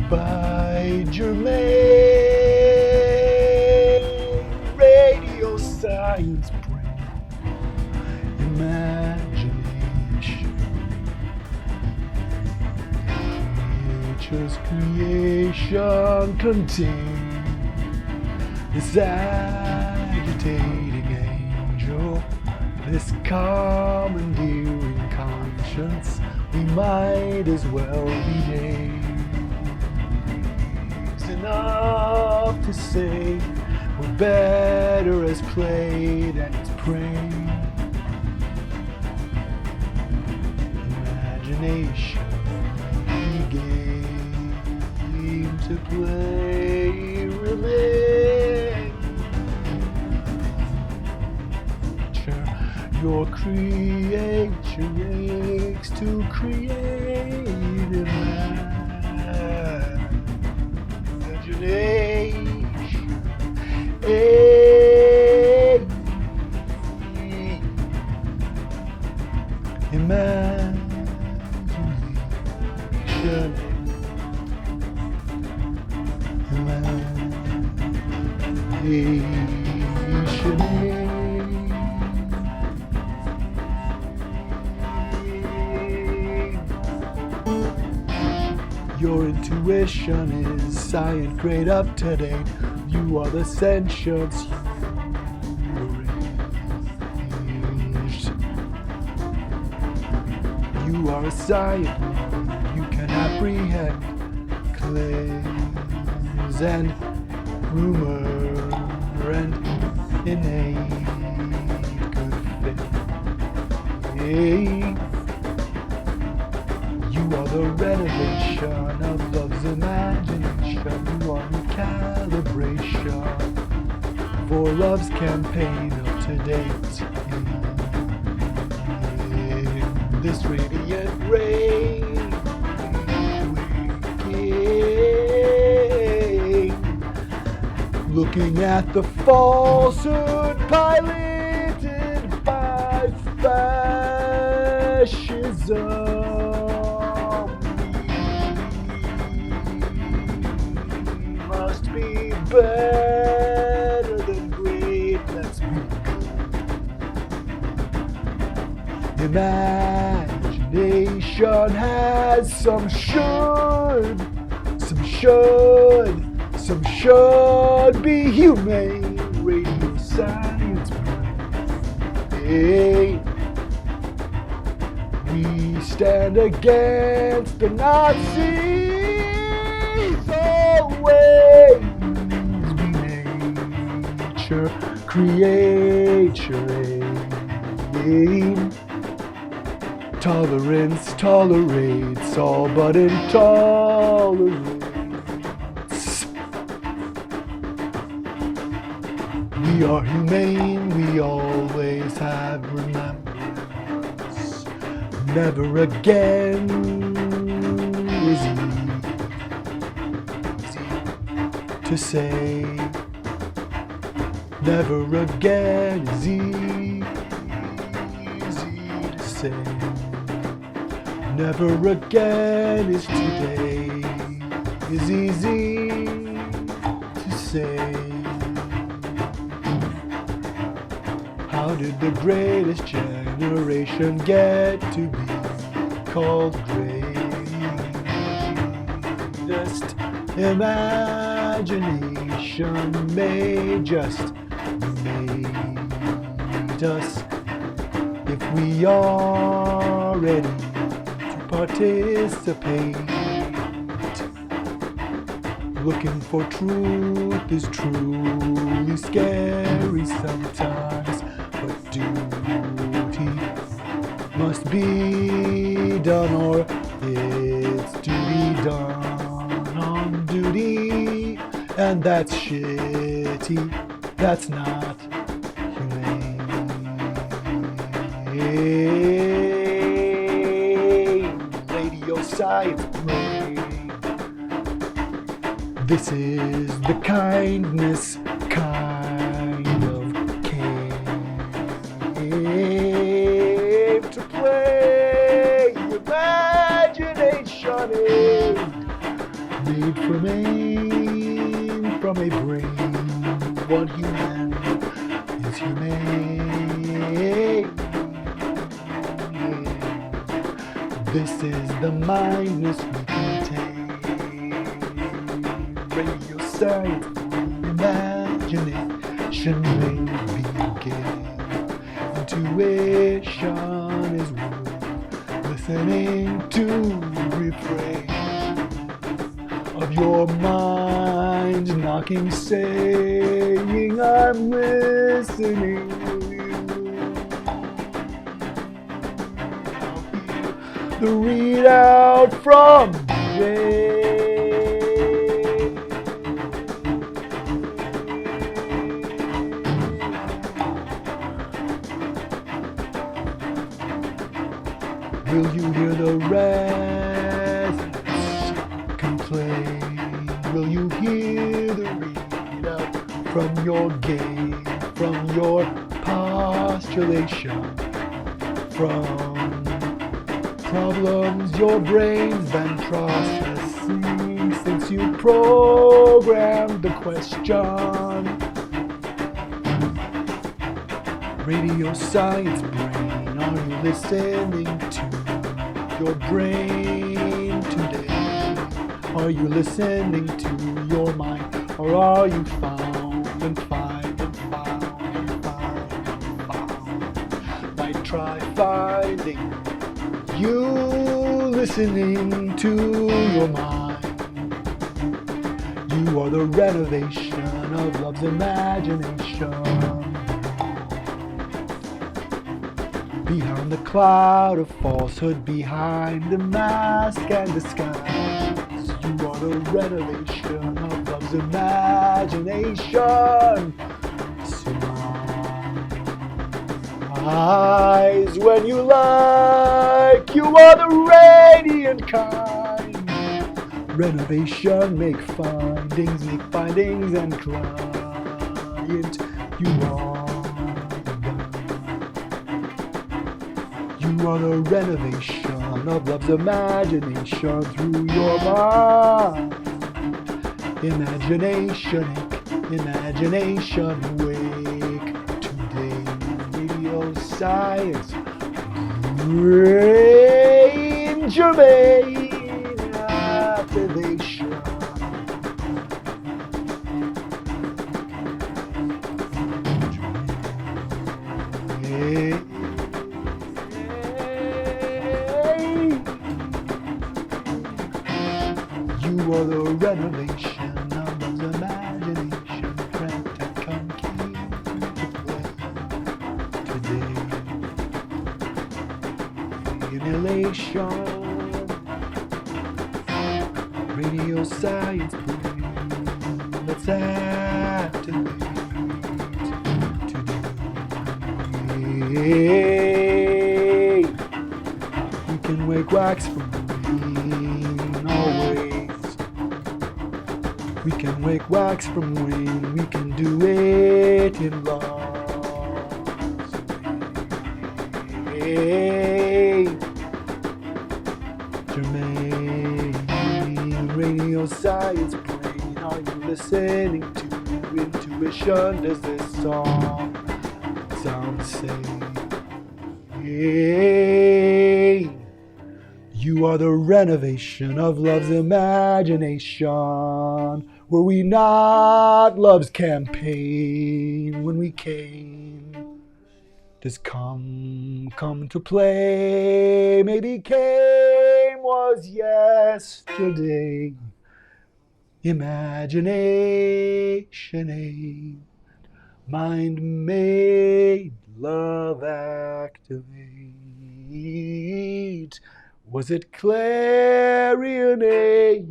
by Germain. Radio science brain, imagination, nature's creation contains this agitating angel, this commandeering conscience. We might as well be days. Enough to say we're better as played and it's praying. Imagination, game to play, remain. Your creature aches to create imagination. Your intuition is science grade up to date. You are the sentience arranged. You are a science. You can apprehend claims and rumor and innate good faith. You are the renovation of love's imagination. You are the calibration for love's campaign up to date. In this radiant ray, looking at the falsehood piloted by fascism. Be better than great, let's be. Imagination has some should be humane. Radio science brain. We stand against the Nazis always. Creature aim. Tolerance tolerates all but intolerance. We are humane, we always have remembrance. Never again is easy to say. Never again is easy to say. Never again is today is easy to say. How did the greatest generation get to be called greatest? Imagination may just made us. If we are ready to participate, looking for truth is truly scary sometimes, but duty must be done, or it's to be done on duty, and that's shitty. That's not humane. Radio science brain. This is the kindness kind of cave to play. Imagination made from a brain. What human is humane? This is the mindness we contain. Radio science, imagination may begin. Intuition is worth listening to. Refrain of your mind knocking, saying, I'm listening. The readout from Jay. Will you hear the residents complain? Will you hear the readout from your game, from your postulation, from problems your brain's been processing since you programmed the question? Radio science brain, are you listening to your brain today? Are you listening to your mind, or are you found and find and found and found and found? Might try finding you listening to your mind. You are the renovation of love's imagination. Behind the cloud of falsehood, behind the mask and disguise, you are the renovation of love's imagination. Eyes when you like, you are the radiant kind. Renovation, make findings and client. You are the renovation of love's imagination through your mind. Imagination, wake today. Radio science, brain germane activation. You are the renovation of love's imagination. Print and come keep to play today. Inhalation, radio science brain. Let's activate today. We can wake wax from rain always. We can wake wax from rain. We can do it in love. Germane, radio science brain, are you listening to intuition? Does this song sound safe? You are the renovation of love's imagination. Were we not love's campaign when we came? Does come to play? Maybe came was yesterday. Imagination, mind made, love activate. Was it clarion aid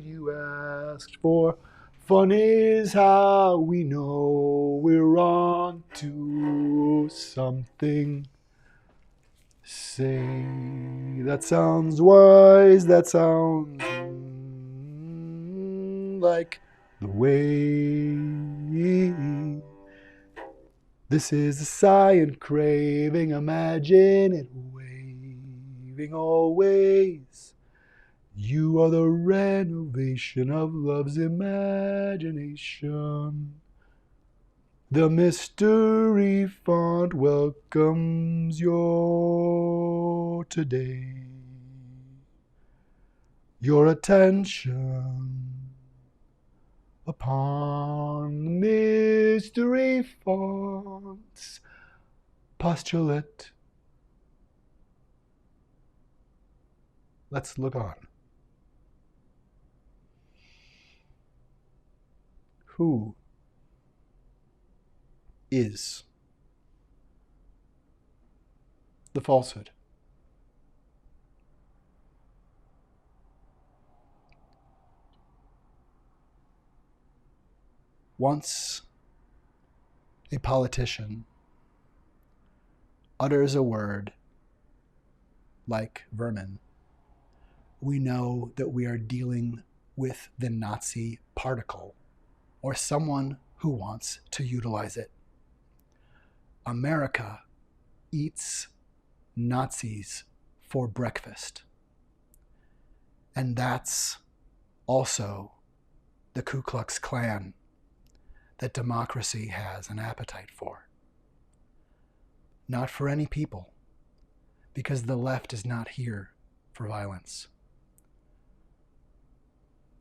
you asked for? Fun is how we know we're on to something. Say, that sounds wise, that sounds like the way. This is a sigh craving, imagine it waving always. You are the renovation of love's imagination. The mystery font welcomes your today. Your attention upon the mystery font's postulate. Let's look on. Who is the falsehood? Once a politician utters a word like vermin, we know that we are dealing with the Nazi particle or someone who wants to utilize it. America eats Nazis for breakfast. And that's also the Ku Klux Klan that democracy has an appetite for. Not for any people, because the left is not here for violence.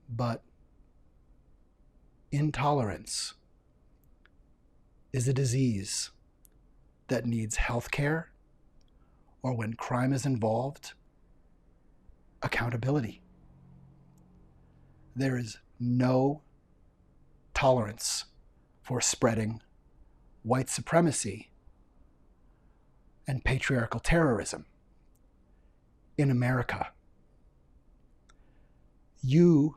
But intolerance is a disease that needs health care, or when crime is involved, accountability. There is no tolerance for spreading white supremacy and patriarchal terrorism in America. You,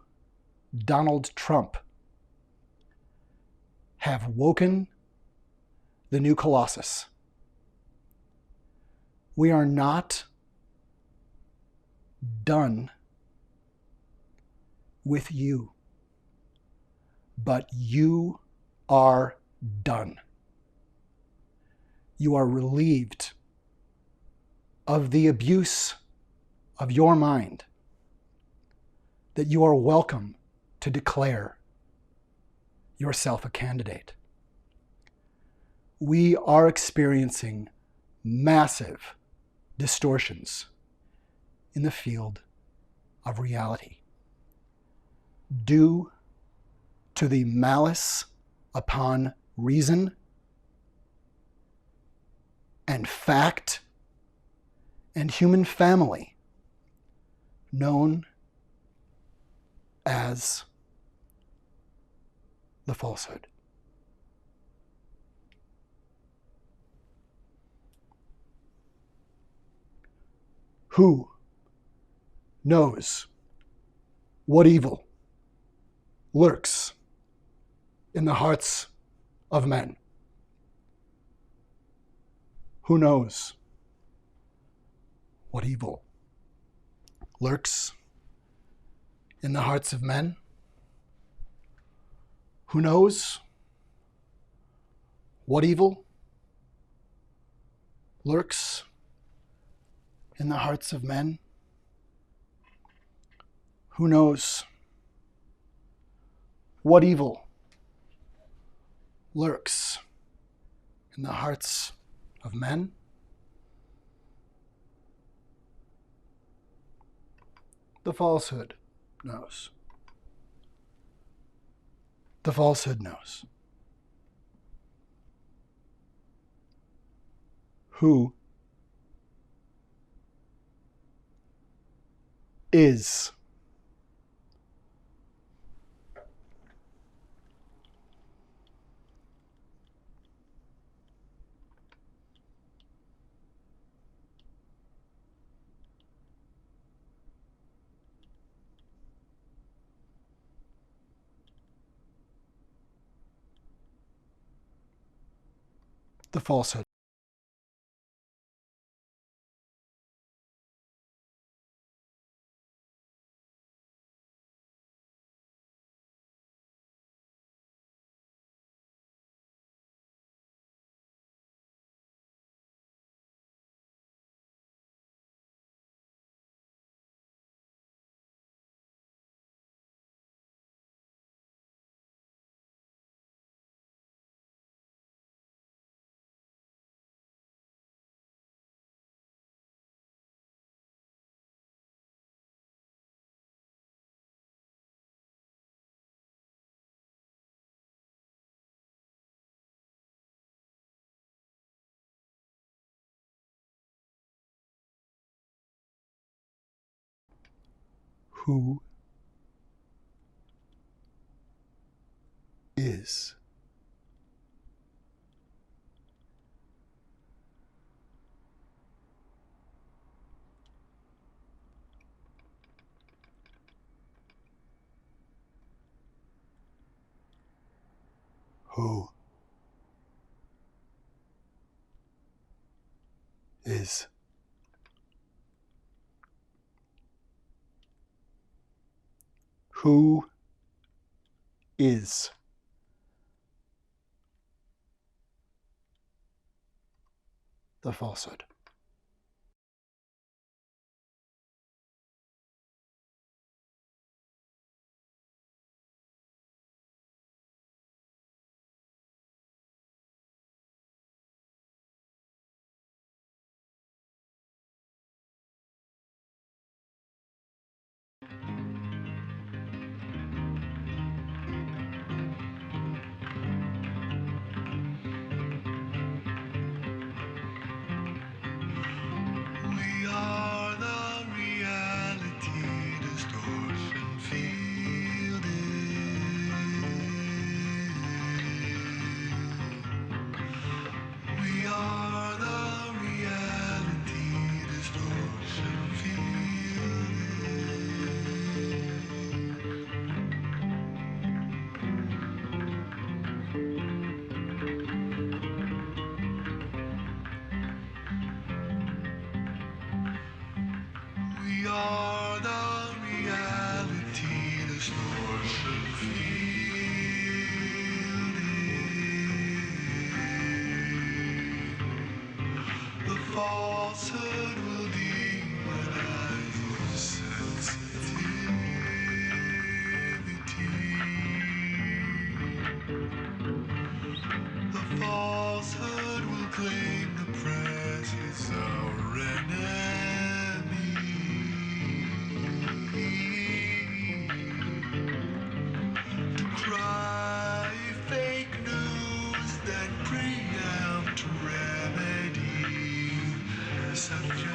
Donald Trump, have woken the new Colossus. We are not done with you, but you are done. You are relieved of the abuse of your mind, that you are welcome to declare yourself a candidate. We are experiencing massive distortions in the field of reality due to the malice upon reason and fact and human family known as the falsehood. Who knows what evil lurks in the hearts of men? Who knows what evil lurks in the hearts of men? Who knows what evil lurks in the hearts of men? Who knows what evil lurks in the hearts of men? The falsehood knows. The falsehood knows. Who is the falsehood? Who is? Who is? Who is? The falsehood. We are the reality distortion field. We are the reality distortion field. We are the reality distortion field. The falsehood will demonize your sensitivity. The falsehood will claim the presence of our enemy. To cry fake news, then preempt remedy. Such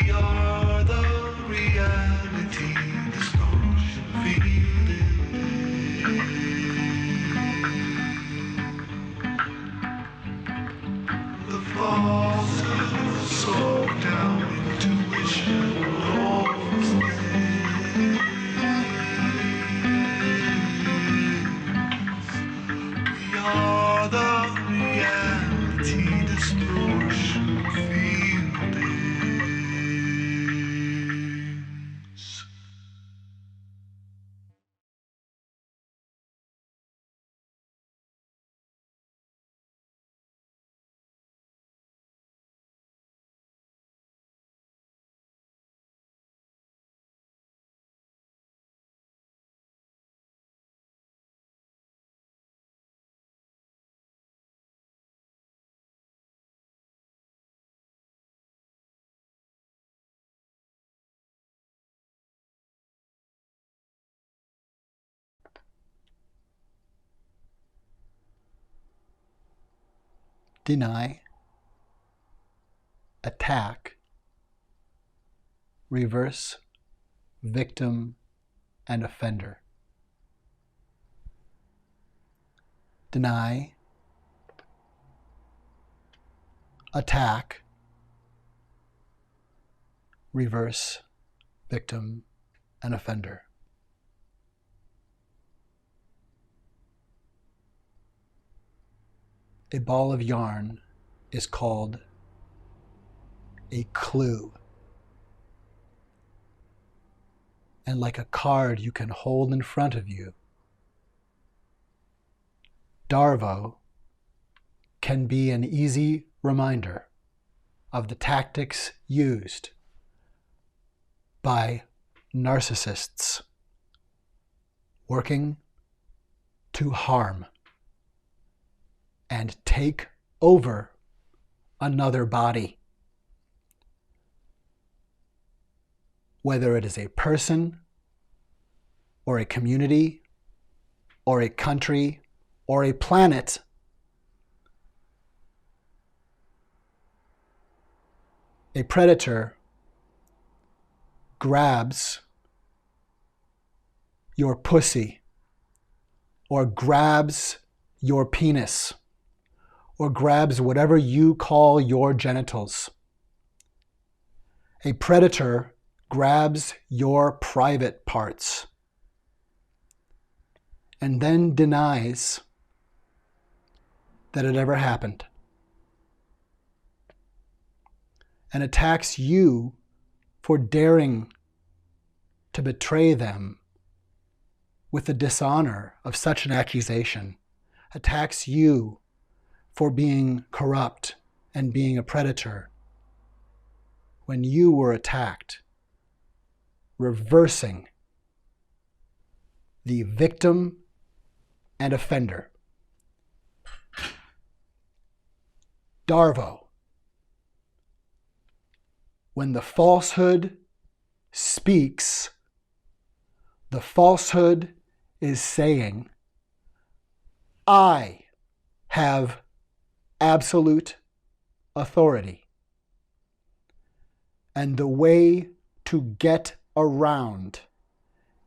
We are the reality distortion fielded. The falsehood soaked down intuition holds we are the reality distortion fieldings. Deny, attack, reverse, victim, and offender. Deny, attack, reverse, victim, and offender. A ball of yarn is called a clue. And like a card you can hold in front of you, Darvo can be an easy reminder of the tactics used by narcissists working to harm and take over another body. Whether it is a person or a community or a country or a planet, a predator grabs your pussy or grabs your penis or grabs whatever you call your genitals. A predator grabs your private parts and then denies that it ever happened and attacks you for daring to betray them with the dishonor of such an accusation, attacks you for being corrupt and being a predator when you were attacked, reversing the victim and offender. Darvo, when the falsehood speaks, the falsehood is saying, I have absolute authority. And the way to get around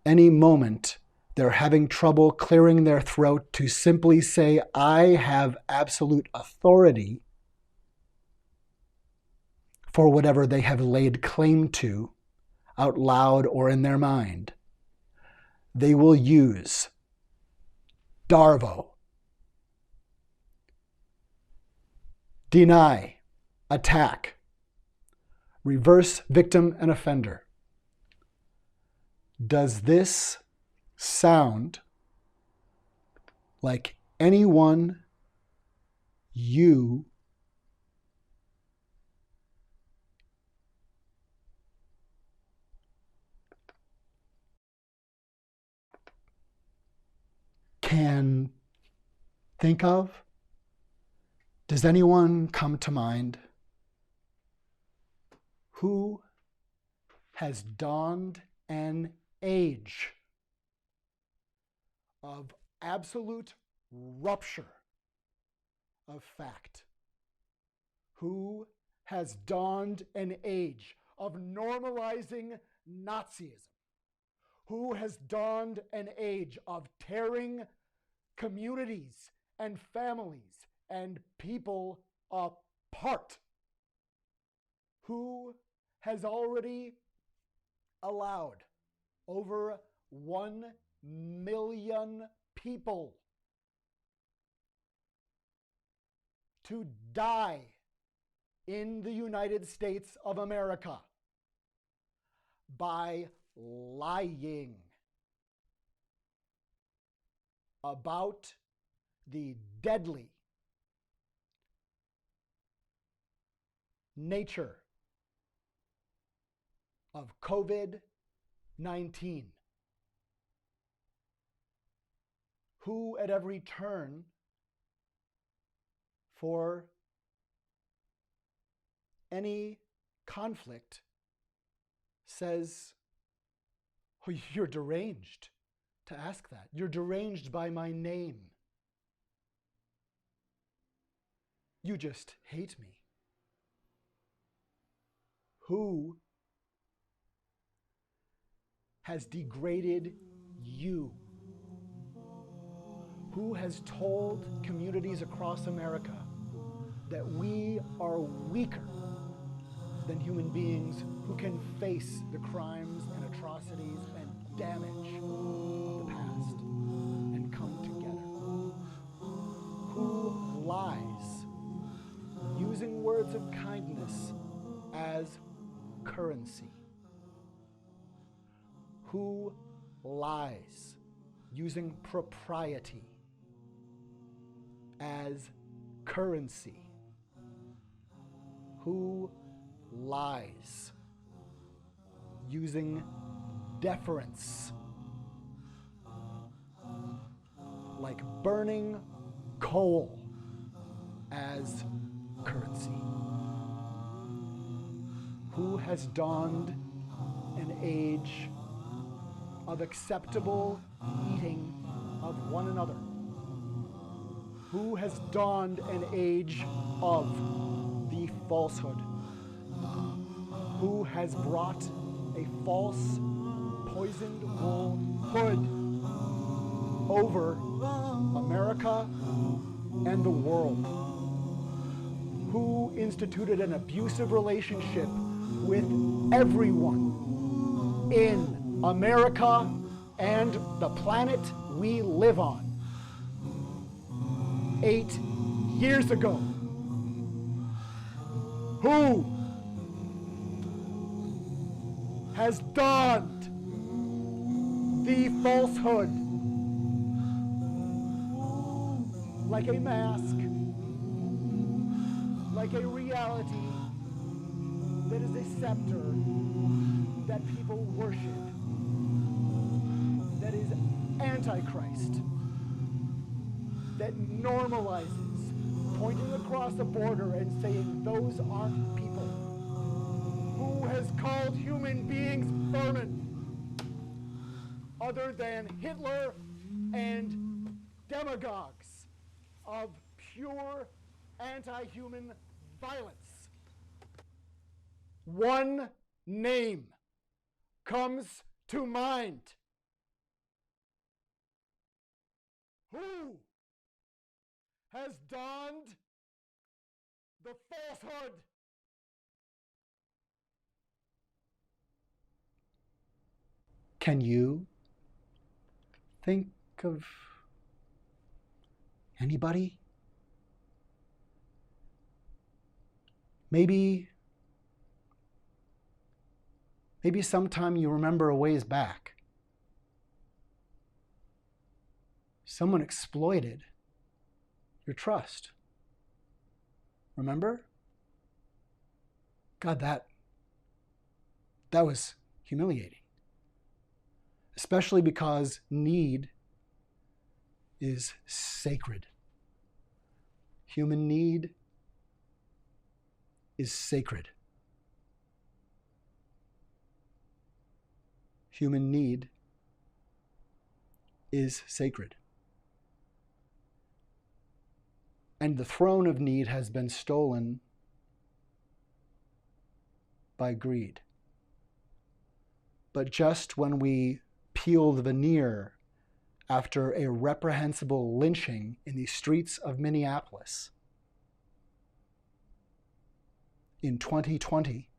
any moment they're having trouble clearing their throat to simply say, I have absolute authority for whatever they have laid claim to out loud or in their mind, they will use Darvo. Deny, attack, reverse victim and offender. Does this sound like anyone you can think of? Does anyone come to mind who has donned an age of absolute rupture of fact? Who has donned an age of normalizing Nazism? Who has donned an age of tearing communities and families and people apart? Who has already allowed over 1 million people to die in the United States of America by lying about the deadly nature of COVID-19? Who at every turn for any conflict says, oh, you're deranged to ask that. You're deranged by my name. You just hate me. Who has degraded you? Who has told communities across America that we are weaker than human beings who can face the crimes and atrocities and damage of the past and come together? Who lies using words of kindness as currency? Who lies using propriety as currency? Who lies using deference like burning coal as currency? Who has donned an age of acceptable eating of one another? Who has donned an age of the falsehood? Who has brought a false, poisoned wool hood over America and the world? Who instituted an abusive relationship with everyone in America and the planet we live on 8 years ago? Who has donned the falsehood like a mask, like a reality that is a scepter that people worship, that is Antichrist, that normalizes pointing across the border and saying those aren't people? Who has called human beings vermin other than Hitler and demagogues of pure anti-human violence? One name comes to mind. Who has donned the falsehood? Can you think of anybody? Maybe sometime you remember a ways back, someone exploited your trust. Remember? God, that was humiliating. Especially because need is sacred. Human need is sacred. Human need is sacred. And the throne of need has been stolen by greed. But just when we peel the veneer after a reprehensible lynching in the streets of Minneapolis in 2020,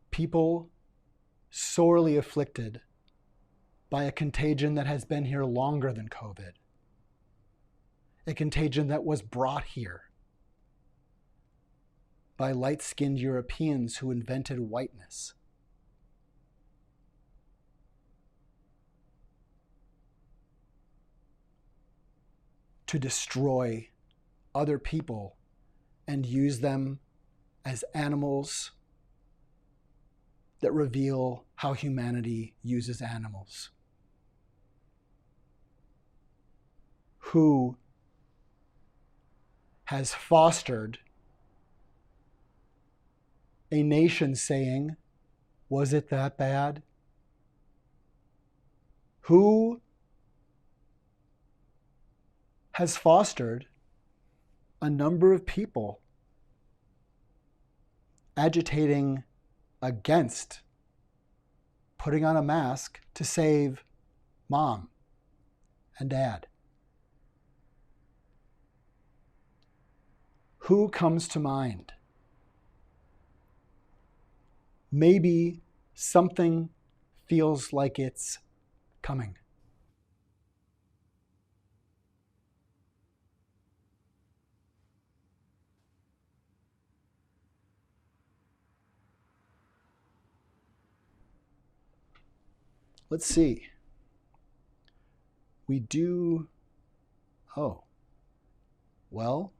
people sorely afflicted by a contagion that has been here longer than COVID, a contagion that was brought here by light-skinned Europeans who invented whiteness. To destroy other people and use them as animals that reveal how humanity uses animals. Who has fostered a nation saying, "Was it that bad?" Who has fostered a number of people agitating against putting on a mask to save mom and dad? Who comes to mind? Maybe something feels like it's coming. Let's see. We do, oh, well,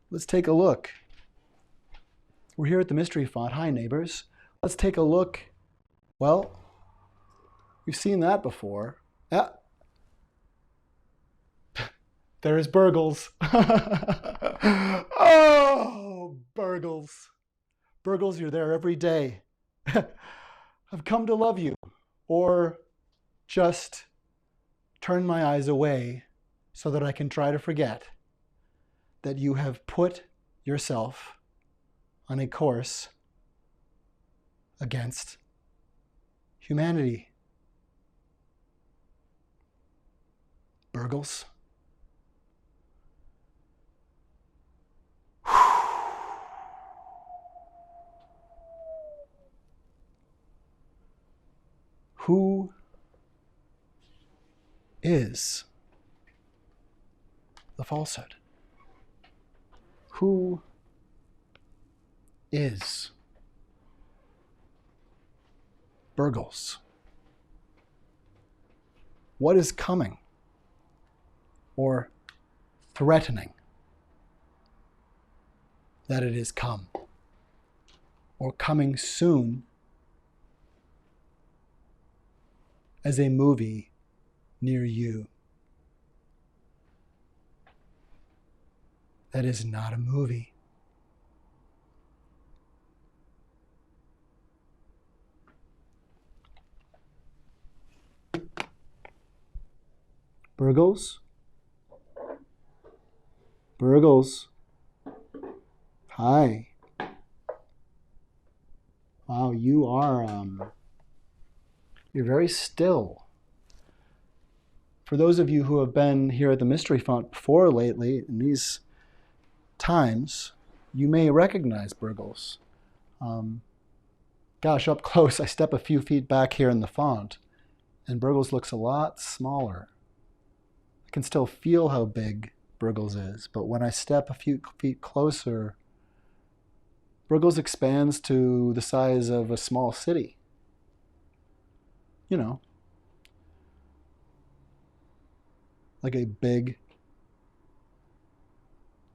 let's take a look. We're here at the Mystery Font. Hi, neighbors. Let's take a look. Well, we've seen that before. Ah, there is Burgles. Oh, Burgles. Burgles, you're there every day. I've come to love you, or just turn my eyes away so that I can try to forget that you have put yourself on a course against humanity. Burgles. Who is the falsehood? Who is Burgles? What is coming or threatening that it is come or coming soon as a movie near you? That is not a movie. Burgles? Burgles? Hi. Wow, you are, you're very still. For those of you who have been here at the Mystery Font before lately, in these times, you may recognize Burgles. Gosh, up close, I step a few feet back here in the font, and Burgles looks a lot smaller. I can still feel how big Burgles is, but when I step a few feet closer, Burgles expands to the size of a small city. You know, like a big,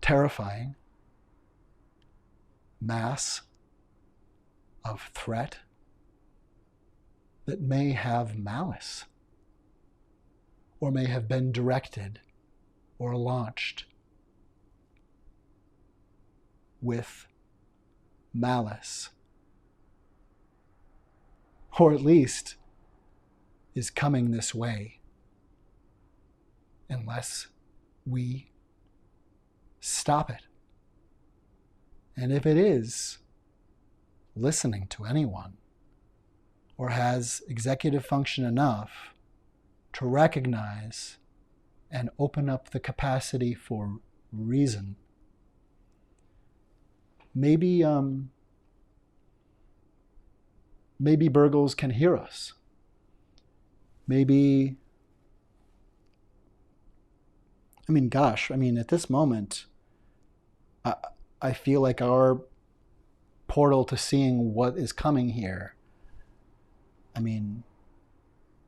terrifying mass of threat that may have malice or may have been directed or launched with malice, or at least is coming this way unless we stop it. And if it is listening to anyone or has executive function enough to recognize and open up the capacity for reason, maybe Burgles can hear us. Maybe, at this moment, I feel like our portal to seeing what is coming here,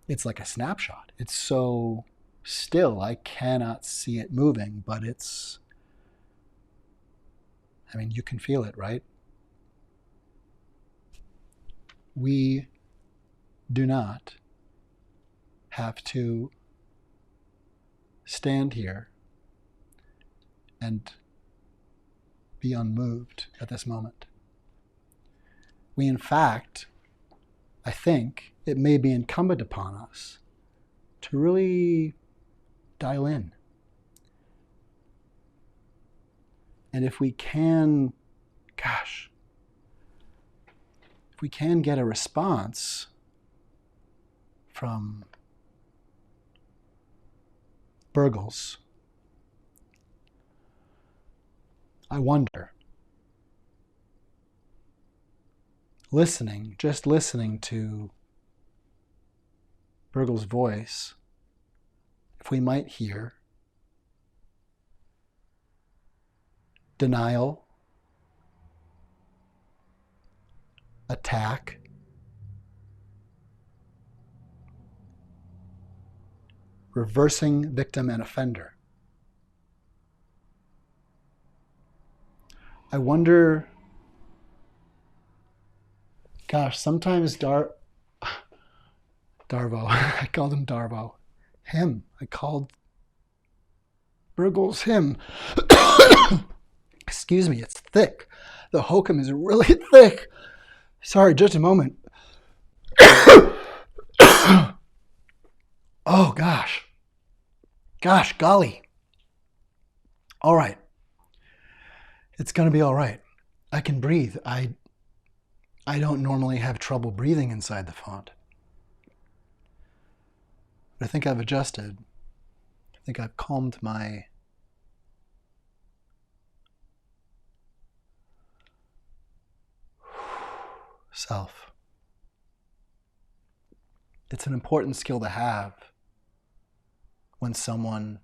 it's like a snapshot. It's so still, I cannot see it moving, but you can feel it, right? We do not have to stand here and be unmoved at this moment. We, in fact, I think it may be incumbent upon us to really dial in. And if we can, if we can get a response from Burgles, I wonder, just listening to Burgles' voice, if we might hear denial, attack, reversing victim and offender. I wonder, sometimes Darvo, I called him Darvo, I called Burgles him. Excuse me, it's thick. The hokum is really thick. Sorry, just a moment. Oh, gosh. Golly. All right. It's going to be all right. I can breathe. I don't normally have trouble breathing inside the font. But I think I've adjusted. I think I've calmed my self. It's an important skill to have when someone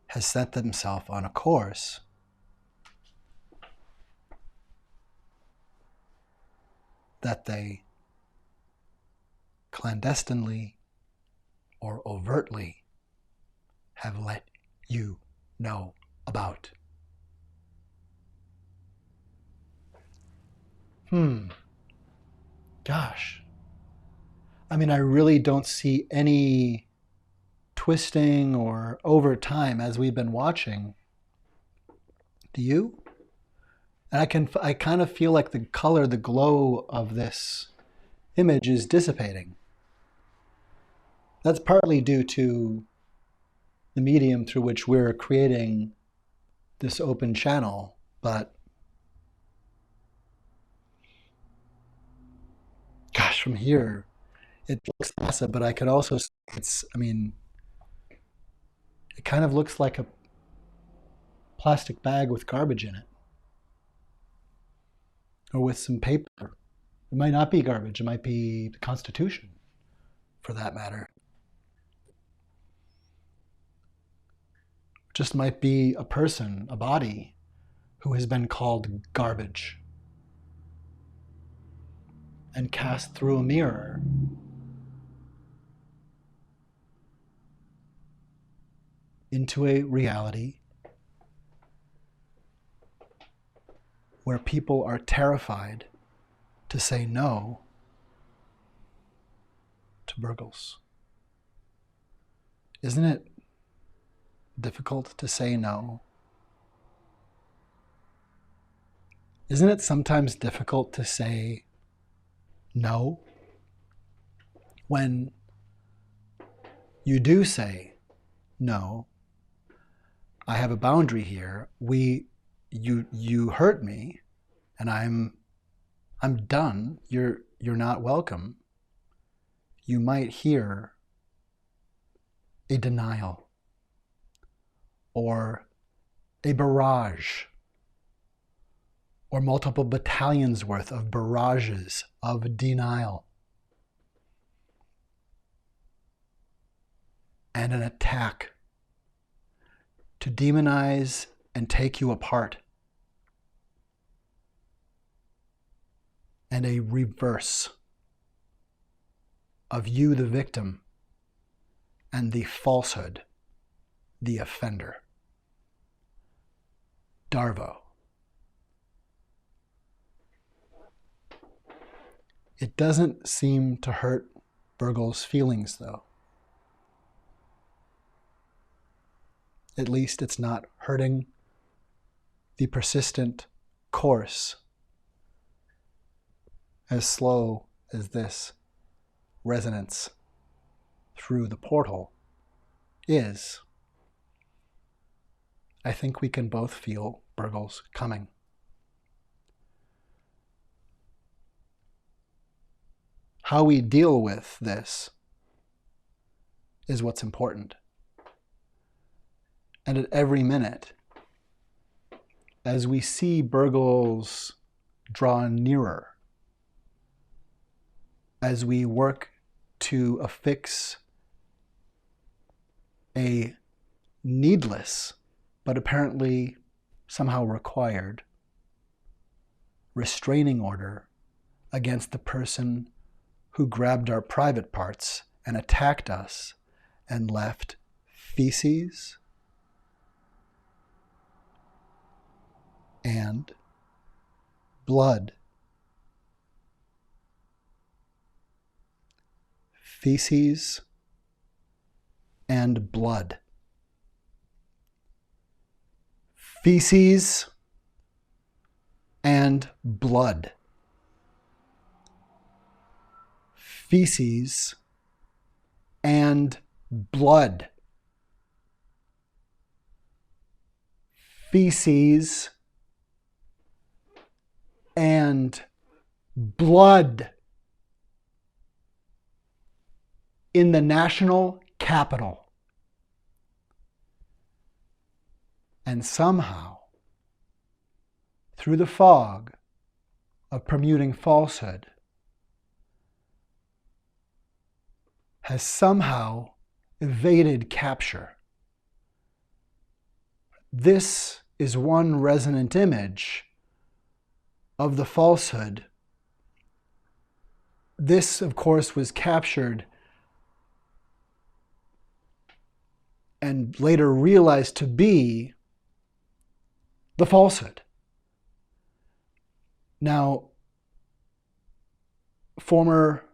has set themselves on a course that they clandestinely or overtly have let you know about. Gosh. I really don't see any twisting or over time as we've been watching. Do you? And I kind of feel like the color, the glow of this image is dissipating. That's partly due to the medium through which we're creating this open channel, but from here, it looks massive, but I could also, it kind of looks like a plastic bag with garbage in it. Or with some paper. It might not be garbage, it might be the Constitution, for that matter. It just might be a person, a body, who has been called garbage and cast through a mirror into a reality where people are terrified to say no to Burgles. Isn't it difficult to say no? Isn't it sometimes difficult to say no when you do say no, I have a boundary here. You hurt me, and I'm done. You're not welcome. You might hear a denial or a barrage or multiple battalions worth of barrages of denial and an attack to demonize and take you apart, and a reverse of you, the victim, and the falsehood, the offender. Darvo. It doesn't seem to hurt Burgle's feelings, though. At least it's not hurting the persistent course, as slow as this resonance through the portal is. I think we can both feel Burgle's coming. How we deal with this is what's important. And at every minute, as we see Burgle's draw nearer, as we work to affix a needless, but apparently somehow required, restraining order against the person who grabbed our private parts and attacked us and left feces and blood. Feces and blood. Feces and blood. Feces and blood. Feces and blood in the national capital. And somehow, through the fog of permuting falsehood, has somehow evaded capture. This is one resonant image of the falsehood. This, of course, was captured and later realized to be the falsehood. Now, former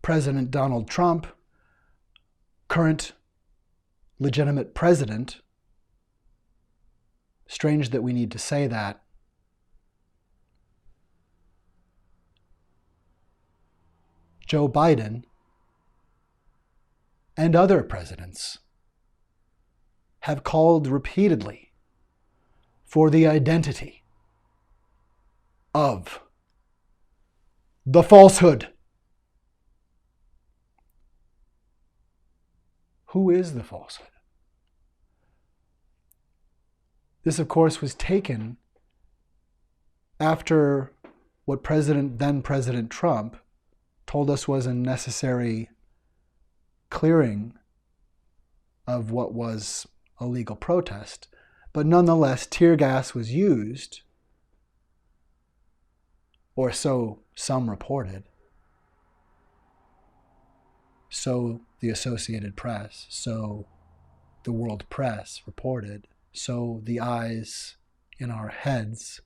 President Donald Trump, current legitimate president, strange that we need to say that, Joe Biden, and other presidents have called repeatedly for the identity of the falsehood. Who is the falsehood? This, of course, was taken after what then President Trump told us was a necessary clearing of what was a legal protest. But nonetheless, tear gas was used, or so some reported. So the Associated Press, so the world press reported, so the eyes in our heads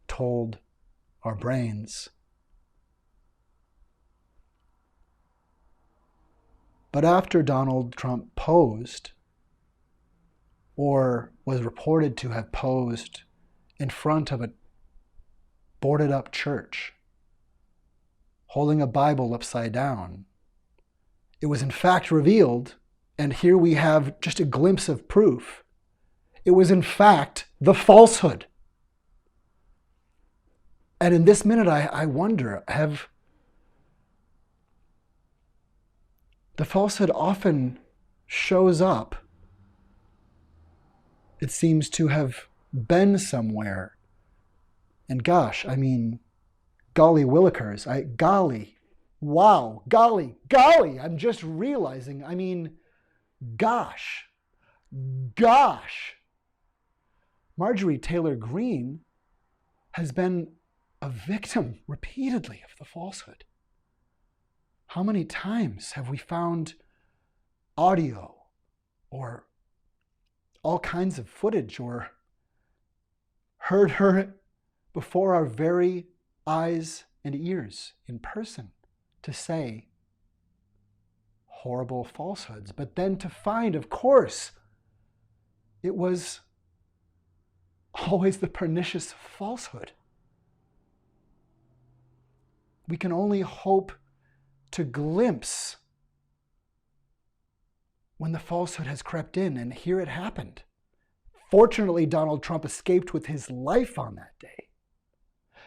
told our brains. But after Donald Trump posed, or was reported to have posed in front of a boarded up church, holding a Bible upside down, it was in fact revealed And here we have just a glimpse of proof. It was in fact the falsehood. And in this minute, I wonder, the falsehood often shows up. It seems to have been somewhere. And gosh, I mean, golly willikers, golly, I'm just realizing, I mean, gosh. Marjorie Taylor Greene has been a victim repeatedly of the falsehood. How many times have we found audio or all kinds of footage or heard her before our very eyes and ears in person to say horrible falsehoods, but then to find, of course, it was always the pernicious falsehood. We can only hope to glimpse when the falsehood has crept in, and here it happened. Fortunately, Donald Trump escaped with his life on that day.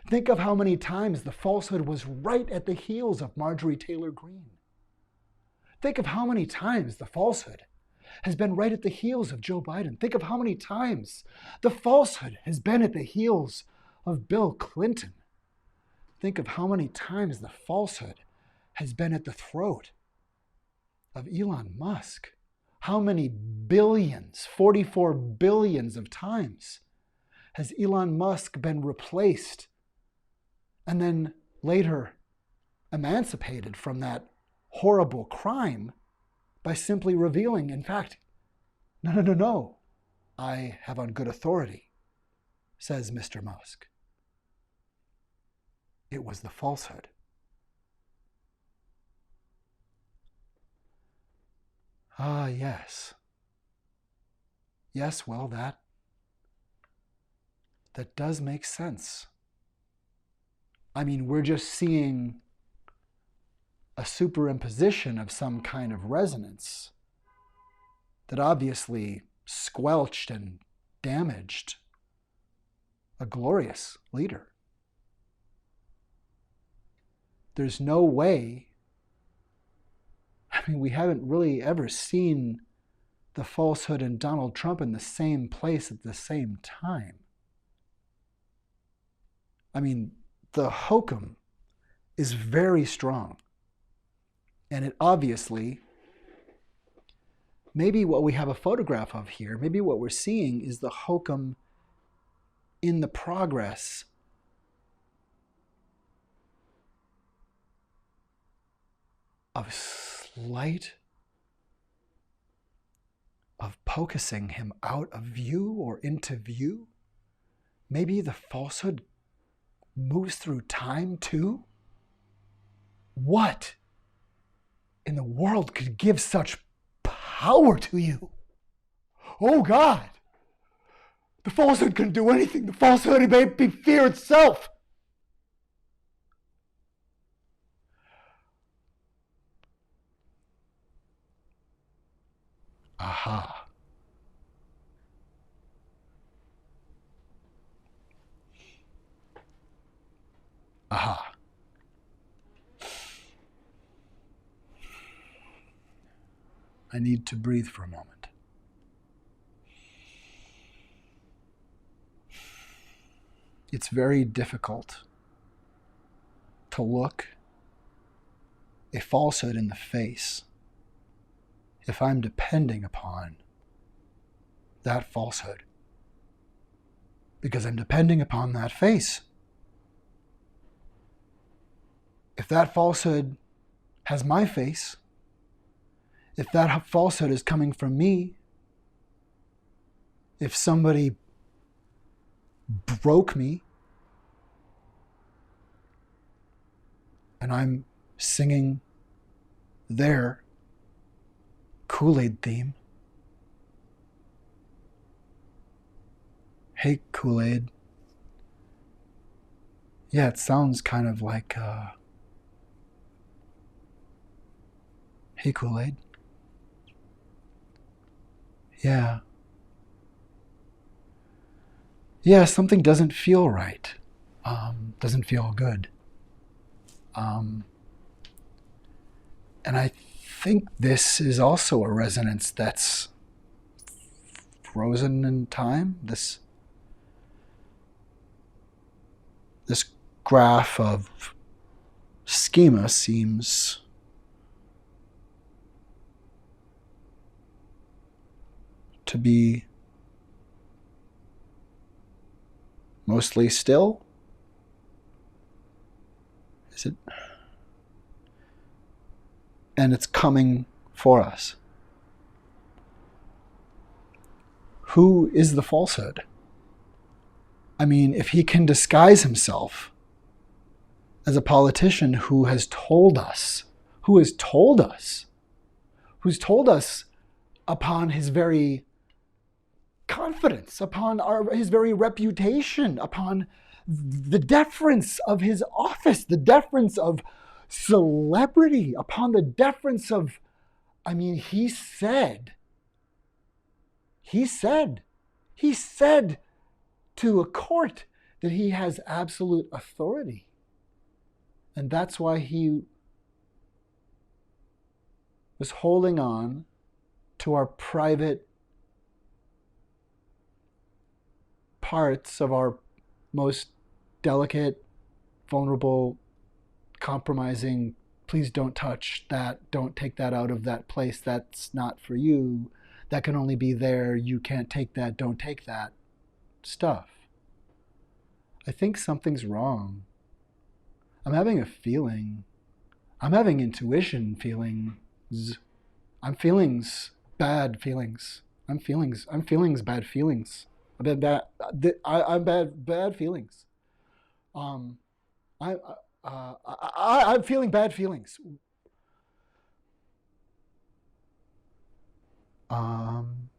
Think of how many times the falsehood was right at the heels of Marjorie Taylor Greene. Think of how many times the falsehood has been right at the heels of Joe Biden. Think of how many times the falsehood has been at the heels of Bill Clinton. Think of how many times the falsehood has been at the throat of Elon Musk. How many billions, 44 billions of times has Elon Musk been replaced and then later emancipated from that horrible crime by simply revealing, in fact, no, I have on good authority, says Mr. Musk. It was the falsehood. Ah, yes. Yes, well, that does make sense. I mean, we're just seeing a superimposition of some kind of resonance that obviously squelched and damaged a glorious leader. There's no way, I mean, we haven't really ever seen the falsehood and Donald Trump in the same place at the same time. I mean, the hokum is very strong. And it obviously, maybe what we have a photograph of here, maybe what we're seeing is the hokum in the progress of focusing him out of view or into view. Maybe the falsehood moves through time too. What in the world could give such power to you? Oh God, the falsehood couldn't do anything. The falsehood may be fear itself. Aha. Aha. I need to breathe for a moment. It's very difficult to look a falsehood in the face if I'm depending upon that falsehood, because I'm depending upon that face. If that falsehood has my face, if that falsehood is coming from me, if somebody broke me and I'm singing their Kool-Aid theme, hey Kool-Aid, yeah, it sounds kind of like hey Kool-Aid, Yeah. Yeah, something doesn't feel right. Doesn't feel good. Um, and I think this is also a resonance that's frozen in time. This graph of schema seems to be mostly still. Is it? And it's coming for us. Who is the falsehood? I mean, if he can disguise himself as a politician who's told us upon his very confidence, upon his very reputation, upon the deference of his office, the deference of celebrity, upon the deference of, I mean, he said to a court that he has absolute authority. And that's why he was holding on to our private parts of our most delicate, vulnerable, compromising. Please don't touch that. Don't take that out of that place. That's not for you. That can only be there. You can't take that. Don't take that stuff. I think something's wrong. I'm having a feeling. I'm having intuition feelings. I'm feelings, bad feelings. I'm feelings bad feelings. I'm bad feelings. Um, I, I'm feeling bad feelings. Um,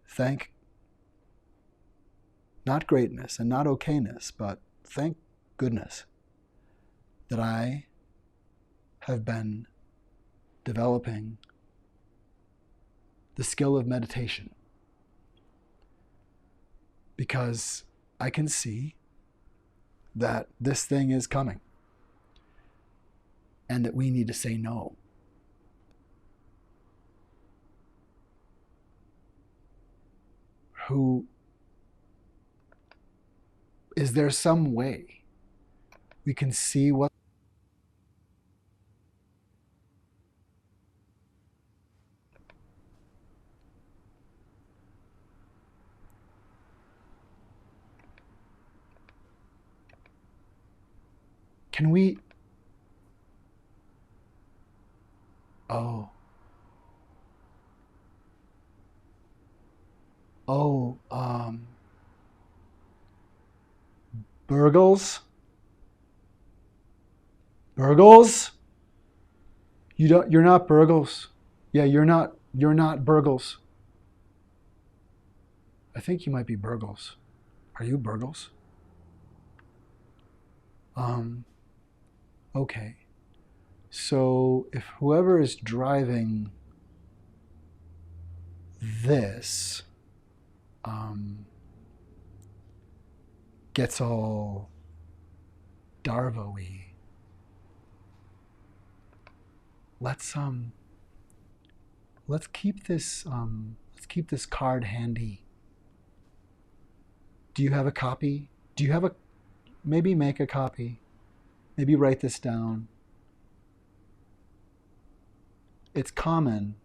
thank not greatness and not okayness, but thank goodness that I have been developing the skill of meditation, because I can see that this thing is coming and that we need to say no. Is there some way we can see what? Can we? Oh, oh, Burgles? Burgles? You're not Burgles. Yeah, you're not Burgles. I think you might be Burgles. Are you Burgles? Um, okay. So if whoever is driving this gets all Darvo-y, let's keep this card handy. Do you have a copy? Maybe make a copy. Maybe write this down. It's common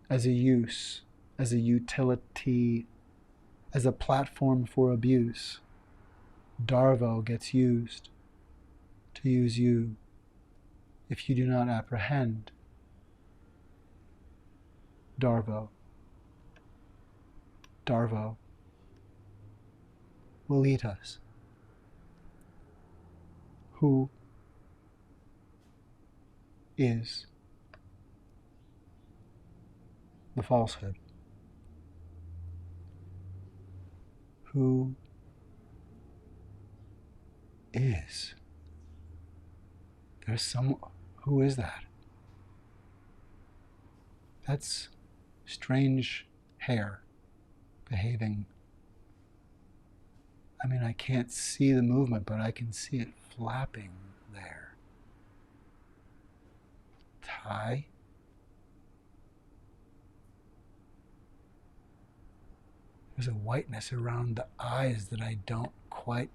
as a use, as a utility, as a platform for abuse. Darvo gets used to use you if you do not apprehend Darvo. Darvo will eat us. Who is the falsehood? Who is There's some... Who is that? That's strange hair behaving. I mean, I can't see the movement, but I can see it flapping there. Tie. There's a whiteness around the eyes that I don't quite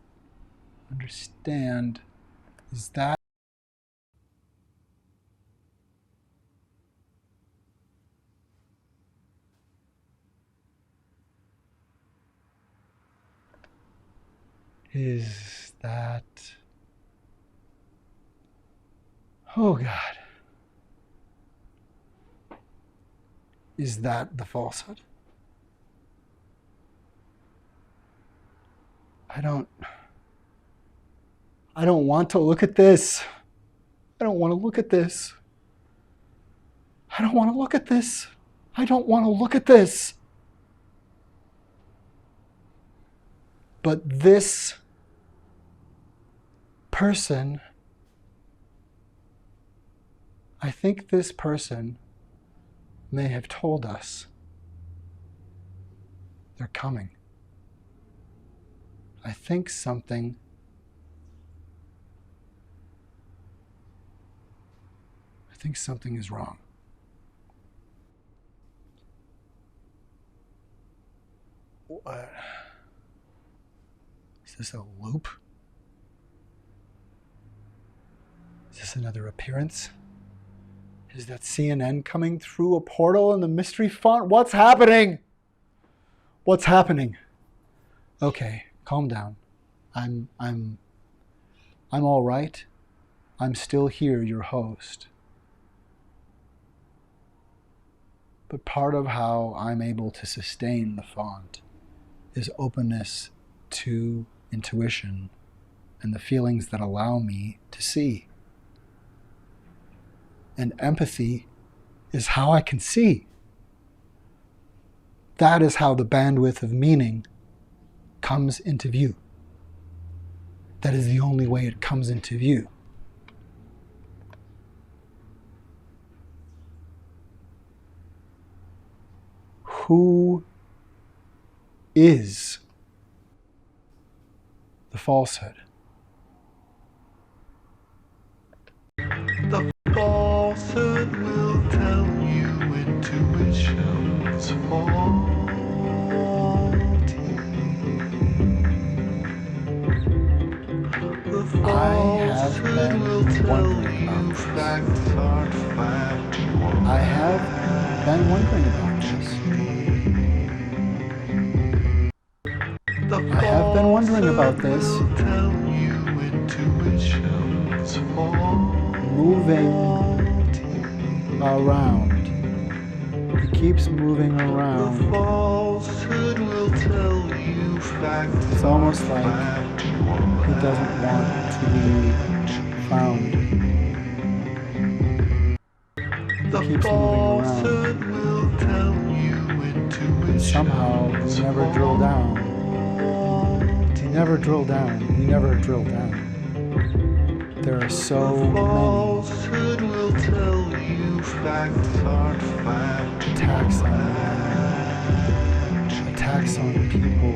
understand. Is that... Is that... Oh God. Is that the falsehood? I don't want to look at this. I don't want to look at this. I don't want to look at this. I don't want to look at this. But this person, I think this person may have told us they're coming. I think something is wrong. What? Is this a loop? Is this another appearance? Is that CNN coming through a portal in the mystery font? What's happening? What's happening? Okay, calm down. I'm all right. I'm still here, your host. But part of how I'm able to sustain the font is openness to intuition and the feelings that allow me to see. And empathy is how I can see. That is how the bandwidth of meaning comes into view. That is the only way it comes into view. Who is the falsehood? The falsehood will tell you intuition's faulty. The falsehood will tell you facts aren't factual. I have been wondering about this. The I have been wondering about this. will tell you intuition's Moving around. He keeps moving around. The falsehood will tell you facts. It's almost like he doesn't want to be found. The He keeps moving falsehood around. will tell you And somehow we never drill down. We never drill down. We never drill down. There are so many falsehood will tell you facts aren't facts. Attacks on people,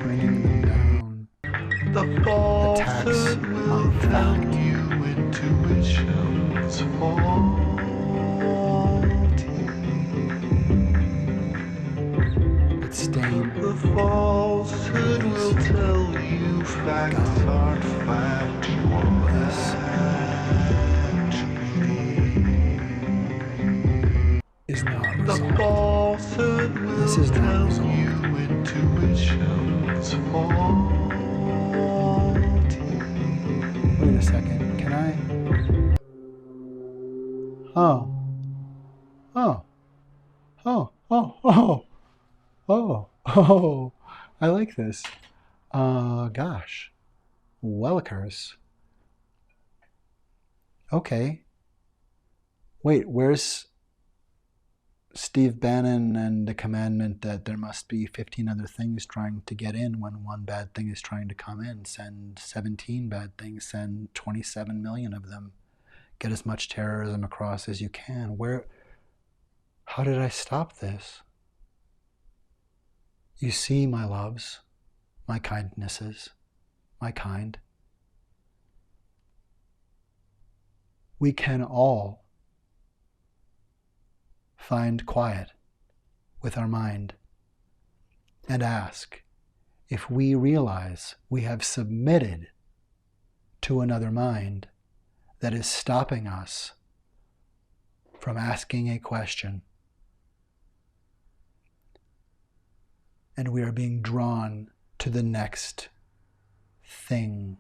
bringing them down. The Attacks falsehood will on tell fact. you intuition's faulty. It's stained. The falsehood will tell you facts aren't factual. This is not The resolved. falsehood will This is not tell resolved. you intuition's faulty. Wait a second. Can I? Oh. Oh. Oh. Oh. Oh. Oh. Oh. I like this. Gosh. Wellikers. Okay. Wait, where's Steve Bannon and the commandment that there must be 15 other things trying to get in when one bad thing is trying to come in? Send 17 bad things, send 27 million of them. Get as much terrorism across as you can. How did I stop this? You see, my loves, my kindnesses, my kind. We can all find quiet with our mind and ask if we realize we have submitted to another mind that is stopping us from asking a question. And we are being drawn to the next thing.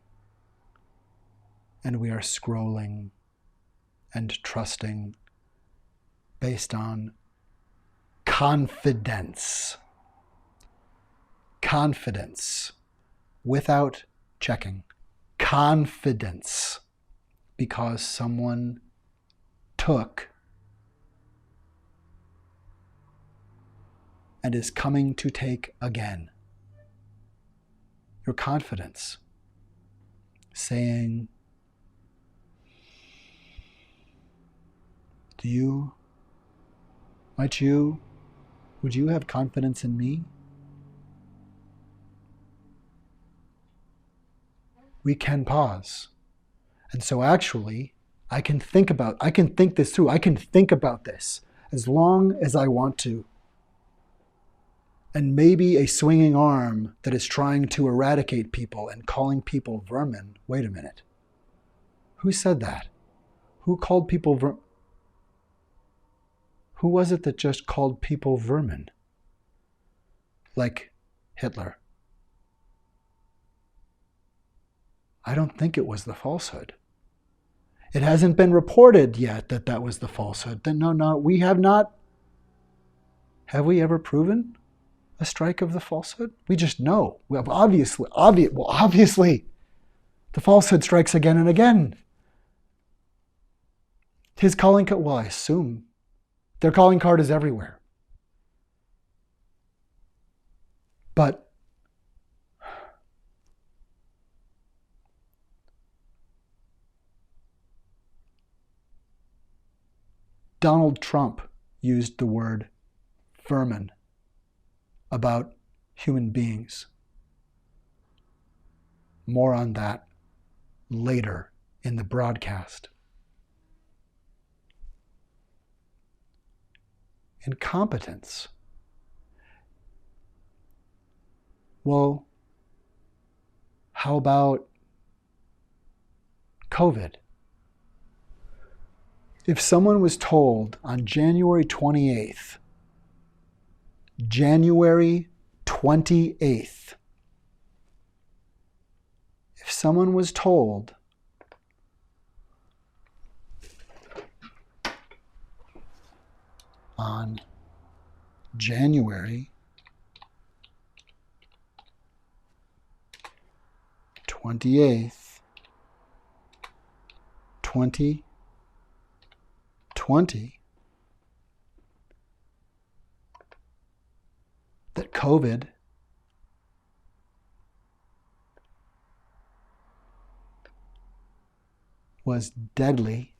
And we are scrolling and trusting based on confidence. Confidence without checking. Confidence because someone took and is coming to take again. Your confidence saying, would you have confidence in me? We can pause. And so actually, I can think this through. I can think about this as long as I want to. And maybe a swinging arm that is trying to eradicate people and calling people vermin. Wait a minute. Who said that? Who called people vermin? Who was it that just called people vermin? Like Hitler. I don't think it was the falsehood. It hasn't been reported yet that that was the falsehood. No, we have not. Have we ever proven a strike of the falsehood? We just know. We have obviously, the falsehood strikes again and again. His calling card, I assume their calling card is everywhere. But Donald Trump used the word vermin about human beings. More on that later in the broadcast. Incompetence. Well, how about COVID? If someone was told on January 28th, if someone was told on January 28th, 2020, that COVID was deadly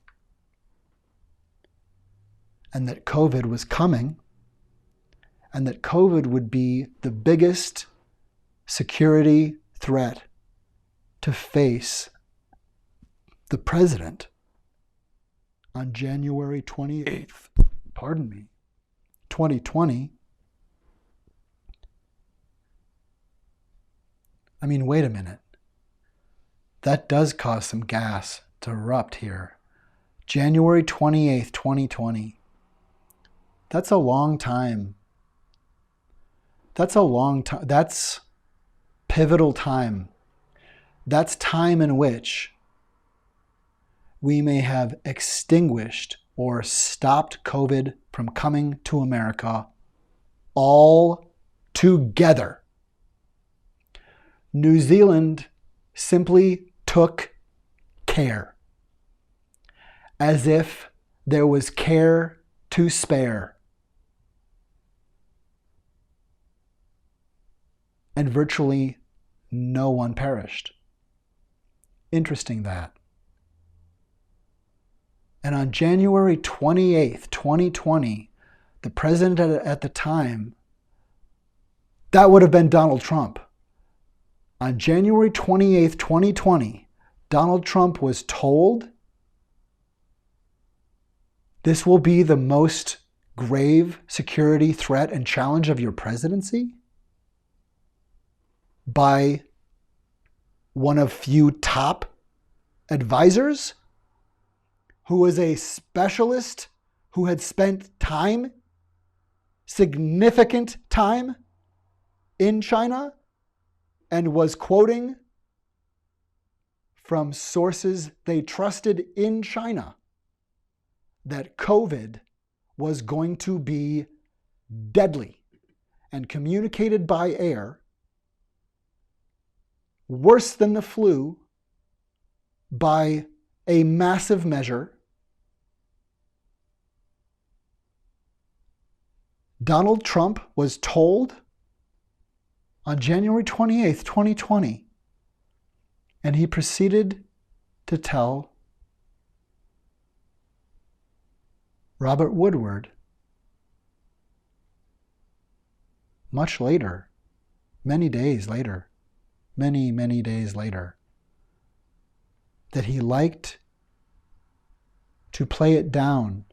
and that COVID was coming and that COVID would be the biggest security threat to face the president on January 28th, 2020. I mean, wait a minute. That does cause some gas to erupt here. January 28th, 2020. That's a long time. That's a long time. That's pivotal time. That's time in which we may have extinguished or stopped COVID from coming to America all together. New Zealand simply took care, as if there was care to spare. And virtually no one perished. Interesting that. And on January 28th, 2020, the president at the time, that would have been Donald Trump. On January 28th, 2020, Donald Trump was told, this will be the most grave security threat and challenge of your presidency, by one of few top advisors who was a specialist who had spent time, significant time in China, and was quoting from sources they trusted in China that COVID was going to be deadly and communicated by air, worse than the flu by a massive measure. Donald Trump was told on January 28th, 2020, and he proceeded to tell Robert Woodward much later, many days later, many days later, that he liked to play it down,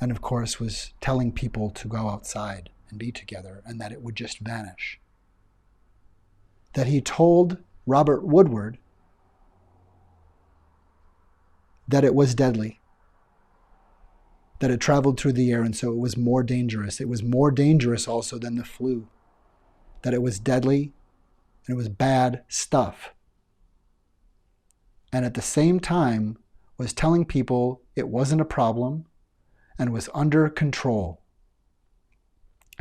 and of course was telling people to go outside and be together and that it would just vanish. That he told Robert Woodward that it was deadly, that it traveled through the air, and so it was more dangerous. It was more dangerous also than the flu, that it was deadly and it was bad stuff. And at the same time was telling people it wasn't a problem and was under control.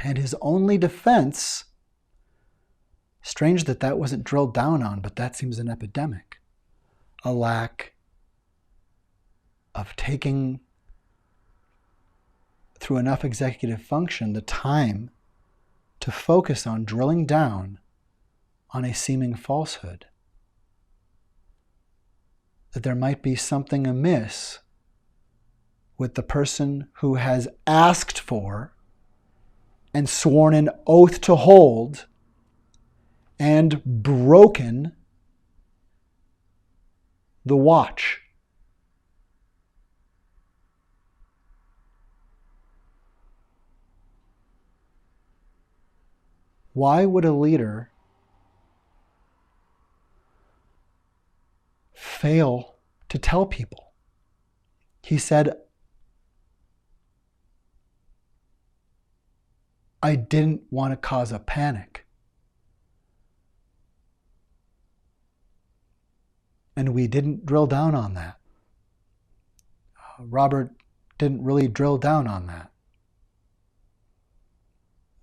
And his only defense, strange that that wasn't drilled down on, but that seems an epidemic, a lack of taking through enough executive function the time to focus on drilling down on a seeming falsehood. That there might be something amiss with the person who has asked for and sworn an oath to hold and broken the watch. Why would a leader fail to tell people? He said, I didn't want to cause a panic. And we didn't drill down on that. Robert didn't really drill down on that.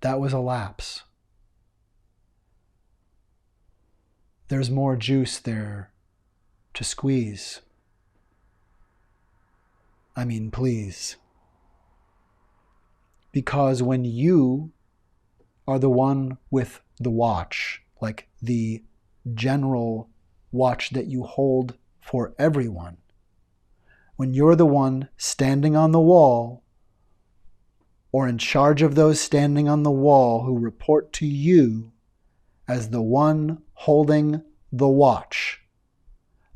That was a lapse. There's more juice there to squeeze. I mean, please. Because when you are the one with the watch, like the general watch that you hold for everyone, when you're the one standing on the wall or in charge of those standing on the wall who report to you as the one holding the watch,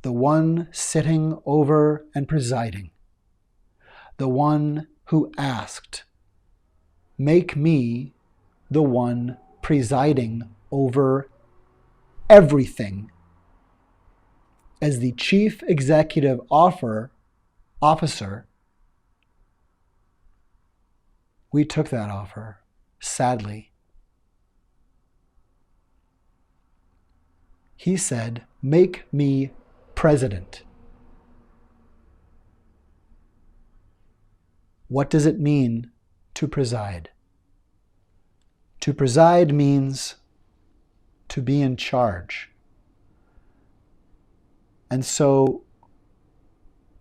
the one sitting over and presiding, the one who asked, make me the one presiding over everything as the chief executive officer. We took that offer, sadly. He said, make me president. What does it mean to preside? To preside means to be in charge. And so,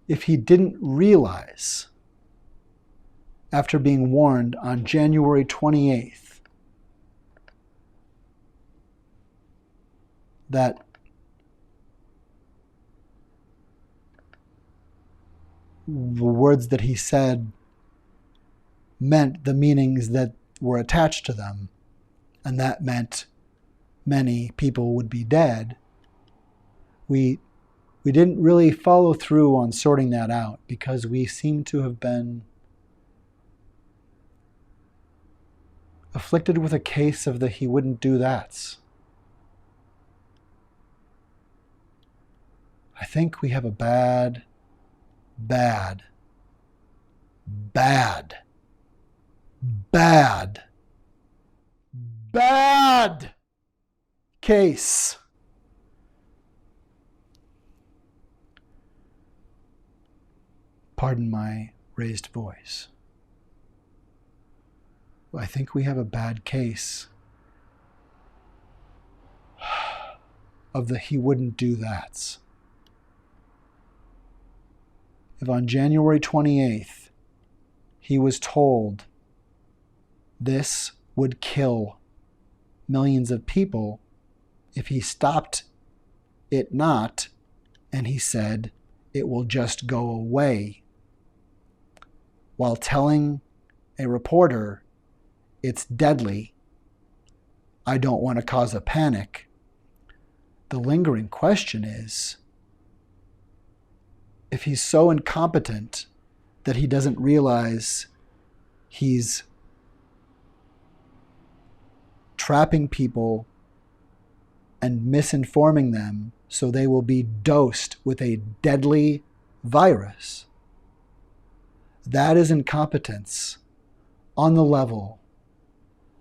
if he didn't realize, after being warned on January 28th, that the words that he said meant the meanings that were attached to them, and that meant many people would be dead, we didn't really follow through on sorting that out because we seem to have been afflicted with a case of the he wouldn't do that's. I think we have a bad case. Pardon my raised voice. I think we have a bad case of the he wouldn't do that's. If on January 28th he was told this would kill millions of people if he stopped it not, and he said it will just go away, while telling a reporter it's deadly, I don't want to cause a panic. The lingering question is, if he's so incompetent that he doesn't realize he's trapping people and misinforming them so they will be dosed with a deadly virus, that is incompetence on the level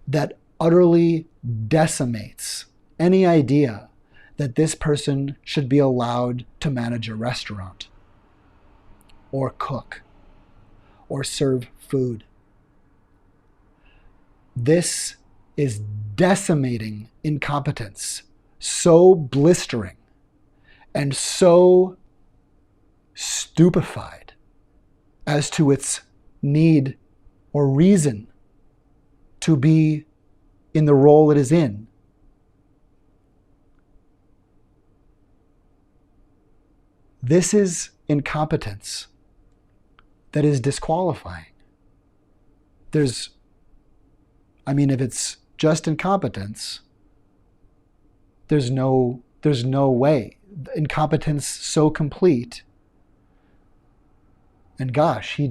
that utterly decimates any idea that this person should be allowed to manage a restaurant or cook or serve food. This is decimating incompetence, so blistering and so stupefied as to its need or reason to be in the role it is in. This is incompetence that is disqualifying. If it's just incompetence, there's no way. Incompetence so complete. And gosh, he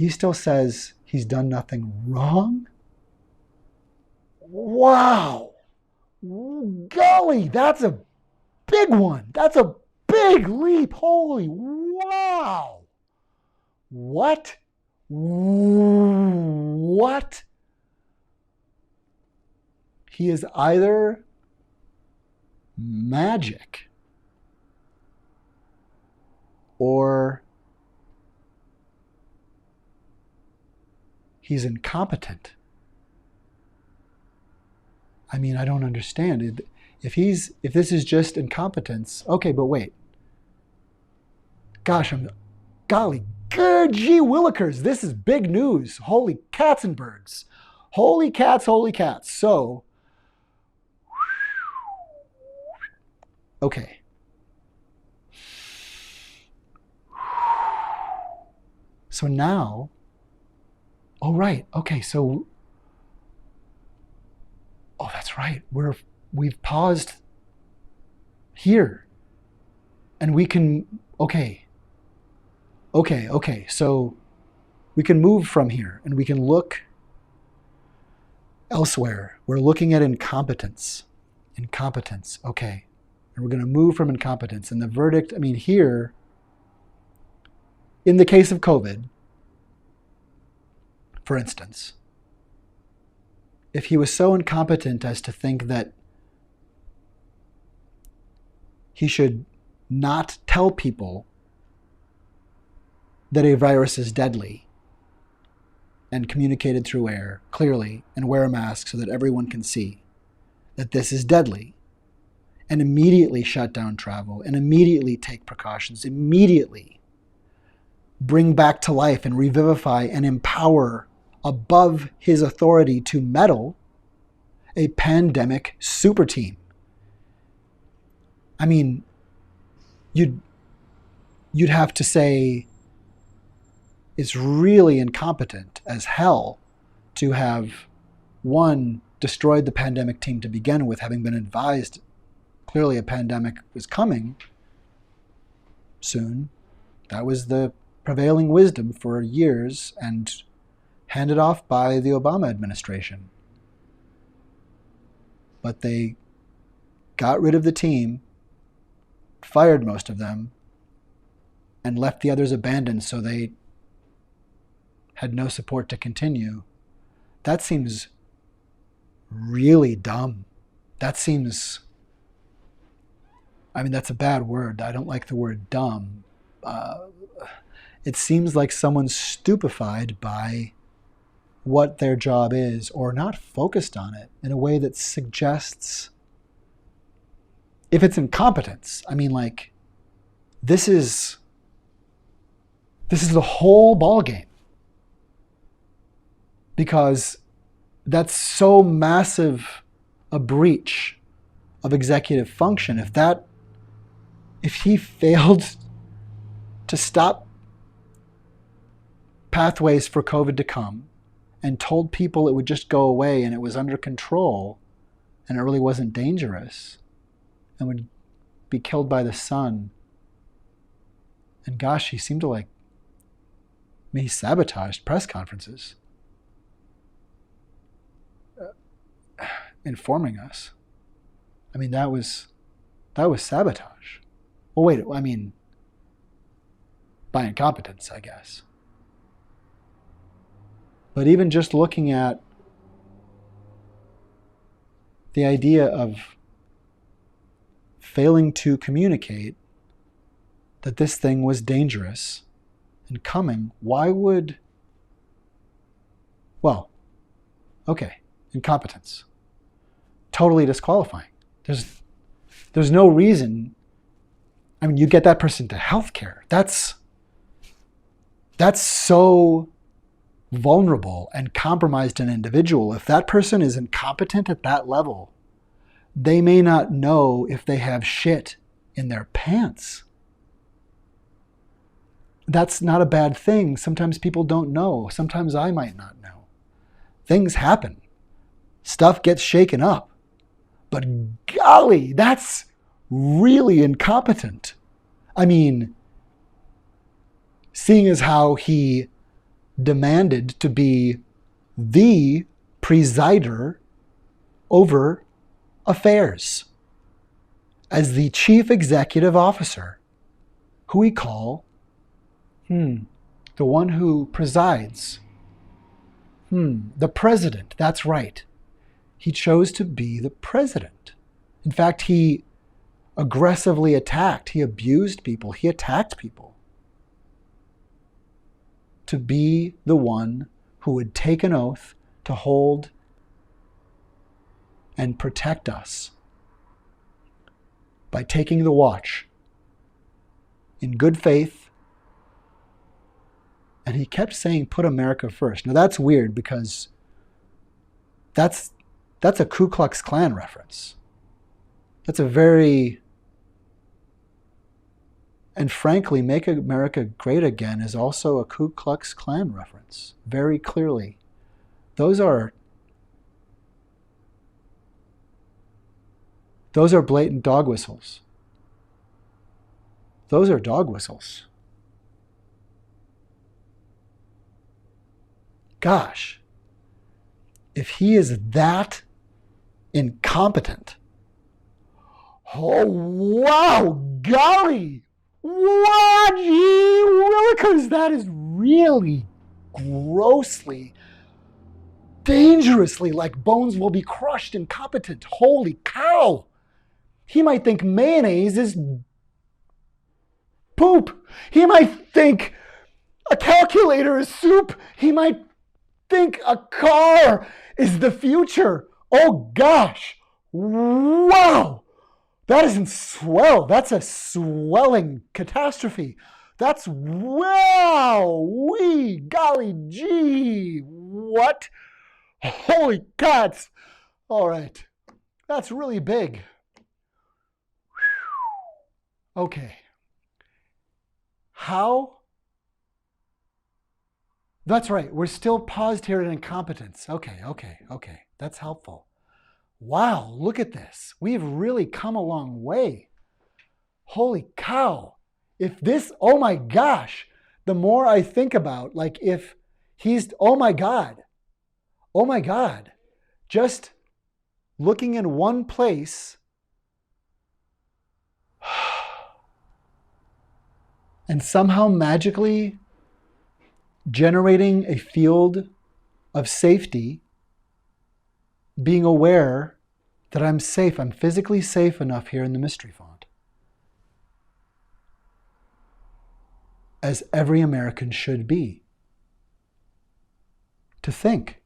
still says he's done nothing wrong? Wow. Golly, that's a big one. That's a big leap. Holy wow. What? He is either magic or he's incompetent. I mean, I don't understand. If this is just incompetence, okay, but wait. Gosh, golly, good gee willikers, this is big news. Holy Katzenbergs. Holy cats. So, okay. So now, oh right, okay, so, oh that's right, we've paused here, and we can, okay, so we can move from here, and we can look elsewhere. We're looking at incompetence, okay, and we're going to move from incompetence, and the verdict, here, in the case of COVID, for instance, if he was so incompetent as to think that he should not tell people that a virus is deadly and communicated through air clearly and wear a mask so that everyone can see that this is deadly, and immediately shut down travel and immediately take precautions, immediately bring back to life and revivify and empower above his authority to meddle a pandemic super team. You'd you'd have to say it's really incompetent as hell to have, one, destroyed the pandemic team to begin with, having been advised clearly a pandemic was coming soon. That was the prevailing wisdom for years and handed off by the Obama administration. But they got rid of the team, fired most of them, and left the others abandoned so they had no support to continue. That seems really dumb. That seems, I mean, that's a bad word. I don't like the word dumb. It seems like someone's stupefied by what their job is or not focused on it in a way that suggests, if it's incompetence, I mean, like, this is the whole ballgame. Because that's so massive a breach of executive function. If he failed to stop pathways for COVID to come and told people it would just go away and it was under control and it really wasn't dangerous and would be killed by the sun. And gosh, he seemed to he sabotaged press conferences. Informing us. I mean, that was sabotage. Well, wait, I mean, by incompetence, I guess. But even just looking at the idea of failing to communicate that this thing was dangerous and coming, incompetence. Totally disqualifying. There's no reason. I mean, you get that person to healthcare. That's so vulnerable and compromised an individual. If that person is incompetent at that level, they may not know if they have shit in their pants. That's not a bad thing. Sometimes people don't know. Sometimes I might not know. Things happen. Stuff gets shaken up. But golly, that's really incompetent. I mean, seeing as how he demanded to be the presider over affairs as the chief executive officer, who we call the one who presides. The president, that's right. He chose to be the president. In fact, he aggressively attacked, he abused people, he attacked people to be the one who would take an oath to hold and protect us by taking the watch in good faith. And he kept saying, put America first. Now that's weird because that's a Ku Klux Klan reference. That's a very, and frankly, Make America Great Again is also a Ku Klux Klan reference, very clearly. Those are blatant dog whistles. Those are dog whistles. Gosh, if he is that incompetent, oh wow, golly, what, gee willikers, that is really grossly, dangerously, like bones will be crushed, incompetent. Holy cow! He might think mayonnaise is poop. He might think a calculator is soup. He might think a car is the future. Oh gosh. Wow. That isn't swell. That's a swelling catastrophe. That's wow. Wee golly gee. What? Holy cats. All right. That's really big. Okay. How? That's right. We're still paused here at incompetence. Okay. That's helpful. Wow, look at this. We've really come a long way. Holy cow. If this, oh my gosh, the more I think about, like if he's, oh my God, just looking in one place and somehow magically generating a field of safety, being aware that I'm safe, I'm physically safe enough here in the mystery font, as every American should be, to think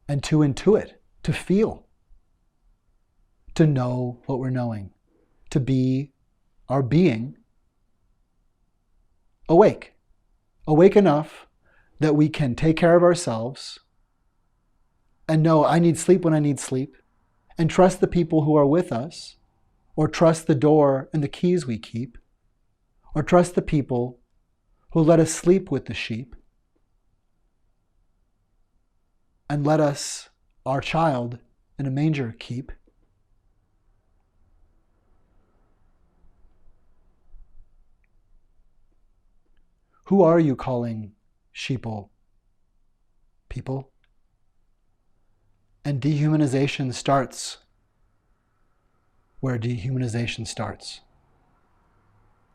and to intuit, to feel, to know what we're knowing, to be our being awake enough that we can take care of ourselves and know I need sleep when I need sleep, and trust the people who are with us, or trust the door and the keys we keep, or trust the people who let us sleep with the sheep and let us, our child, in a manger keep. Who are you calling sheeple? People? And dehumanization starts where dehumanization starts.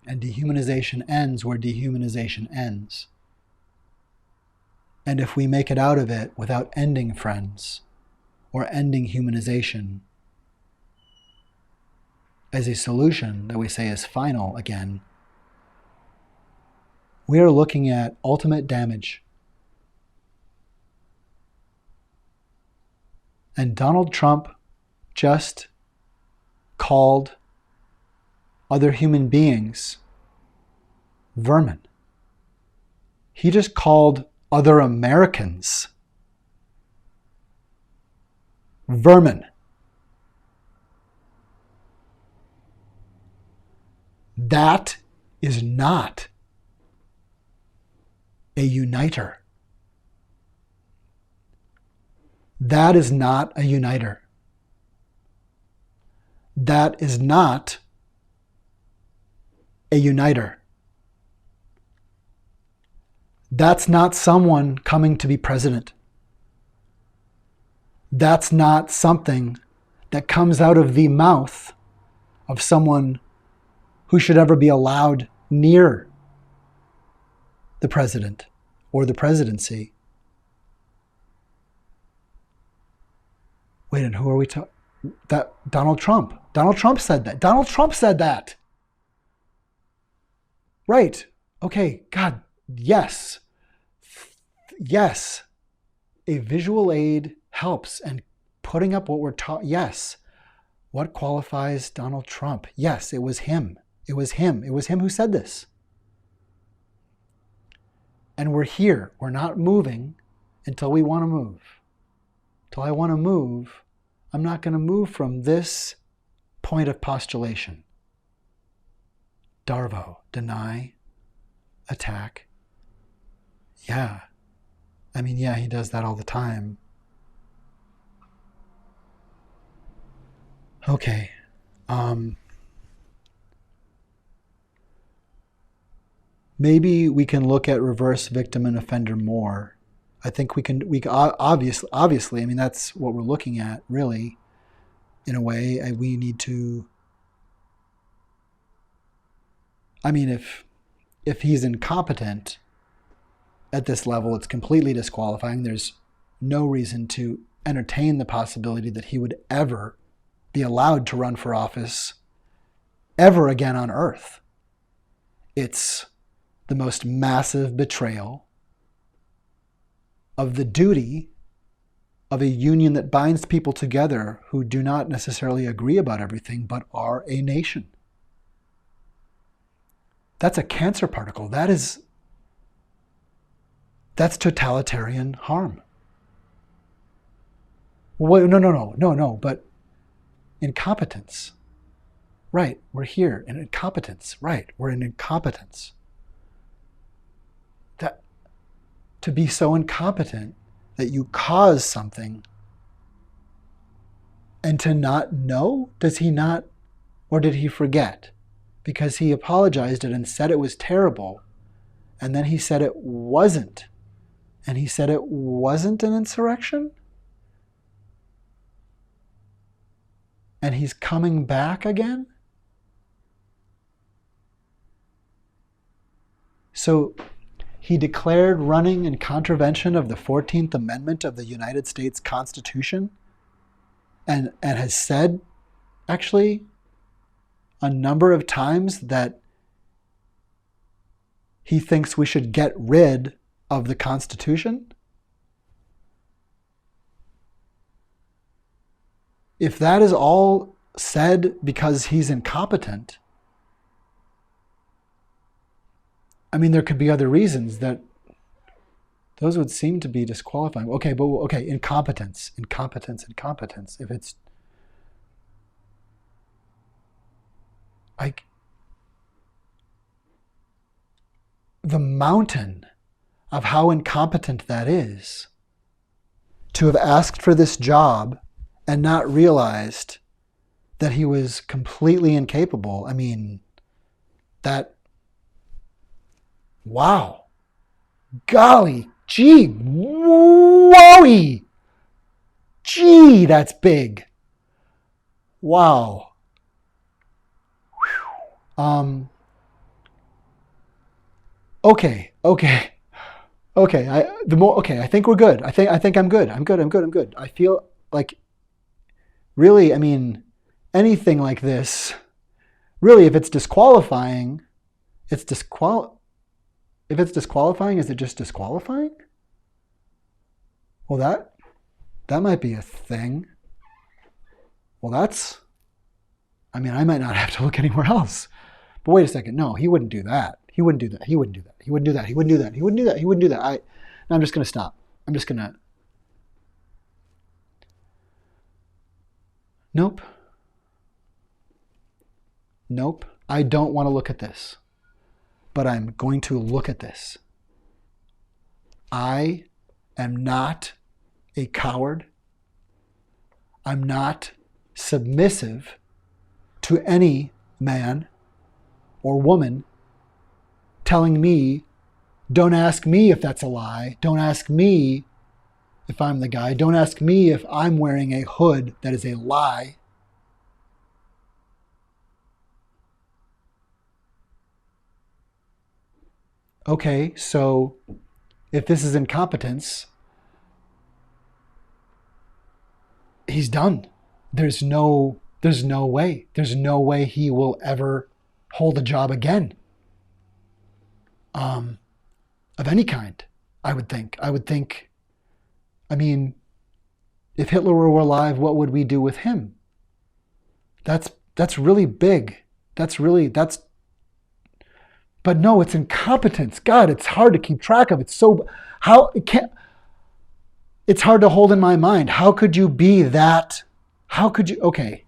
And dehumanization ends where dehumanization ends. And if we make it out of it without ending friends or ending humanization as a solution that we say is final again, we are looking at ultimate damage. And Donald Trump just called other human beings vermin. He just called other Americans vermin. That is not a uniter. That is not a uniter. That is not a uniter. That's not someone coming to be president. That's not something that comes out of the mouth of someone who should ever be allowed near the president or the presidency. Wait, and who are we talking? That Donald Trump. Donald Trump said that. Donald Trump said that. Right. Okay. God, yes. Yes. A visual aid helps, and putting up what we're taught. Yes. What qualifies Donald Trump? Yes, it was him. It was him. It was him who said this. And we're here. We're not moving until we want to move. Till I want to move, I'm not going to move from this point of postulation. Darvo, deny, attack. Yeah. I mean, yeah, he does that all the time. Okay. Maybe we can look at reverse victim and offender more. I think we obviously, I mean, that's what we're looking at, really, in a way. We need to, I mean, if he's incompetent at this level, it's completely disqualifying. There's no reason to entertain the possibility that he would ever be allowed to run for office ever again on earth. It's the most massive betrayal of the duty of a union that binds people together who do not necessarily agree about everything, but are a nation. That's a cancer particle. That's totalitarian harm. Well, no, but incompetence. Right, we're here in incompetence. Right, we're in incompetence. to be so incompetent that you cause something and to not know? Does he not, or did he forget? Because he apologized it and said it was terrible, and then he said it wasn't. And he said it wasn't an insurrection? And he's coming back again? So he declared running in contravention of the 14th Amendment of the United States Constitution and has said, actually, a number of times that he thinks we should get rid of the Constitution. If that is all said because he's incompetent, I mean, there could be other reasons that those would seem to be disqualifying. Okay, incompetence. If it's like the mountain of how incompetent that is, to have asked for this job and not realized that he was completely incapable. I mean, wow. Golly, gee, whoa-y. Gee, that's big. Wow. Okay. I think we're good. I think I'm good. I'm good. I feel like, really, I mean, anything like this, really, if it's disqualifying, if it's disqualifying, is it just disqualifying? Well, that might be a thing. Well, I might not have to look anywhere else. But wait a second. No, he wouldn't do that. He wouldn't do that. I'm just going to stop. Nope. I don't want to look at this. But I'm going to look at this. I am not a coward. I'm not submissive to any man or woman telling me, don't ask me if that's a lie. Don't ask me if I'm the guy. Don't ask me if I'm wearing a hood that is a lie. Okay, so if this is incompetence, he's done. There's no way. There's no way he will ever hold a job again. Of any kind, I would think. I mean, if Hitler were alive, what would we do with him? That's really big. But no, it's incompetence. God, it's hard to keep track of. It's hard to hold in my mind. How could you be that? Okay.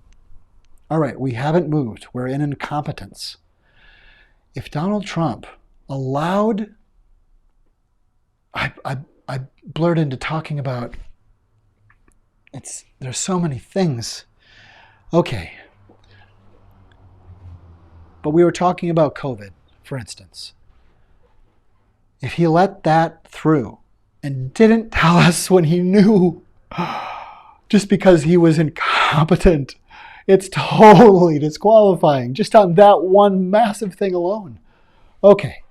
All right, we haven't moved. We're in incompetence. If Donald Trump allowed, I blurred into talking about, there's so many things. Okay. But we were talking about COVID, for instance. If he let that through and didn't tell us when he knew, just because he was incompetent, it's totally disqualifying, just on that one massive thing alone. Okay.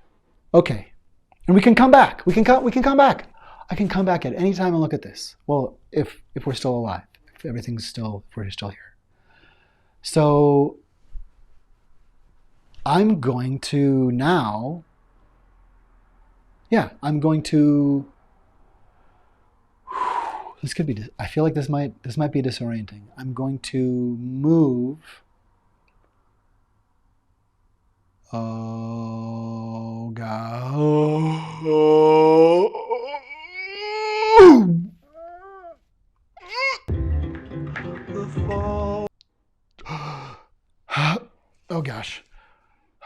And we can come back. We can come back. I can come back at any time and look at this. Well, if we're still alive, if we're still here. So I'm going to now, this could be, I feel like this might be disorienting. I'm going to move. Oh, God. Oh, gosh.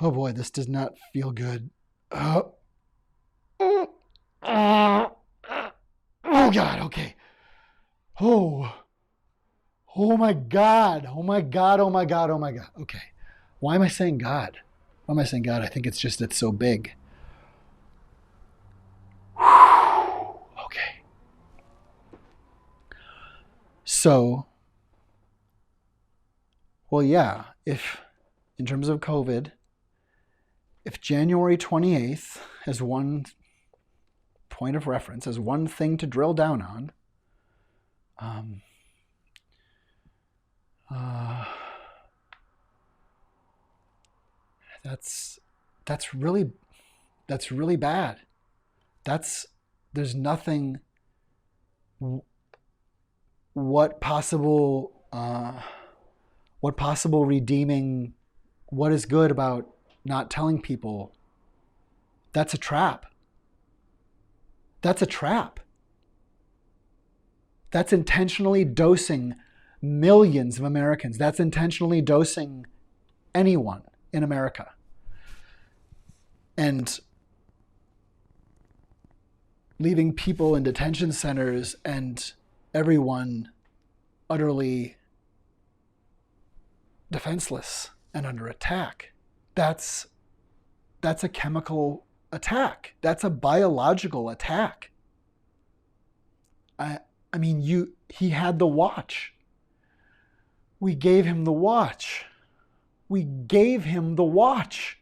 Oh, boy, this does not feel good. God, okay. Oh. Oh my God. Oh my God. Oh my God. Oh my God. Okay. Why am I saying God? Why am I saying God? I think it's just it's so big. Okay. So, well, yeah, if in terms of COVID, if January 28th as one point of reference, as one thing to drill down on, uh, that's really bad. There's nothing. What possible redeeming? What is good about not telling people? That's a trap. That's a trap. That's intentionally dosing millions of Americans. That's intentionally dosing anyone in America. And leaving people in detention centers and everyone utterly defenseless and under attack. That's a chemical attack. That's a biological attack. I mean, he had the watch. We gave him the watch. We gave him the watch.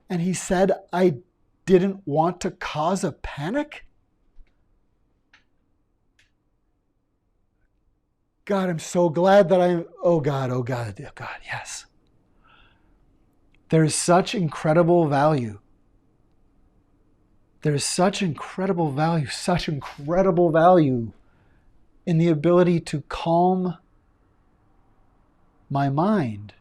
And he said, I didn't want to cause a panic? God, I'm so glad that oh God, yes. There's such incredible value. There's such incredible value in the ability to calm my mind,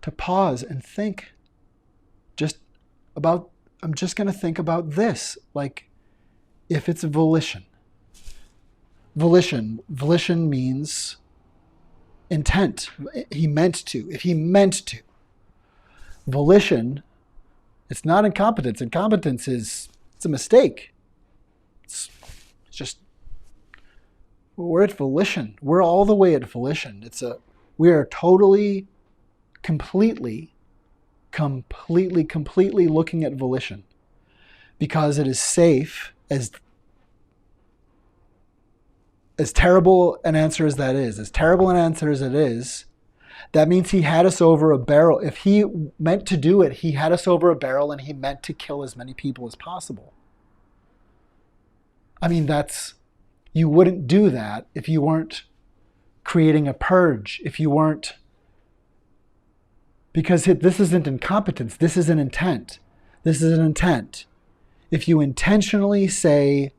to pause and think I'm just going to think about this, like if it's a volition. Volition means intent. He meant to. If he meant to. Volition, it's not incompetence. Incompetence it's a mistake. It's just, we're at volition. We're all the way at volition. We are totally, completely looking at volition because it is safe. As terrible an answer as that is, that means he had us over a barrel. If he meant to do it, he had us over a barrel and he meant to kill as many people as possible. I mean, you wouldn't do that if you weren't creating a purge, because this isn't incompetence, this is an intent. If you intentionally say,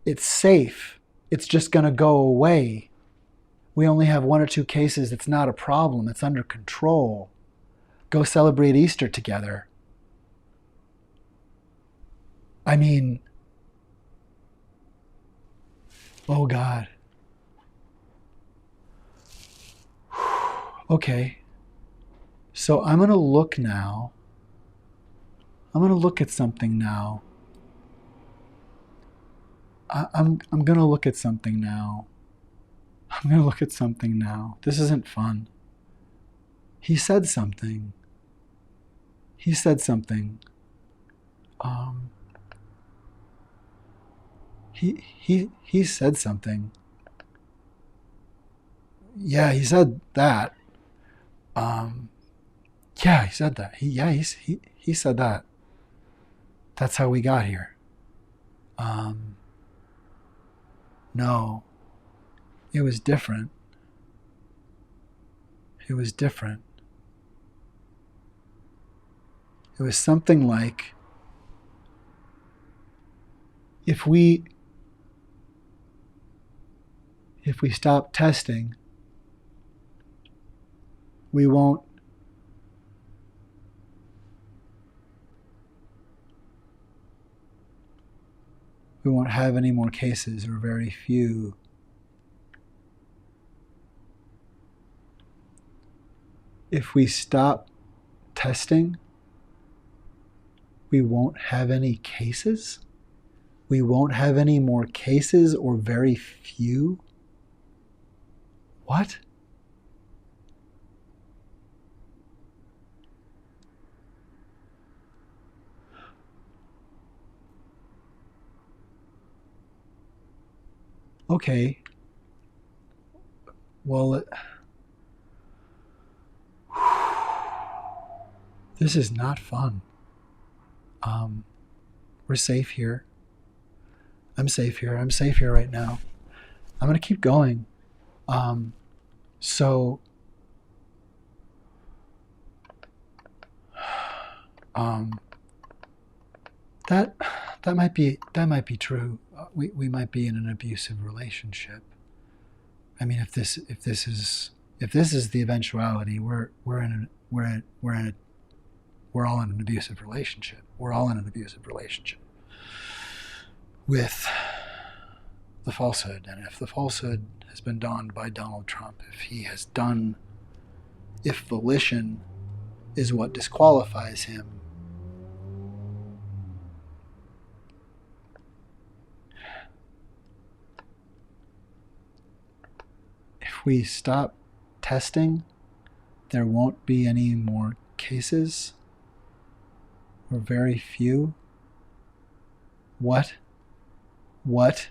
it's safe, it's just going to go away. We only have 1 or 2 cases. It's not a problem. It's under control. Go celebrate Easter together. I mean, oh God. Okay. So I'm going to look now. I'm going to look at something now. I'm going to look at something now. This isn't fun. He said something. He said something. Yeah, he said that. Yeah, he said that. He said that. That's how we got here. No. It was different. It was something like, if we stop testing, we won't have any more cases, or very few. If we stop testing, we won't have any cases? We won't have any more cases, or very few? What? Okay. Well, this is not fun. We're safe here. I'm safe here. I'm safe here right now. I'm going to keep going. So, that might be true. We might be in an abusive relationship. I mean, if this is the eventuality, we're all in an abusive relationship. We're all in an abusive relationship with the falsehood. And if the falsehood has been donned by Donald Trump, if volition is what disqualifies him, if we stop testing, there won't be any more cases, or very few. What? What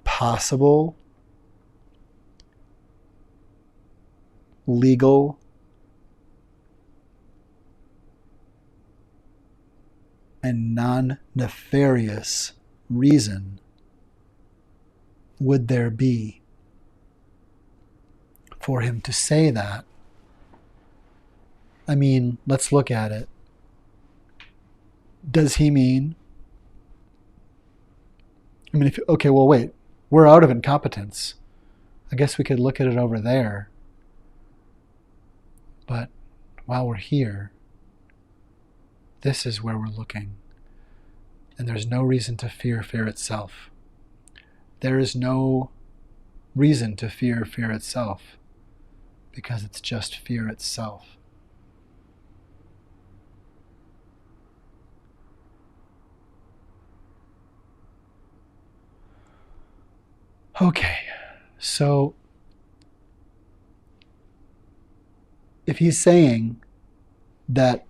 possible legal and non-nefarious reason would there be for him to say that? I mean, let's look at it. Does he mean, okay, well, wait, we're out of incompetence. I guess we could look at it over there. But while we're here, this is where we're looking. And there's no reason to fear fear itself. There is no reason to fear fear itself, because it's just fear itself. Okay, so if he's saying that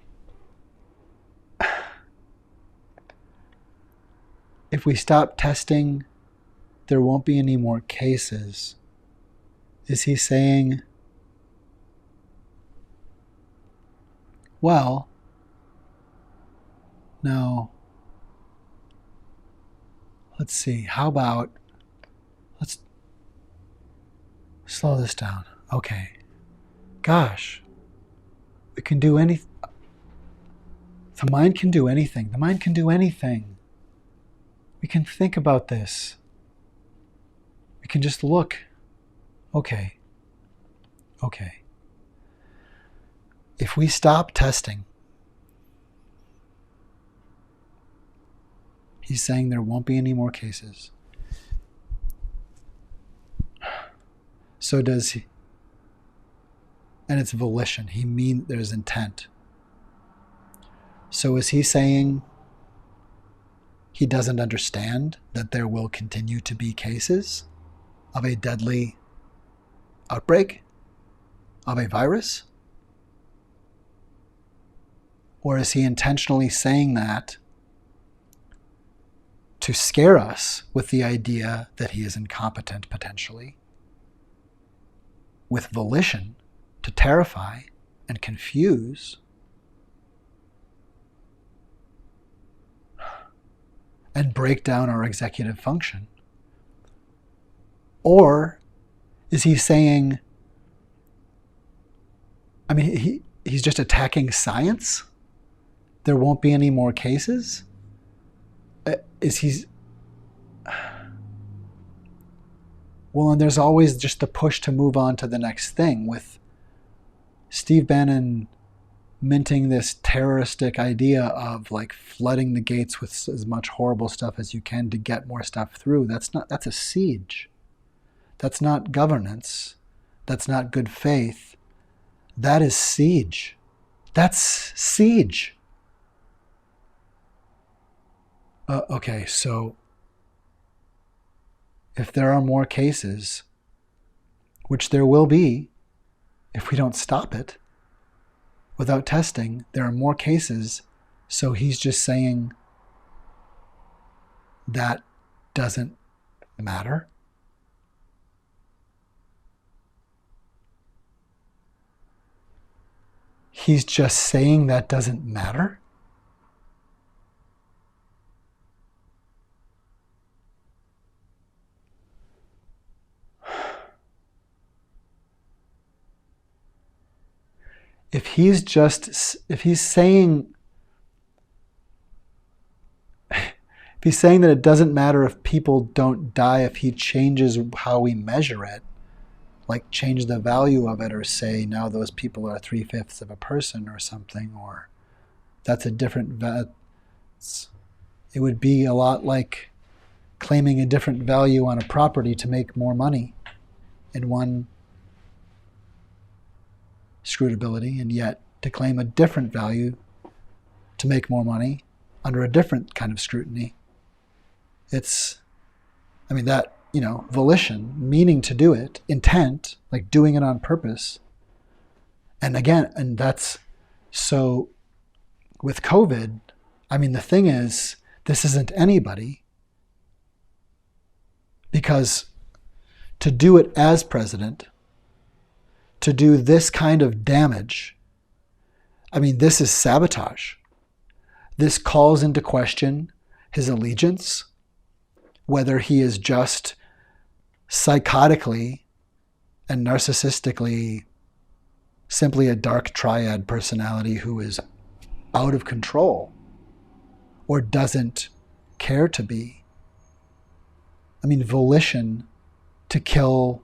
if we stop testing, there won't be any more cases, is he saying, well, no, let's see, how about, let's slow this down. Okay. Gosh, we can do anything. The mind can do anything. The mind can do anything. We can think about this. We can just look. Okay. If we stop testing, he's saying there won't be any more cases. So does he, and it's volition. There's intent. So is he saying he doesn't understand that there will continue to be cases of a deadly outbreak of a virus? Or is he intentionally saying that to scare us with the idea that he is incompetent potentially, with volition to terrify and confuse, and break down our executive function? Or is he saying, he's just attacking science? There won't be any more cases? Well, and there's always just the push to move on to the next thing, with Steve Bannon minting this terroristic idea of like flooding the gates with as much horrible stuff as you can to get more stuff through. That's a siege. That's not governance. That's not good faith. That is siege. That's siege. Okay, so if there are more cases, which there will be if we don't stop it without testing, there are more cases, so he's just saying that doesn't matter? He's just saying that doesn't matter? If he's saying that it doesn't matter if people don't die if he changes how we measure it, like change the value of it, or say now those people are 3/5 of a person or something, or that's a different it would be a lot like claiming a different value on a property to make more money in one scrutability, and yet to claim a different value to make more money under a different kind of scrutiny. It's, volition, meaning to do it, intent, like doing it on purpose. And again, and that's, so with COVID, the thing is, this isn't anybody, because to do it as president, to do this kind of damage, this is sabotage. This calls into question his allegiance, whether he is just psychotically and narcissistically simply a dark triad personality who is out of control or doesn't care to be. Volition to kill,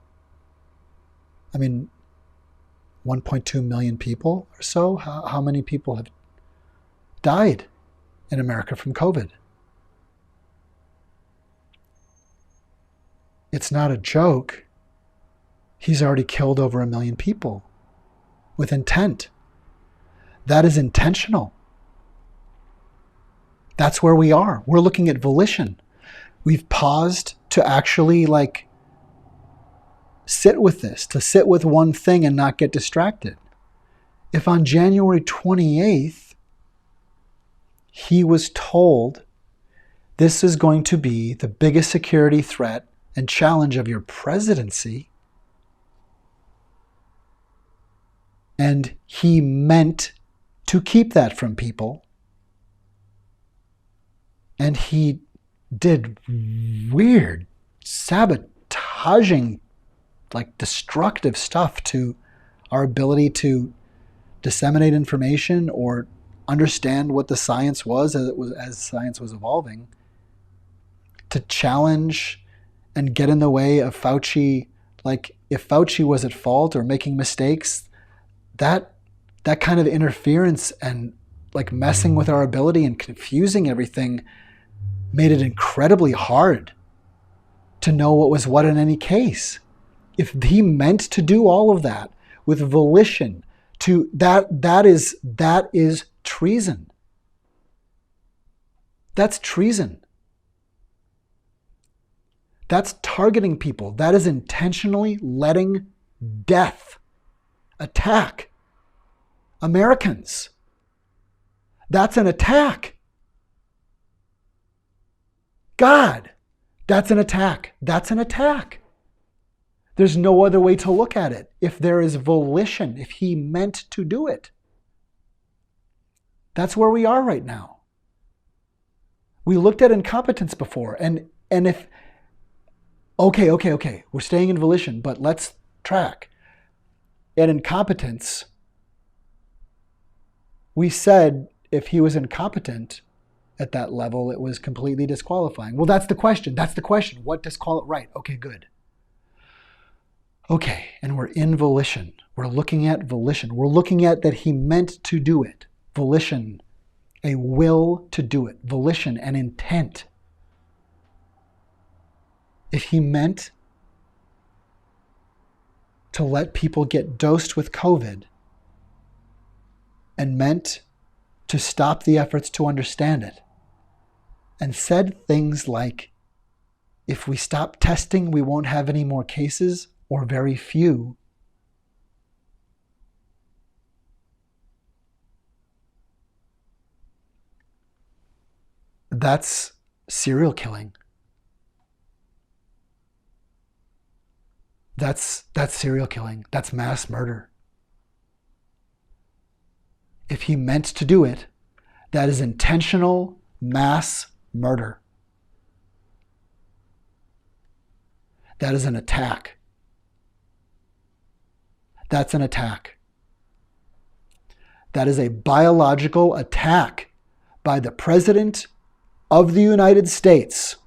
1.2 million people or so. How many people have died in America from COVID? It's not a joke. He's already killed over 1 million people with intent. That is intentional. That's where we are. We're looking at volition. We've paused to actually sit with this, to sit with one thing and not get distracted. If on January 28th, he was told this is going to be the biggest security threat and challenge of your presidency, and he meant to keep that from people, and he did weird, sabotaging, destructive stuff to our ability to disseminate information or understand what the science was as science was evolving, to challenge and get in the way of Fauci. If Fauci was at fault or making mistakes, that kind of interference and messing with our ability and confusing everything made it incredibly hard to know what was what in any case. If he meant to do all of that with volition, that is treason. That's treason. That's targeting people. That is intentionally letting death attack Americans. That's an attack. God, that's an attack. That's an attack. There's no other way to look at it. If there is volition, if he meant to do it. That's where we are right now. We looked at incompetence before, and if, okay, we're staying in volition, but let's track. At incompetence, we said if he was incompetent at that level, it was completely disqualifying. Well, that's the question. What disqualify? Right. Okay, good. Okay, and we're in volition. We're looking at volition. We're looking at that he meant to do it. Volition, a will to do it. Volition, an intent. If he meant to let people get dosed with COVID and meant to stop the efforts to understand it, and said things like, if we stop testing, we won't have any more cases or very few. That's serial killing. That's serial killing. That's mass murder. If he meant to do it, that is intentional mass murder. That is an attack. That's an attack. That is a biological attack by the President of the United States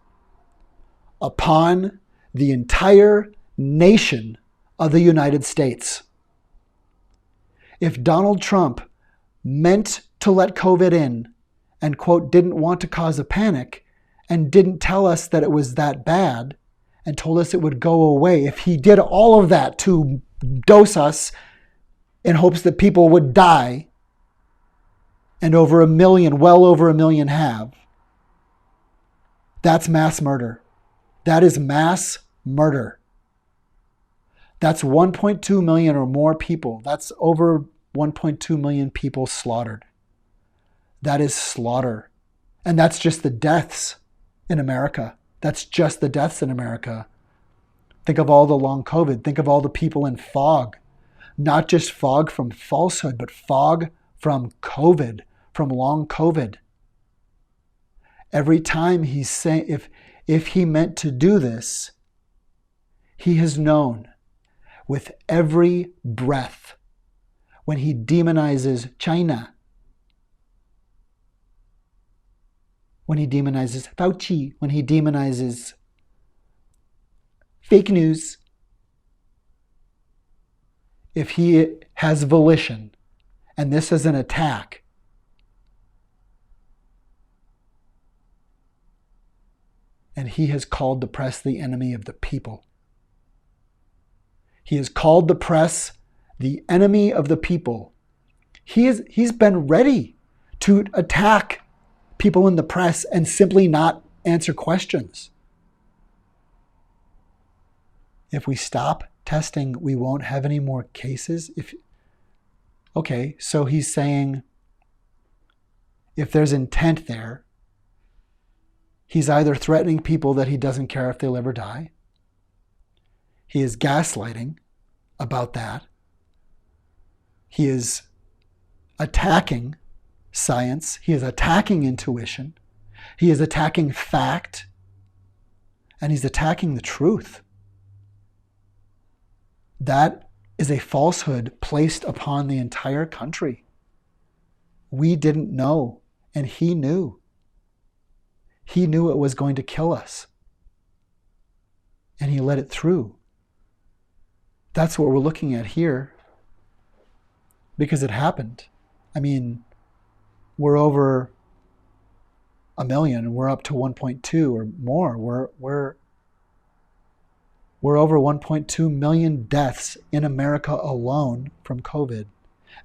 upon the entire nation of the United States. If Donald Trump meant to let COVID in and, quote, didn't want to cause a panic and didn't tell us that it was that bad and told us it would go away, if he did all of that to dose us in hopes that people would die, and over 1 million, well over 1 million have, that's mass murder. That is mass murder. That's 1.2 million or more people. That's over 1.2 million people slaughtered. That is slaughter. And that's just the deaths in America. That's just the deaths in America. Think of all the long COVID. Think of all the people in fog. Not just fog from falsehood, but fog from COVID, from long COVID. Every time he's saying, if he meant to do this, he has known with every breath, when he demonizes China, when he demonizes Fauci, when he demonizes fake news, if he has volition, and this is an attack, and he has called the press the enemy of the people. He has called the press the enemy of the people. He's been ready to attack people in the press and simply not answer questions. If we stop testing, we won't have any more cases. Okay, so he's saying if there's intent there, he's either threatening people that he doesn't care if they'll ever die. He is gaslighting about that. He is attacking science. He is attacking intuition. He is attacking fact. And he's attacking the truth. That is a falsehood placed upon the entire country. We didn't know, and he knew. He knew it was going to kill us. And he let it through. That's what we're looking at here. Because it happened. I mean, we're over 1 million. We're up to 1.2 or more. We're over 1.2 million deaths in America alone from COVID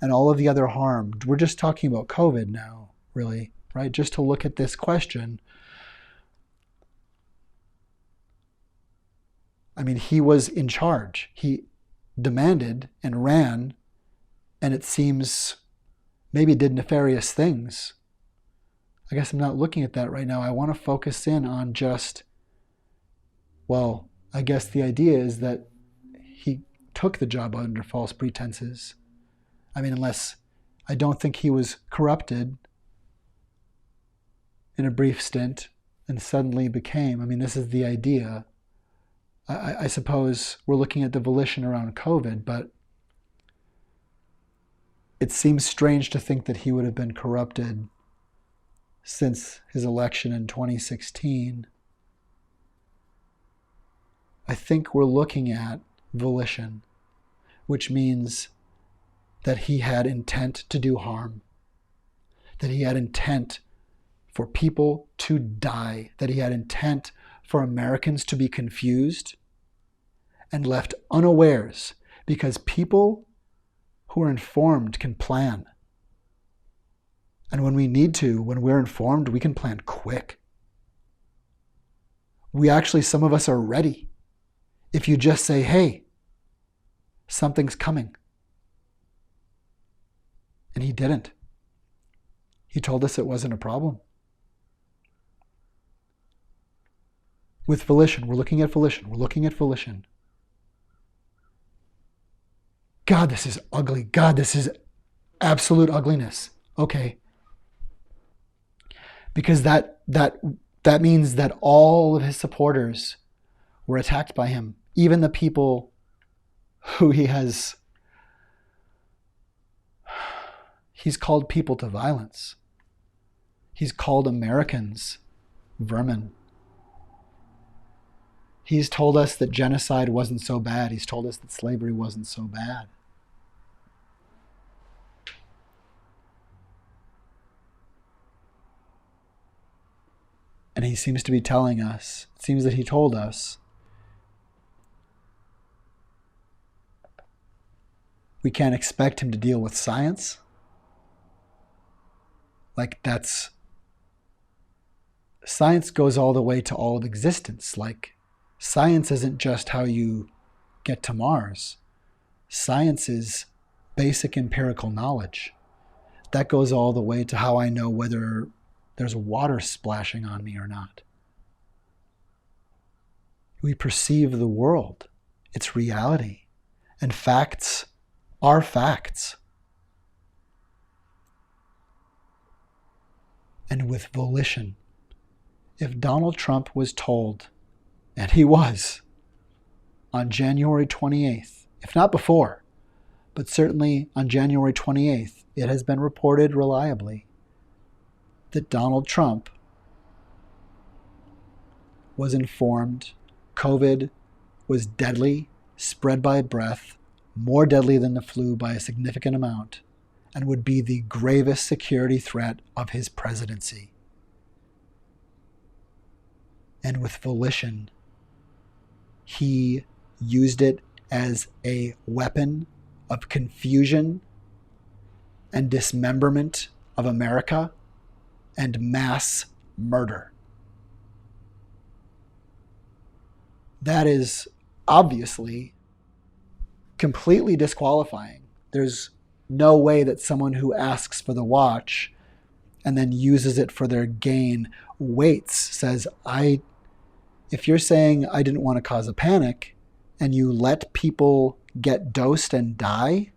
and all of the other harm. We're just talking about COVID now, really, right? Just to look at this question. I mean, he was in charge. He demanded and ran, and it seems maybe did nefarious things. I guess I'm not looking at that right now. I want to focus in on just, well, I guess the idea is that he took the job under false pretenses. I mean, I don't think he was corrupted in a brief stint and suddenly became. I mean, this is the idea. I suppose we're looking at the volition around COVID, but it seems strange to think that he would have been corrupted since his election in 2016. I think we're looking at volition, which means that he had intent to do harm, that he had intent for people to die, that he had intent for Americans to be confused and left unawares Because people who are informed can plan. And when we need to, when we're informed, we can plan quick. Some of us are ready. If you just say, hey, something's coming. And he didn't. He told us it wasn't a problem. With volition, we're looking at volition. God, this is ugly. God, this is absolute ugliness. Okay. Because that means that all of his supporters were attacked by him. Even the people who he's called people to violence. He's called Americans vermin. He's told us that genocide wasn't so bad. He's told us that slavery wasn't so bad. And he seems to be telling us, it seems that he told us, we can't expect him to deal with science. Science goes all the way to all of existence. Science isn't just how you get to Mars. Science is basic empirical knowledge. That goes all the way to how I know whether there's water splashing on me or not. We perceive the world. It's reality. And facts are facts. And with volition, if Donald Trump was told, and he was, on January 28th, if not before, but certainly on January 28th, it has been reported reliably that Donald Trump was informed COVID was deadly, spread by breath, more deadly than the flu by a significant amount, and would be the gravest security threat of his presidency. And with volition, he used it as a weapon of confusion and dismemberment of America and mass murder. That is obviously completely disqualifying. There's no way that someone who asks for the watch and then uses it for their gain says, if you're saying I didn't want to cause a panic and you let people get dosed and die,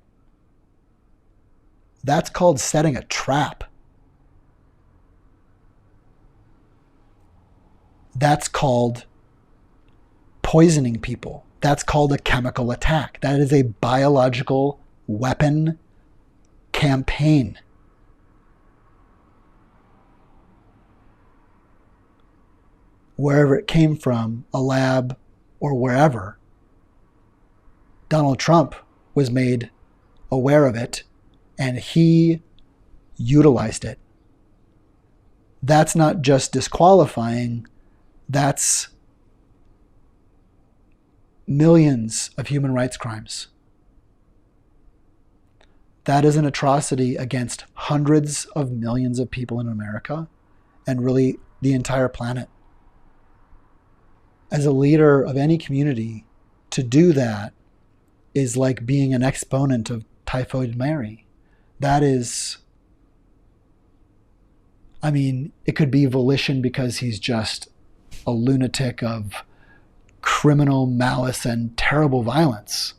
that's called setting a trap. That's called poisoning people. That's called a chemical attack. That is a biological weapon campaign. Wherever it came from, a lab or wherever, Donald Trump was made aware of it and he utilized it. That's not just disqualifying, that's millions of human rights crimes. That is an atrocity against hundreds of millions of people in America and really the entire planet. As a leader of any community, to do that is like being an exponent of Typhoid Mary. That is, it could be volition because he's just a lunatic of criminal malice and terrible violence,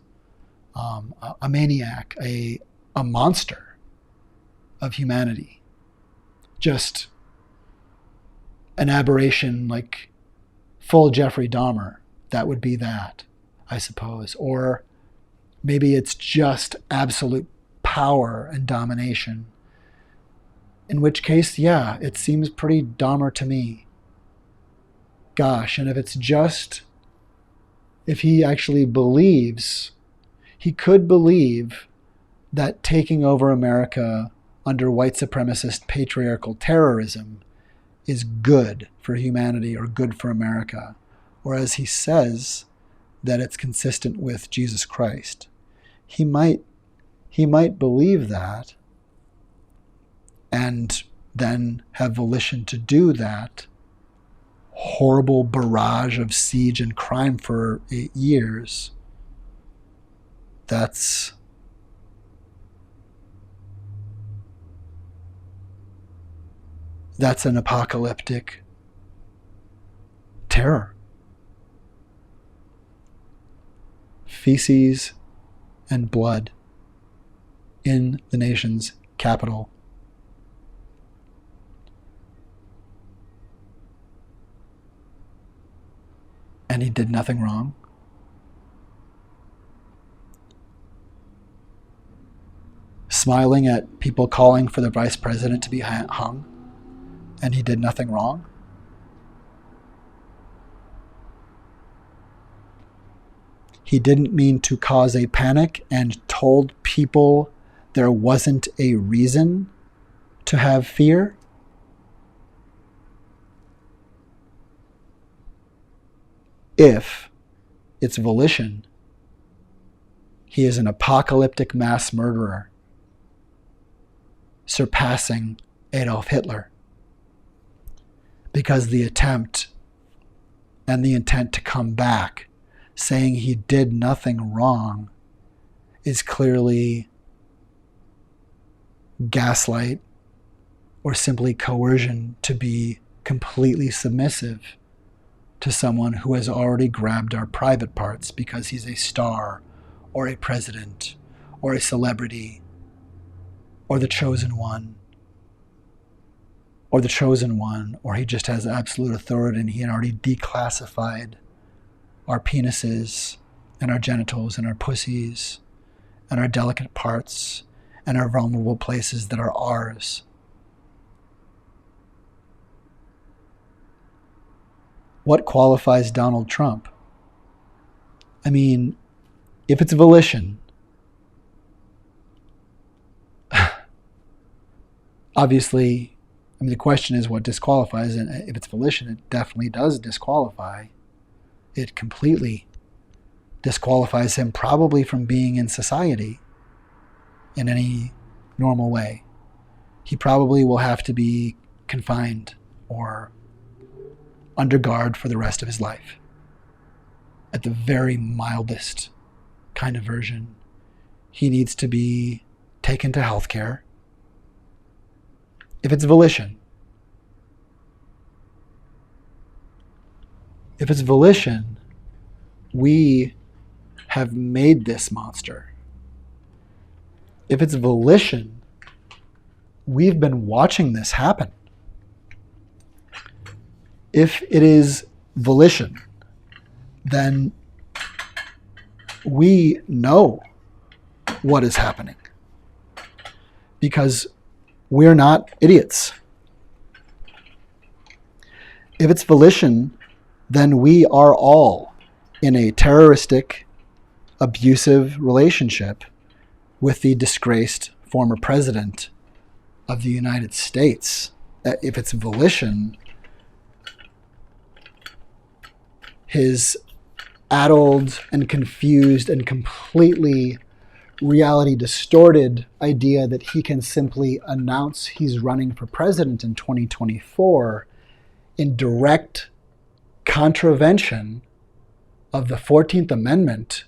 a maniac, a monster of humanity, just an aberration like full Jeffrey Dahmer. That would be that, I suppose. Or maybe it's just absolute power and domination, in which case, yeah, it seems pretty Dahmer to me. Gosh, and if he actually believes, he could believe that taking over America under white supremacist patriarchal terrorism is good for humanity or good for America, whereas he says that it's consistent with Jesus Christ. he might believe that and then have volition to do that horrible barrage of siege and crime for 8 years. That's an apocalyptic terror. Feces and blood in the nation's capital. And he did nothing wrong. Smiling at people calling for the vice president to be hung, and he did nothing wrong. He didn't mean to cause a panic and told people there wasn't a reason to have fear. If it's volition, he is an apocalyptic mass murderer, surpassing Adolf Hitler. Because the attempt and the intent to come back, saying he did nothing wrong, is clearly gaslight or simply coercion to be completely submissive to someone who has already grabbed our private parts because he's a star or a president or a celebrity or the chosen one, or he just has absolute authority and he had already declassified our penises and our genitals and our pussies and our delicate parts and our vulnerable places that are ours. What qualifies Donald Trump? I mean, if it's volition, obviously, the question is what disqualifies, and if it's volition, it definitely does disqualify. It completely disqualifies him probably from being in society in any normal way. He probably will have to be confined or under guard for the rest of his life. At the very mildest kind of version, he needs to be taken to healthcare. If it's volition, we have made this monster. If it's volition, we've been watching this happen. If it is volition, then we know what is happening because we're not idiots. If it's volition, then we are all in a terroristic, abusive relationship with the disgraced former president of the United States. If it's volition, his addled and confused and completely reality distorted idea that he can simply announce he's running for president in 2024 in direct contravention of the 14th Amendment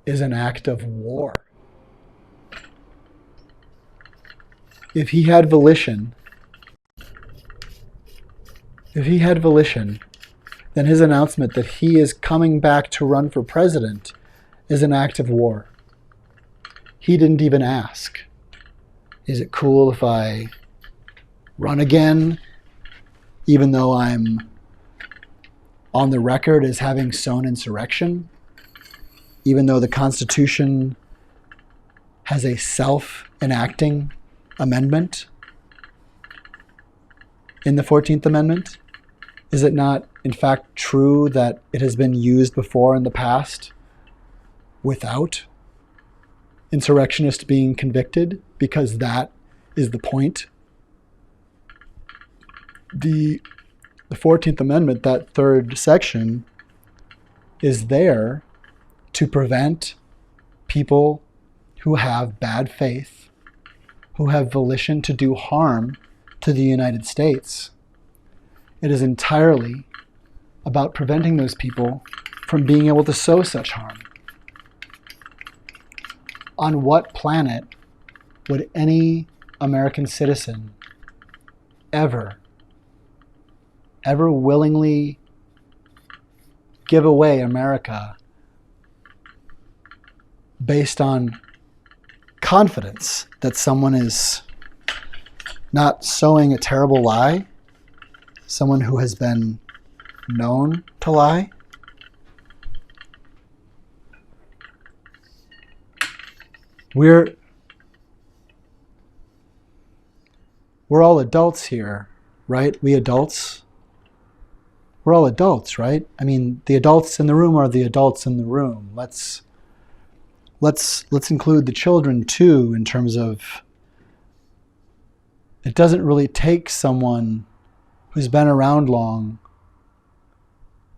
is an act of war. If he had volition, then his announcement that he is coming back to run for president is an act of war. He didn't even ask, is it cool if I run again, even though I'm on the record as having sown insurrection, even though the Constitution has a self-enacting amendment in the 14th Amendment? Is it not, in fact, true that it has been used before in the past without insurrectionists being convicted? Because that is the point. The The 14th Amendment, that third section, is there to prevent people who have bad faith, who have volition to do harm to the United States. It is entirely about preventing those people from being able to sow such harm. On what planet would any American citizen ever willingly give away America based on confidence that someone is not sowing a terrible lie, someone who has been known to lie? We're all adults here, right? We adults. We're all adults, right? I mean, the adults in the room are the adults in the room. Let's include the children too, in terms of it doesn't really take someone who's been around long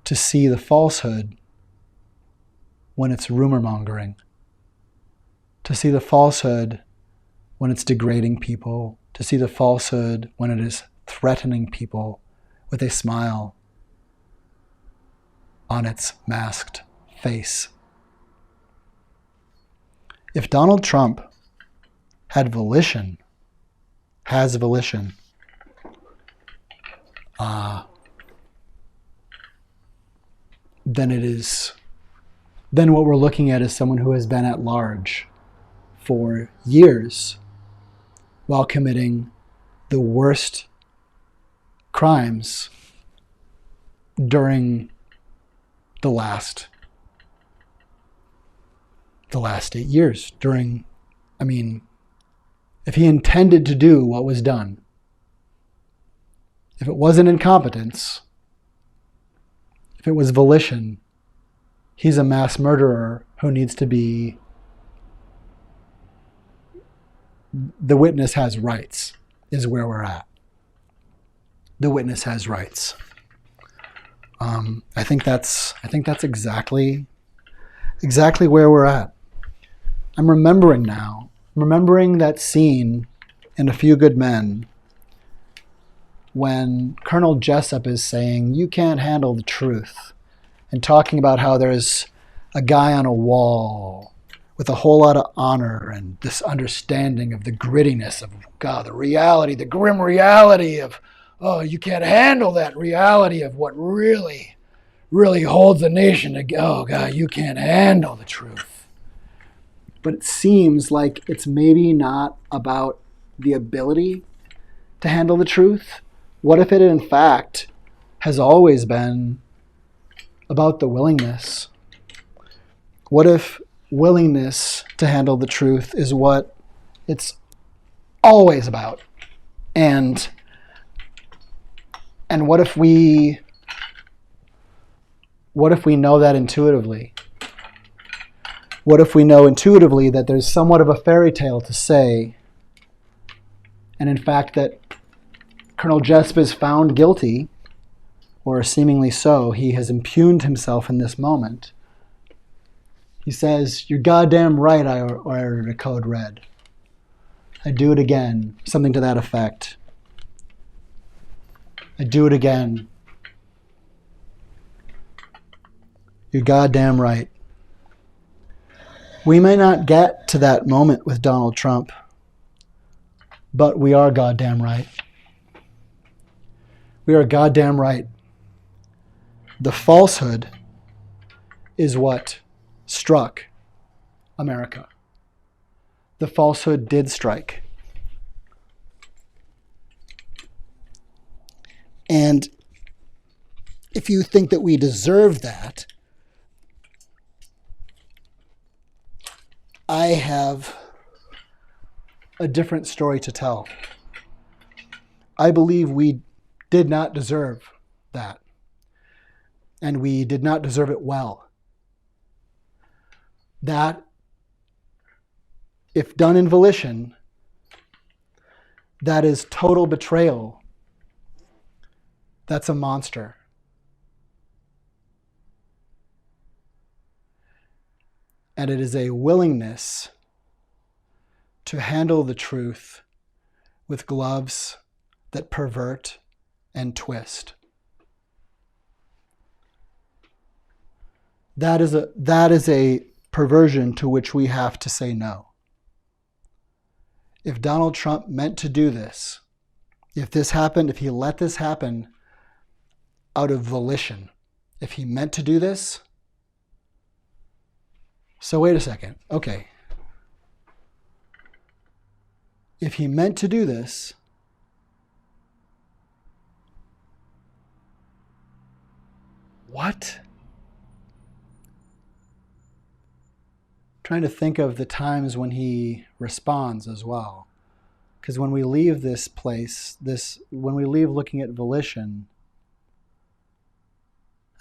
to see the falsehood when it's rumor mongering, to see the falsehood when it's degrading people, to see the falsehood when it is threatening people with a smile on its masked face. If Donald Trump has volition, then what we're looking at is someone who has been at large for years while committing the worst crimes during the last 8 years. If he intended to do what was done, if it wasn't incompetence, if it was volition, he's a mass murderer who needs to be, the witness has rights, is where we're at. The witness has rights. I think that's exactly where we're at. I'm remembering that scene in A Few Good Men when Colonel Jessup is saying, "You can't handle the truth," and talking about how there's a guy on a wall with a whole lot of honor and this understanding of the grittiness of God, the reality, the grim reality of, oh, you can't handle that reality of what really holds the nation together. Oh, God, you can't handle the truth. But it seems like it's maybe not about the ability to handle the truth. What if it, in fact, has always been about the willingness? What if willingness to handle the truth is what it's always about? And what if we know that intuitively? What if we know intuitively that there's somewhat of a fairy tale to say, and in fact that Colonel Jessup is found guilty, or seemingly so, he has impugned himself in this moment. He says, "You're goddamn right, I ordered a code red. I do it again," something to that effect. "I do it again. You're goddamn right." We may not get to that moment with Donald Trump, but we are goddamn right. We are goddamn right. The falsehood is what struck America. The falsehood did strike. And if you think that we deserve that, I have a different story to tell. I believe we did not deserve that. And we did not deserve it well. That, if done in volition, that is total betrayal. That's a monster. And it is a willingness to handle the truth with gloves that pervert and twist. That is a perversion to which we have to say no. If Donald Trump meant to do this, if this happened, if he let this happen out of volition, if he meant to do this, so wait a second, okay. If he meant to do this, what? Trying to think of the times when he responds as well. Because when we leave this place, when we leave looking at volition,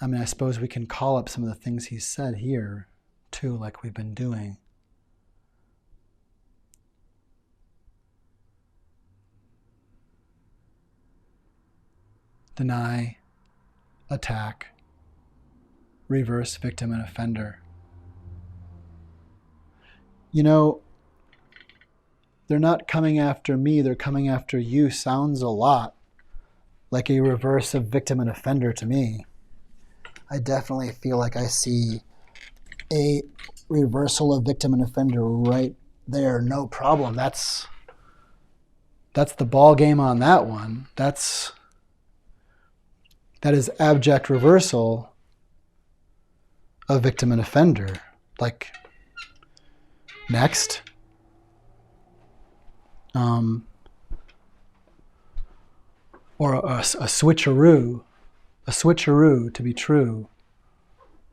I mean, I suppose we can call up some of the things he said here, too, like we've been doing. Deny, attack, reverse victim and offender. You know, they're not coming after me, they're coming after you sounds a lot like a reverse of victim and offender to me. I definitely feel like I see a reversal of victim and offender right there, no problem. That's the ball game on that one. That is abject reversal of victim and offender. Like, next. Or a switcheroo to be true.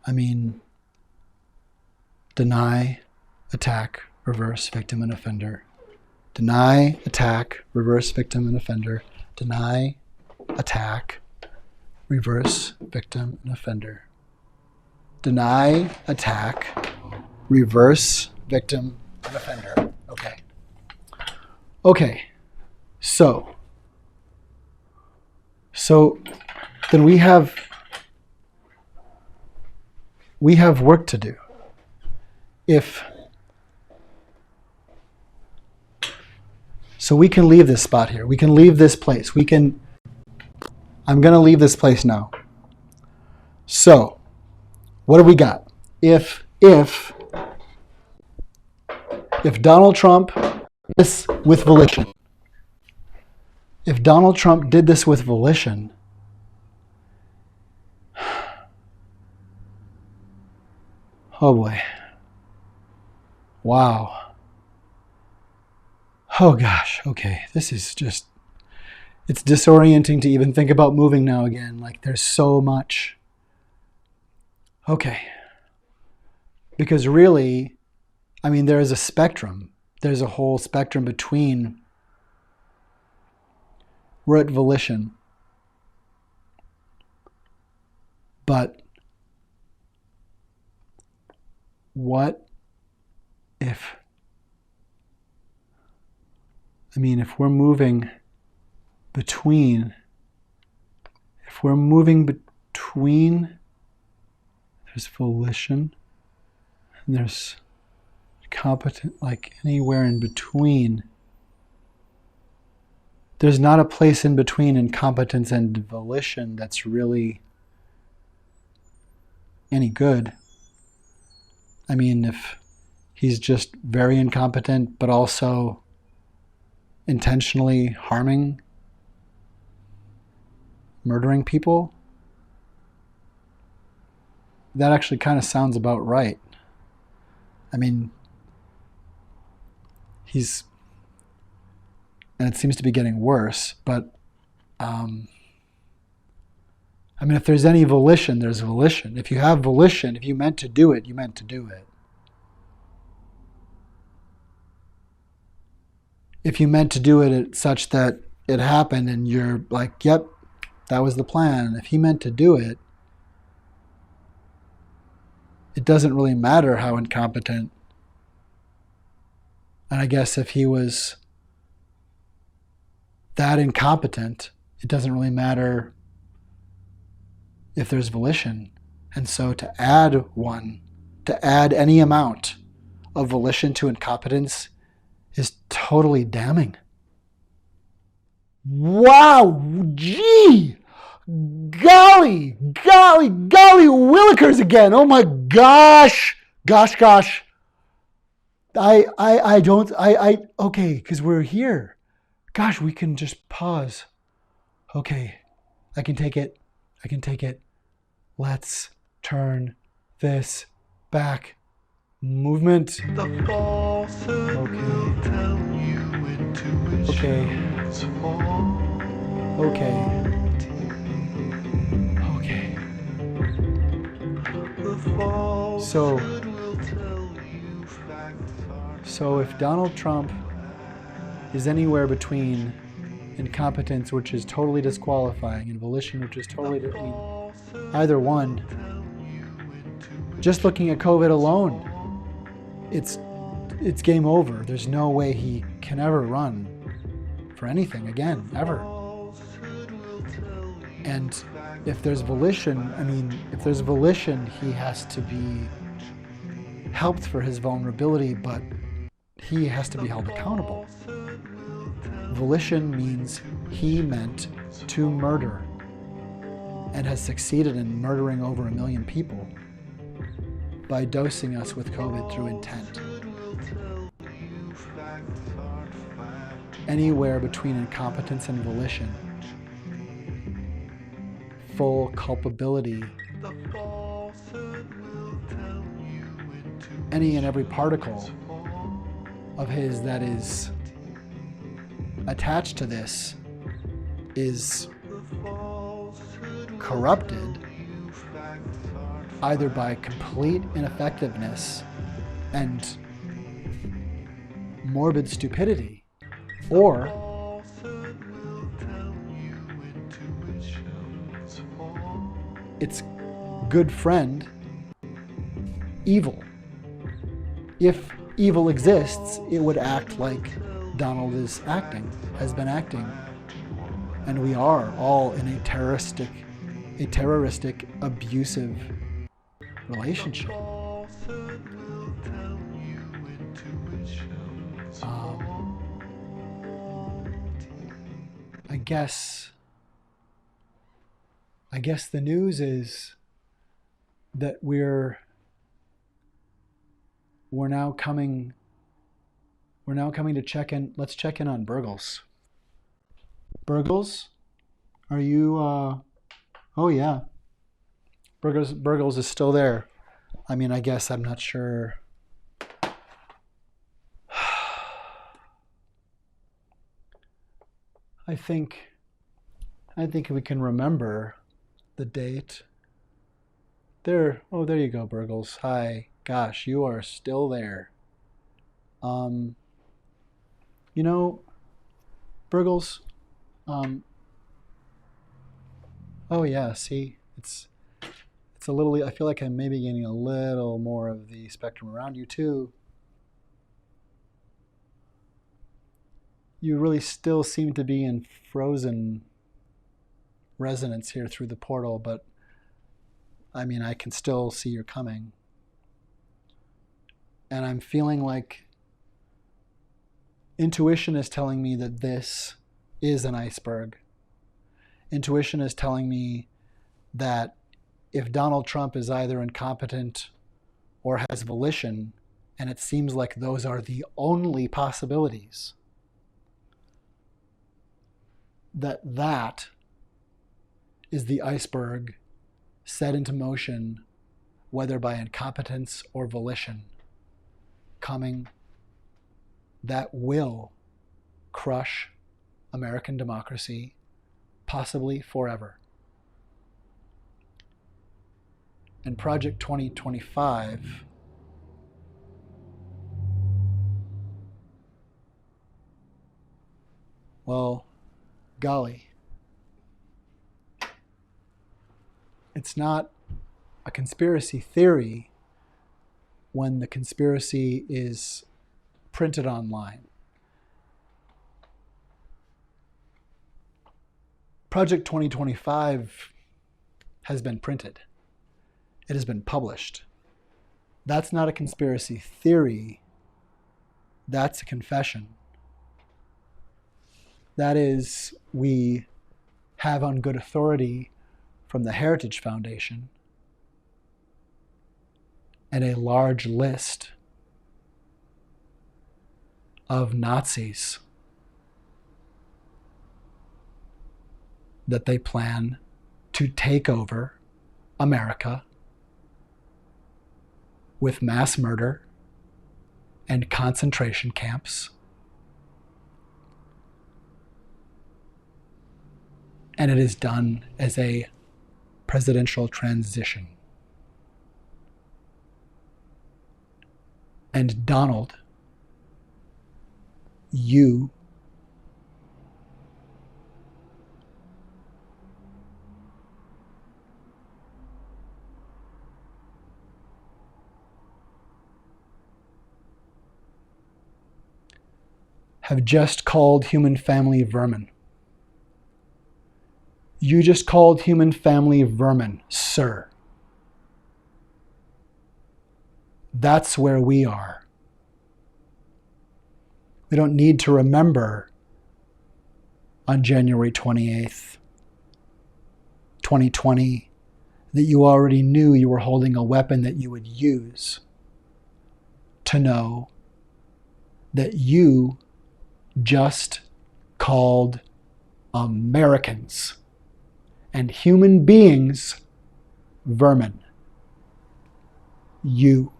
I mean, deny, attack, reverse, victim and offender. Deny, attack, reverse, victim and offender. Deny, attack, reverse, victim and offender. Deny, attack, reverse, victim and offender. Okay. So then we have work to do. So we can leave this spot here. We can leave this place. I'm going to leave this place now. So, what do we got? If Donald Trump did this with volition, if Donald Trump did this with volition, oh boy. Wow. Oh gosh, okay. This is just, it's disorienting to even think about moving now again. Like, there's so much. Okay. Because really, I mean, there is a spectrum. There's a whole spectrum between we're at volition. But what if we're moving between, there's volition and there's competent, like anywhere in between. There's not a place in between incompetence and volition that's really any good. I mean, if he's just very incompetent, but also intentionally harming, murdering people, that actually kind of sounds about right. I mean, and it seems to be getting worse, but I mean, if there's any volition, there's volition. If you have volition, if you meant to do it, you meant to do it. If you meant to do it such that it happened and you're like, yep, that was the plan. If he meant to do it, it doesn't really matter how incompetent. And I guess if he was that incompetent, it doesn't really matter if there's volition. And so to add any amount of volition to incompetence is totally damning. Wow, gee, golly, willikers again. Oh my gosh. Okay, because we're here. Gosh, we can just pause. Okay, I can take it. Let's turn this back. Movement. The falsehood will tell you intuition's Okay. The falsehood will tell you facts are So if Donald Trump is anywhere between incompetence, which is totally disqualifying, and volition, which is totally, either one, just looking at COVID alone, it's game over. There's no way he can ever run for anything again, ever. And if there's volition, he has to be helped for his vulnerability, but he has to be held accountable. Volition means he meant to murder and has succeeded in murdering over 1 million people by dosing us with COVID through intent. Anywhere between incompetence and volition, full culpability, any and every particle of his that is attached to this is corrupted either by complete ineffectiveness and morbid stupidity, or its good friend, evil. If evil exists, it would act like Donald has been acting. And we are all in a terroristic, abusive relationship. I guess the news is that we're now coming to check in. Let's check in on Burgles. Burgles, are you oh yeah. Burgles is still there. I mean, I guess I'm not sure. I think we can remember the date. There you go, Burgles. Hi. Gosh, you are still there. Burgles, oh yeah, see, it's a little, I feel like I'm maybe getting a little more of the spectrum around you too. You really still seem to be in frozen resonance here through the portal, but I mean, I can still see you're coming. And I'm feeling like intuition is telling me that this is an iceberg. Intuition is telling me that if Donald Trump is either incompetent or has volition, and it seems like those are the only possibilities, that is the iceberg set into motion, whether by incompetence or volition, coming, that will crush American democracy, possibly forever. And Project 2025 well, golly, it's not a conspiracy theory when the conspiracy is printed online. Project 2025 has been printed. It has been published. That's not a conspiracy theory. That's a confession. That is, we have on good authority from the Heritage Foundation and a large list of Nazis that they plan to take over America with mass murder and concentration camps. And it is done as a presidential transition. And Donald, you have just called human family vermin. You just called human family vermin, sir. That's where we are. We don't need to remember on January 28th, 2020, that you already knew you were holding a weapon that you would use to know that you just called Americans and human beings vermin. You,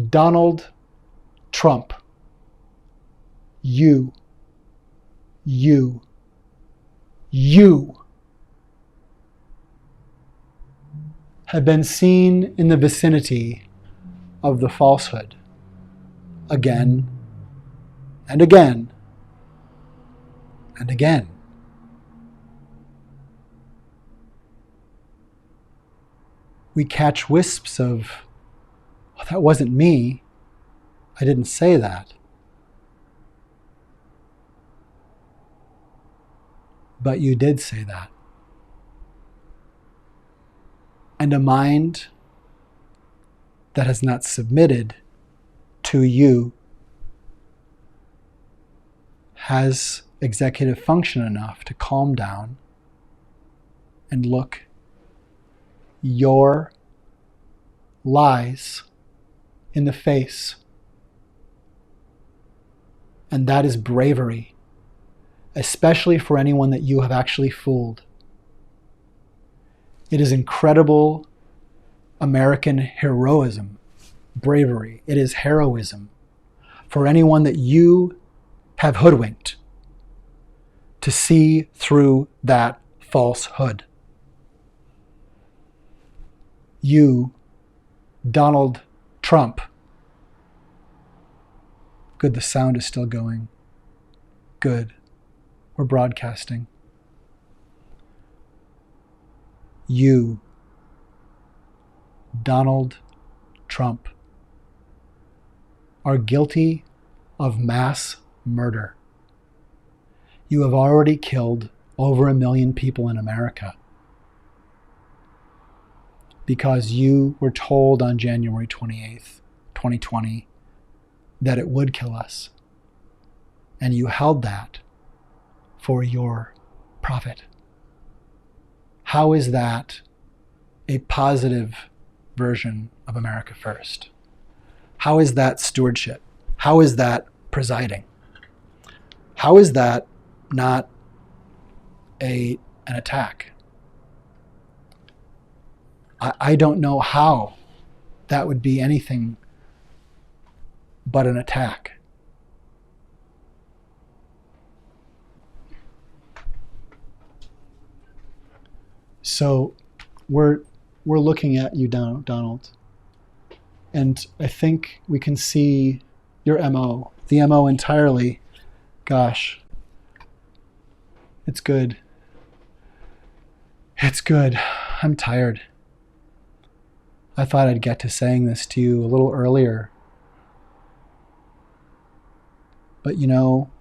Donald Trump, you have been seen in the vicinity of the falsehood again and again and again. We catch wisps of, oh, that wasn't me. I didn't say that. But you did say that. And a mind that has not submitted to you has executive function enough to calm down and look your lies in the face. And that is bravery, especially for anyone that you have actually fooled. It is incredible American heroism, bravery. It is heroism for anyone that you have hoodwinked to see through that falsehood. You, Donald Trump. Good, the sound is still going. Good. We're broadcasting. You, Donald Trump, are guilty of mass murder. You have already killed over 1 million people in America because you were told on January 28th, 2020, that it would kill us. And you held that for your profit. How is that a positive version of America First? How is that stewardship? How is that presiding? How is that not an attack? I don't know how that would be anything but an attack. So we're looking at you, Donald, and I think we can see your MO, the MO entirely. Gosh, it's good. It's good. I'm tired. I thought I'd get to saying this to you a little earlier. But you know,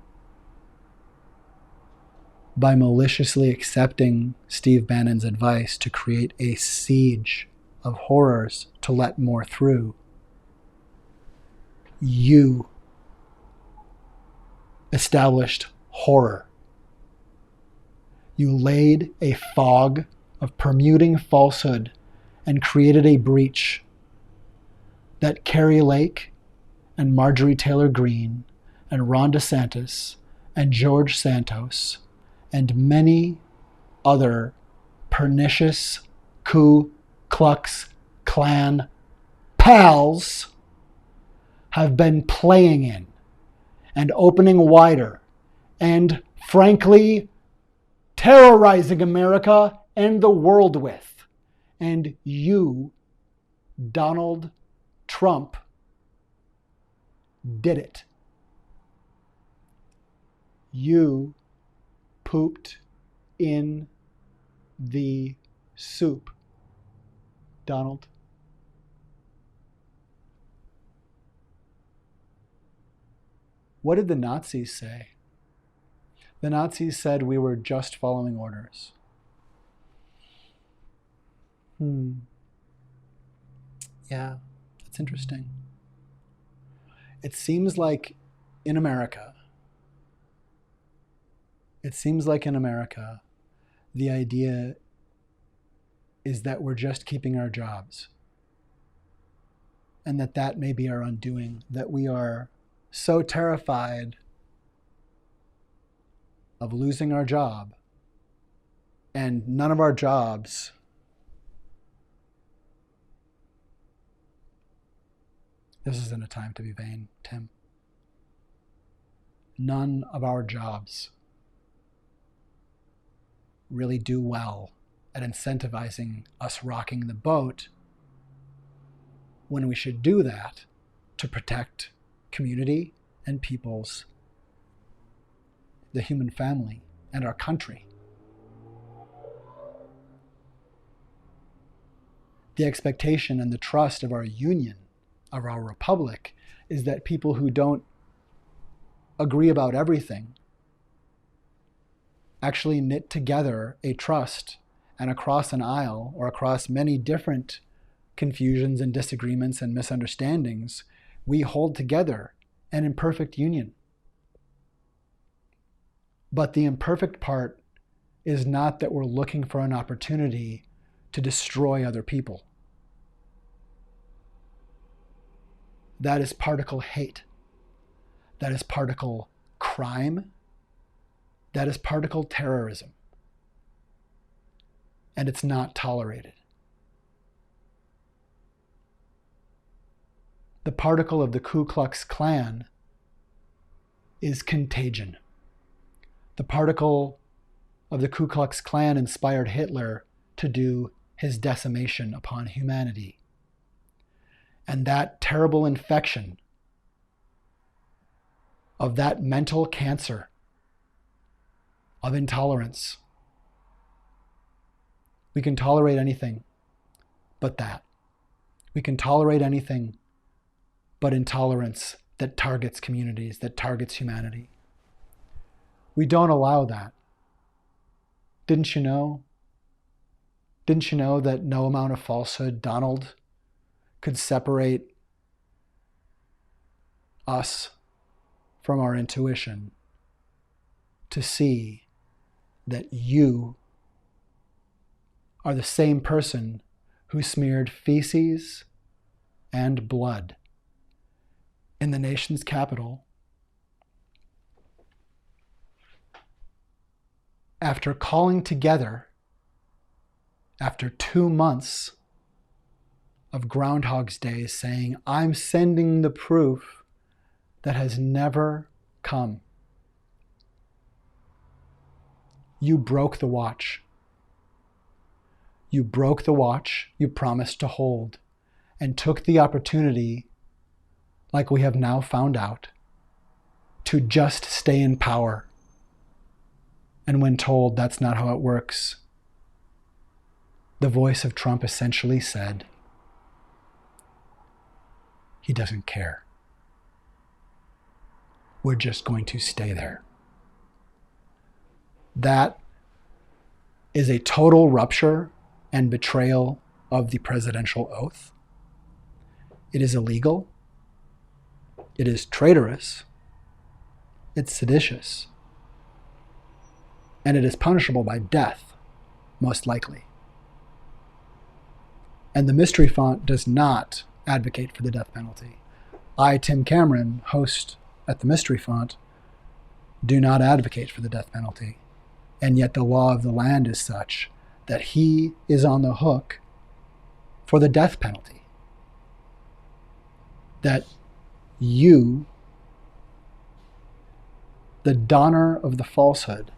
by maliciously accepting Steve Bannon's advice to create a siege of horrors to let more through, you established horror. You laid a fog of permuting falsehood and created a breach that Carrie Lake and Marjorie Taylor Greene and Ron DeSantis and George Santos and many other pernicious Ku Klux Klan pals have been playing in and opening wider and, frankly, terrorizing America and the world with. And you, Donald Trump, did it. You pooped in the soup, Donald. What did the Nazis say? The Nazis said we were just following orders. Yeah, that's interesting. It seems like in America, the idea is that we're just keeping our jobs, and that may be our undoing, that we are so terrified of losing our job, and none of our jobs this isn't a time to be vain, Tim. None of our jobs really do well at incentivizing us rocking the boat when we should do that to protect community and peoples, the human family, and our country. The expectation and the trust of our union, of our republic, is that people who don't agree about everything actually knit together a trust, and across an aisle or across many different confusions and disagreements and misunderstandings, we hold together an imperfect union. But the imperfect part is not that we're looking for an opportunity to destroy other people. That is particle hate. That is particle crime. That is particle terrorism. And it's not tolerated. The particle of the Ku Klux Klan is contagion. The particle of the Ku Klux Klan inspired Hitler to do his decimation upon humanity. And that terrible infection of that mental cancer of intolerance. We can tolerate anything but that. We can tolerate anything but intolerance that targets communities, that targets humanity. We don't allow that. Didn't you know? Didn't you know that no amount of falsehood, Donald, could separate us from our intuition to see that you are the same person who smeared feces and blood in the nation's capital after calling together, after 2 months of Groundhog's Day, saying, I'm sending the proof that has never come. You broke the watch. You broke the watch you promised to hold and took the opportunity, like we have now found out, to just stay in power. And when told that's not how it works, the voice of Trump essentially said, he doesn't care. We're just going to stay there. That is a total rupture and betrayal of the presidential oath. It is illegal. It is traitorous. It's seditious. And it is punishable by death, most likely. And the Mystery Font does not advocate for the death penalty. I, Tim Cameron, host at the Mystery Font, do not advocate for the death penalty. And yet the law of the land is such that he is on the hook for the death penalty. That you, the donor of the falsehood,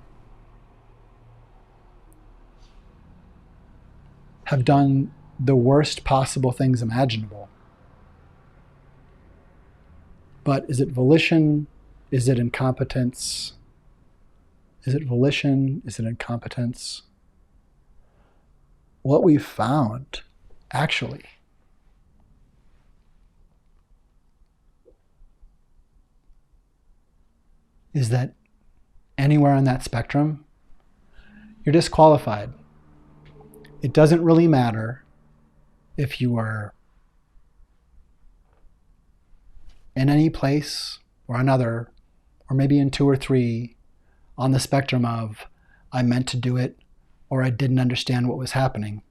have done the worst possible things imaginable. But is it volition? Is it incompetence? Is it volition? Is it incompetence? What we've found, actually, is that anywhere on that spectrum, you're disqualified. It doesn't really matter if you are in any place or another, or maybe in 2 or 3, on the spectrum of I meant to do it or I didn't understand what was happening.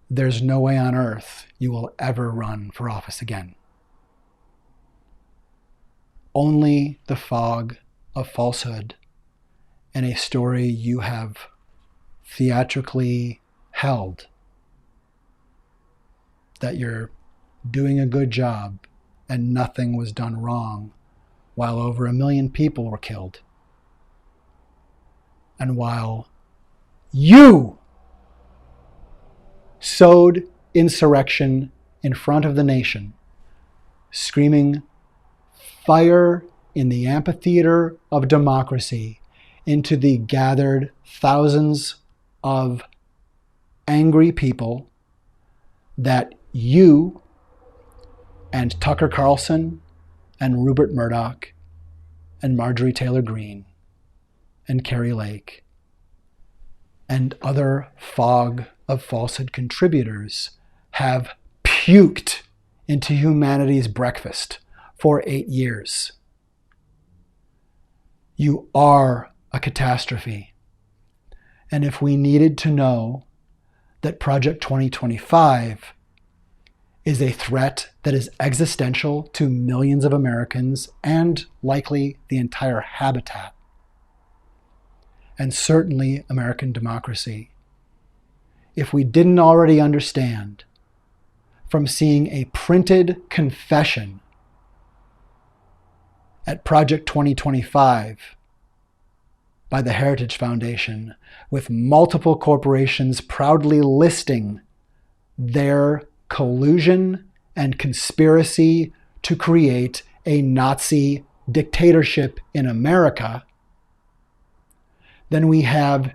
There's no way on earth you will ever run for office again. Only the fog of falsehood and a story you have theatrically held that you're doing a good job and nothing was done wrong while over 1 million people were killed. And while you sowed insurrection in front of the nation, screaming fire in the amphitheater of democracy into the gathered thousands of angry people that you and Tucker Carlson and Rupert Murdoch and Marjorie Taylor Greene and Carrie Lake and other fog of falsehood contributors have puked into humanity's breakfast for 8 years. You are a catastrophe. And if we needed to know that Project 2025 is a threat that is existential to millions of Americans and likely the entire habitat, and certainly American democracy, if we didn't already understand from seeing a printed confession at Project 2025 by the Heritage Foundation, with multiple corporations proudly listing their collusion and conspiracy to create a Nazi dictatorship in America, then we have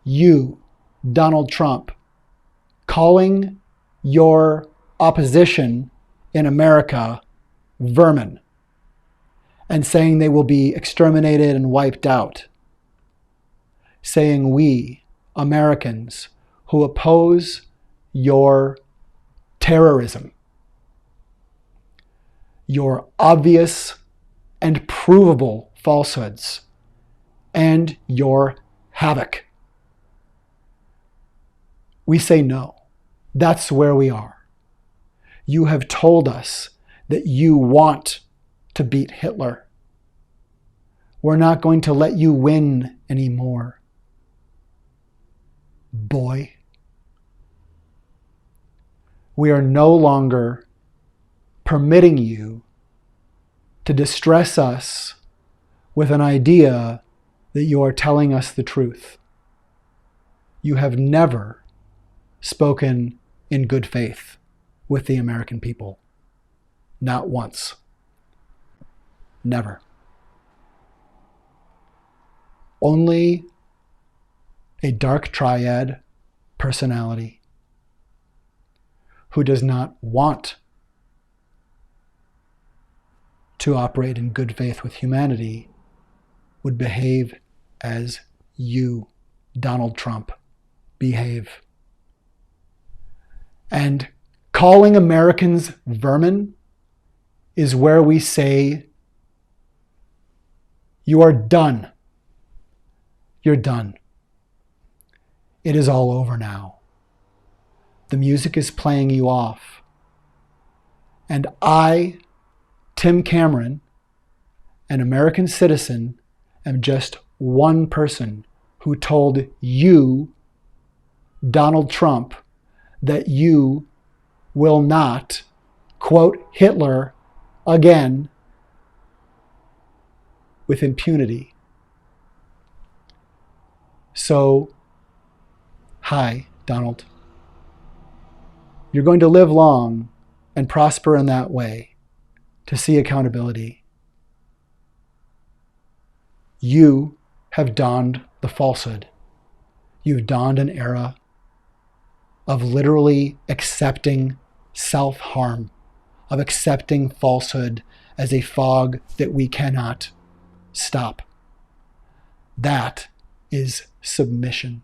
you, Donald Trump, calling your opposition in America vermin and saying they will be exterminated and wiped out. Saying we, Americans, who oppose your terrorism, your obvious and provable falsehoods, and your havoc. We say no. That's where we are. You have told us that you want to beat Hitler. We're not going to let you win anymore, boy. We are no longer permitting you to distress us with an idea that you are telling us the truth. You have never spoken in good faith with the American people. Not once. Never. Only a dark triad personality who does not want to operate in good faith with humanity would behave as you, Donald Trump, behave. And calling Americans vermin is where we say, you are done. You're done. It is all over now. The music is playing you off. And I, Tim Cameron, an American citizen, am just one person who told you, Donald Trump, that you will not quote Hitler again with impunity. So, hi, Donald. You're going to live long and prosper in that way, to see accountability. You have donned the falsehood. You've donned an era of literally accepting self-harm, of accepting falsehood as a fog that we cannot stop. That is submission.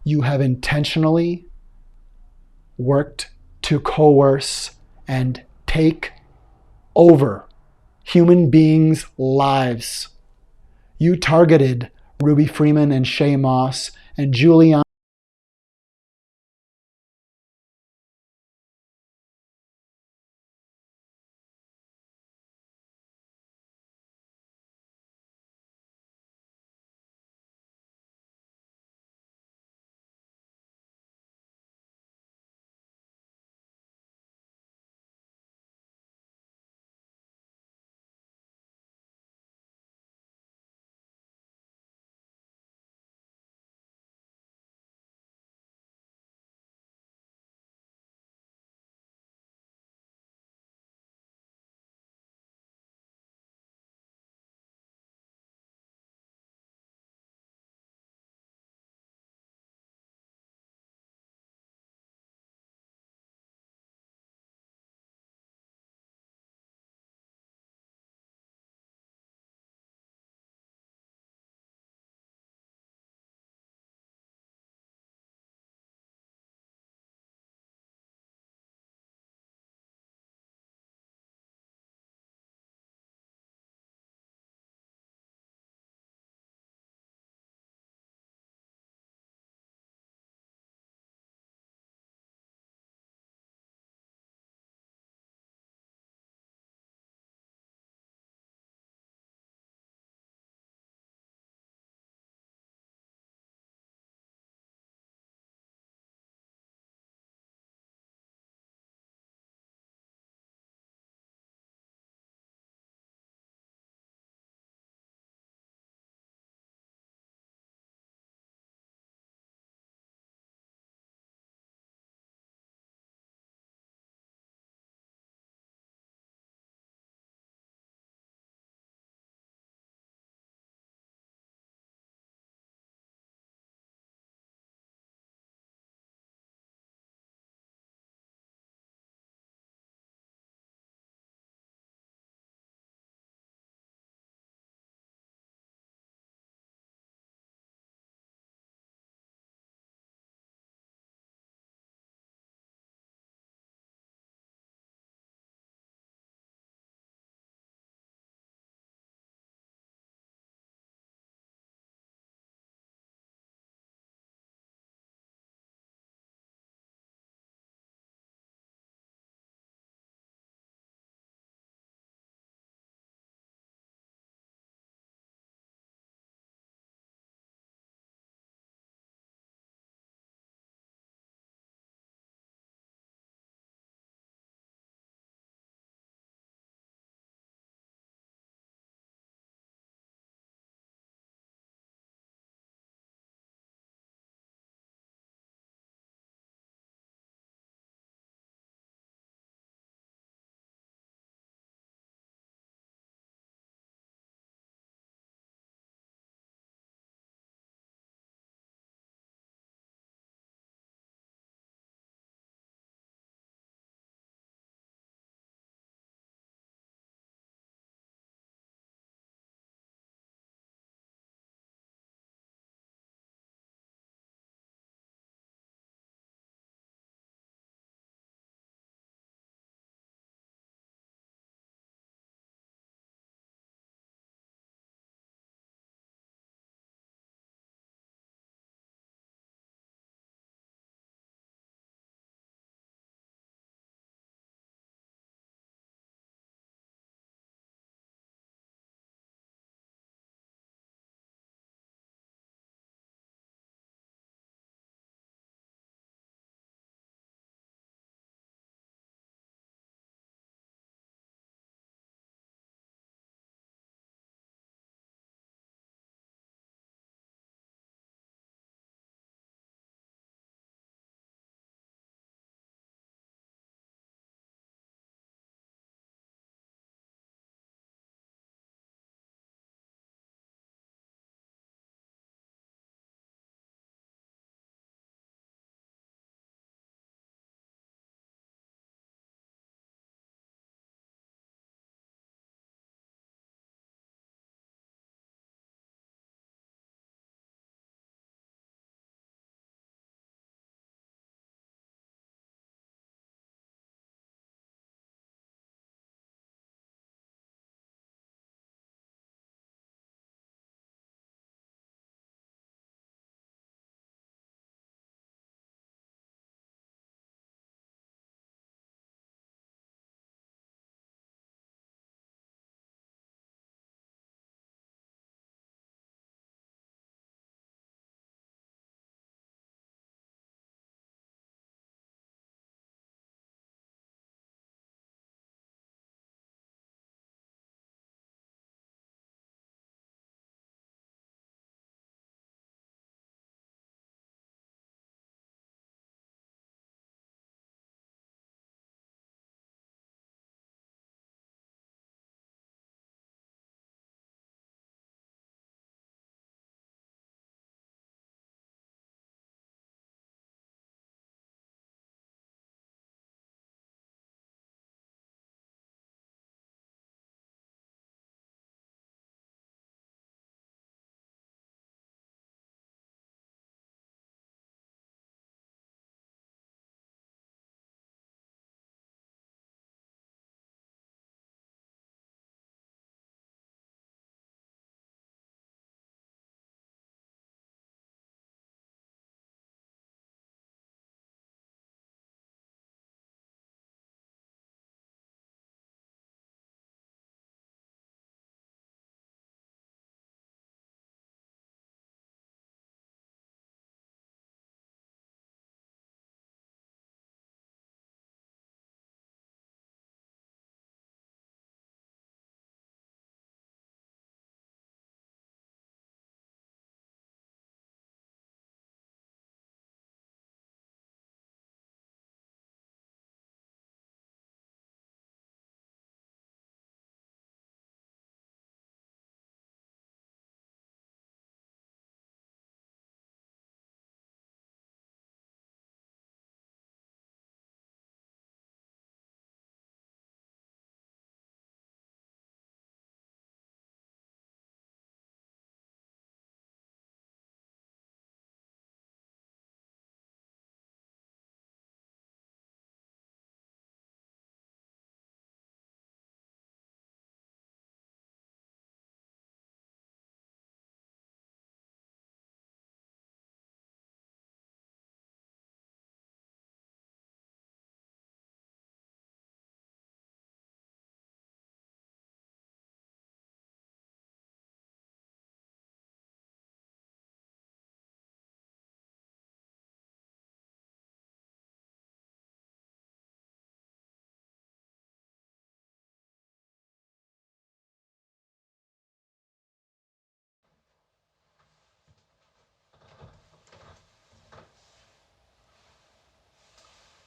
You have intentionally worked to coerce and take over human beings' lives. You targeted Ruby Freeman and Shay Moss and Julian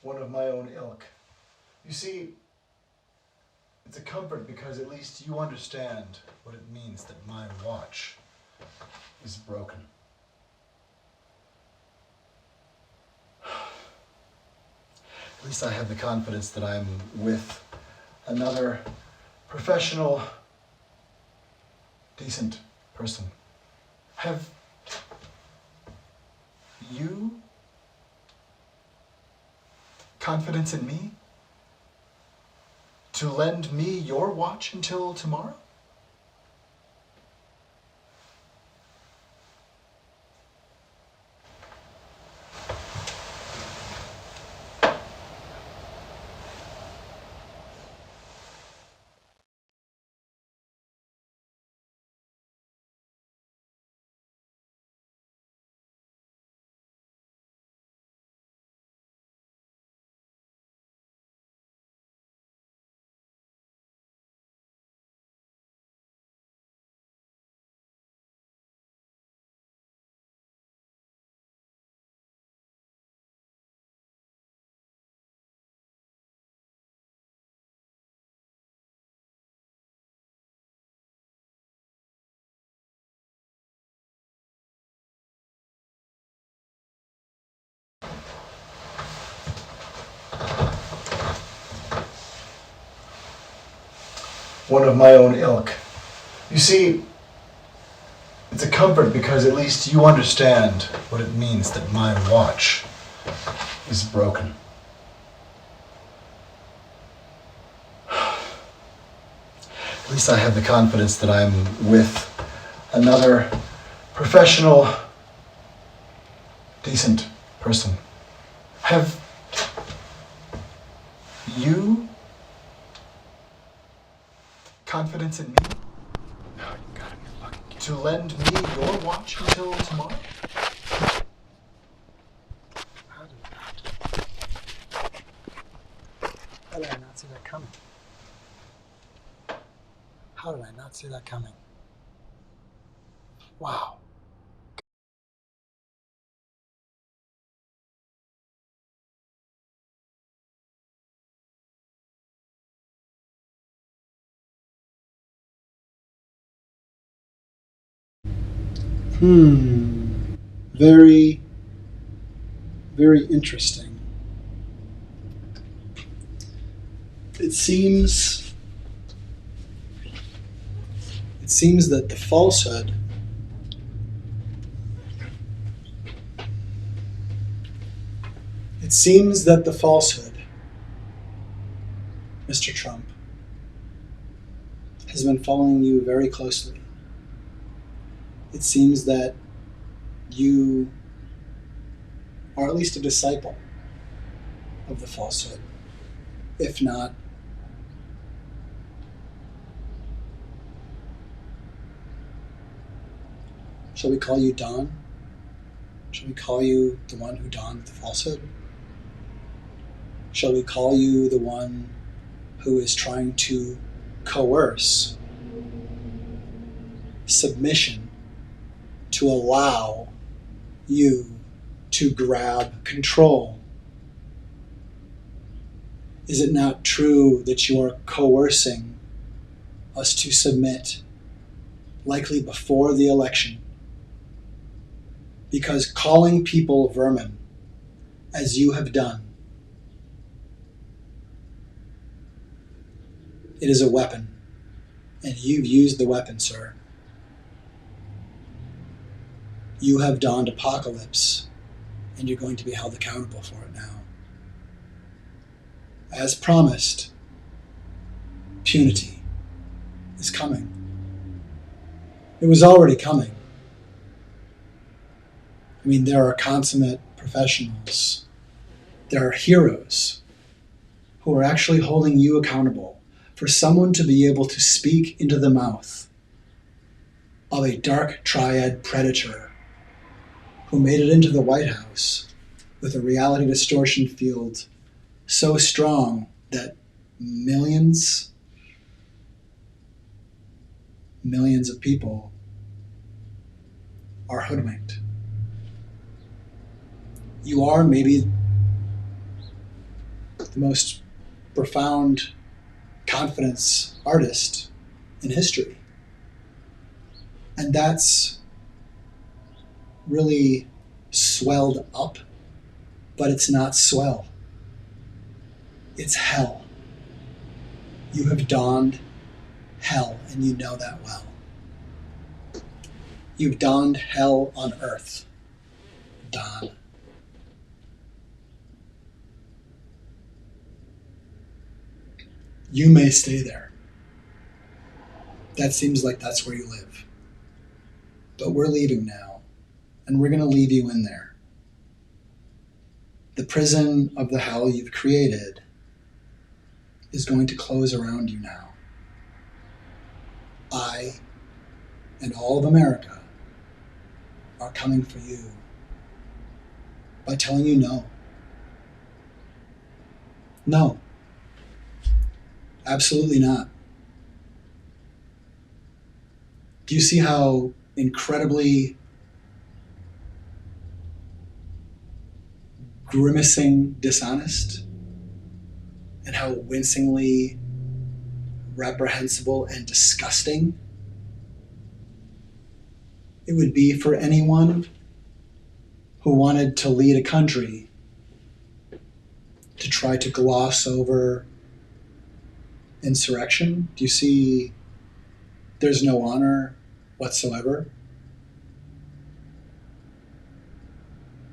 one of my own ilk. You see, it's a comfort because at least you understand what it means that my watch is broken. At least I have the confidence that I'm with another professional, decent person. Have you confidence in me to lend me your watch until tomorrow? One of my own ilk. You see, it's a comfort because at least you understand what it means that my watch is broken. At least I have the confidence that I'm with another professional, decent person. Have you confidence in me to lend me your watch until tomorrow? How did I not see that coming? How did I not see that coming? Wow. Very, very interesting. It seems that the falsehood Mr. Trump, has been following you very closely. It seems that you are at least a disciple of the falsehood, if not shall we call you Don? Shall we call you the one who donned the falsehood? Shall we call you the one who is trying to coerce submission to allow you to grab control? Is it not true that you are coercing us to submit, likely before the election? Because calling people vermin, as you have done, it is a weapon, and you've used the weapon, sir. You have donned apocalypse, and you're going to be held accountable for it now. As promised, punity is coming. It was already coming. I mean, there are consummate professionals. There are heroes who are actually holding you accountable for someone to be able to speak into the mouth of a dark triad predator who made it into the White House with a reality distortion field so strong that millions of people are hoodwinked. You are maybe the most profound confidence artist in history. And that's really swelled up, but it's not swell. It's hell. You have donned hell, and you know that well. You've donned hell on earth, Don. You may stay there. That seems like that's where you live. But we're leaving now, and we're going to leave you in there. The prison of the hell you've created is going to close around you now. I and all of America are coming for you by telling you no. No. Absolutely not. Do you see how incredibly grimacing dishonest and how wincingly reprehensible and disgusting it would be for anyone who wanted to lead a country to try to gloss over insurrection? Do you see there's no honor whatsoever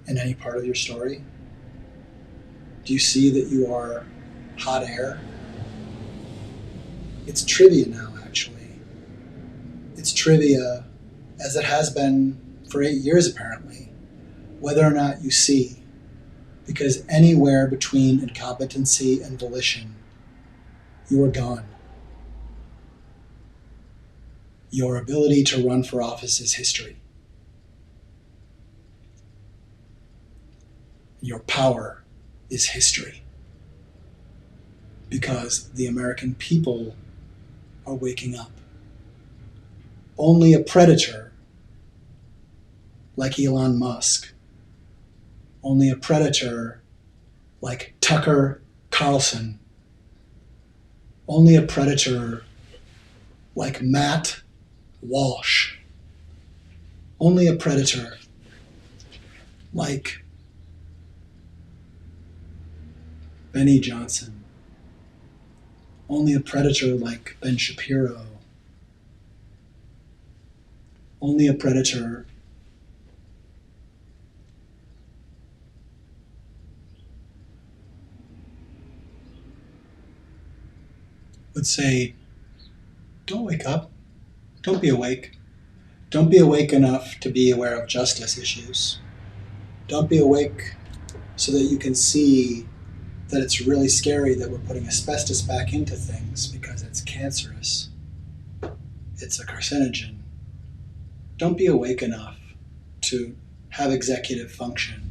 in any part of your story? Do you see that you are hot air? It's trivia now, actually. It's trivia, as it has been for 8 years apparently, whether or not you see. Because anywhere between incompetency and volition, you are gone. Your ability to run for office is history. Your power is history. Because the American people are waking up. Only a predator like Elon Musk, only a predator like Tucker Carlson, only a predator like Matt Walsh, only a predator like Benny Johnson, only a predator like Ben Shapiro, only a predator would say, don't wake up. Don't be awake. Don't be awake enough to be aware of justice issues. Don't be awake so that you can see that it's really scary that we're putting asbestos back into things because it's cancerous. It's a carcinogen. Don't be awake enough to have executive function.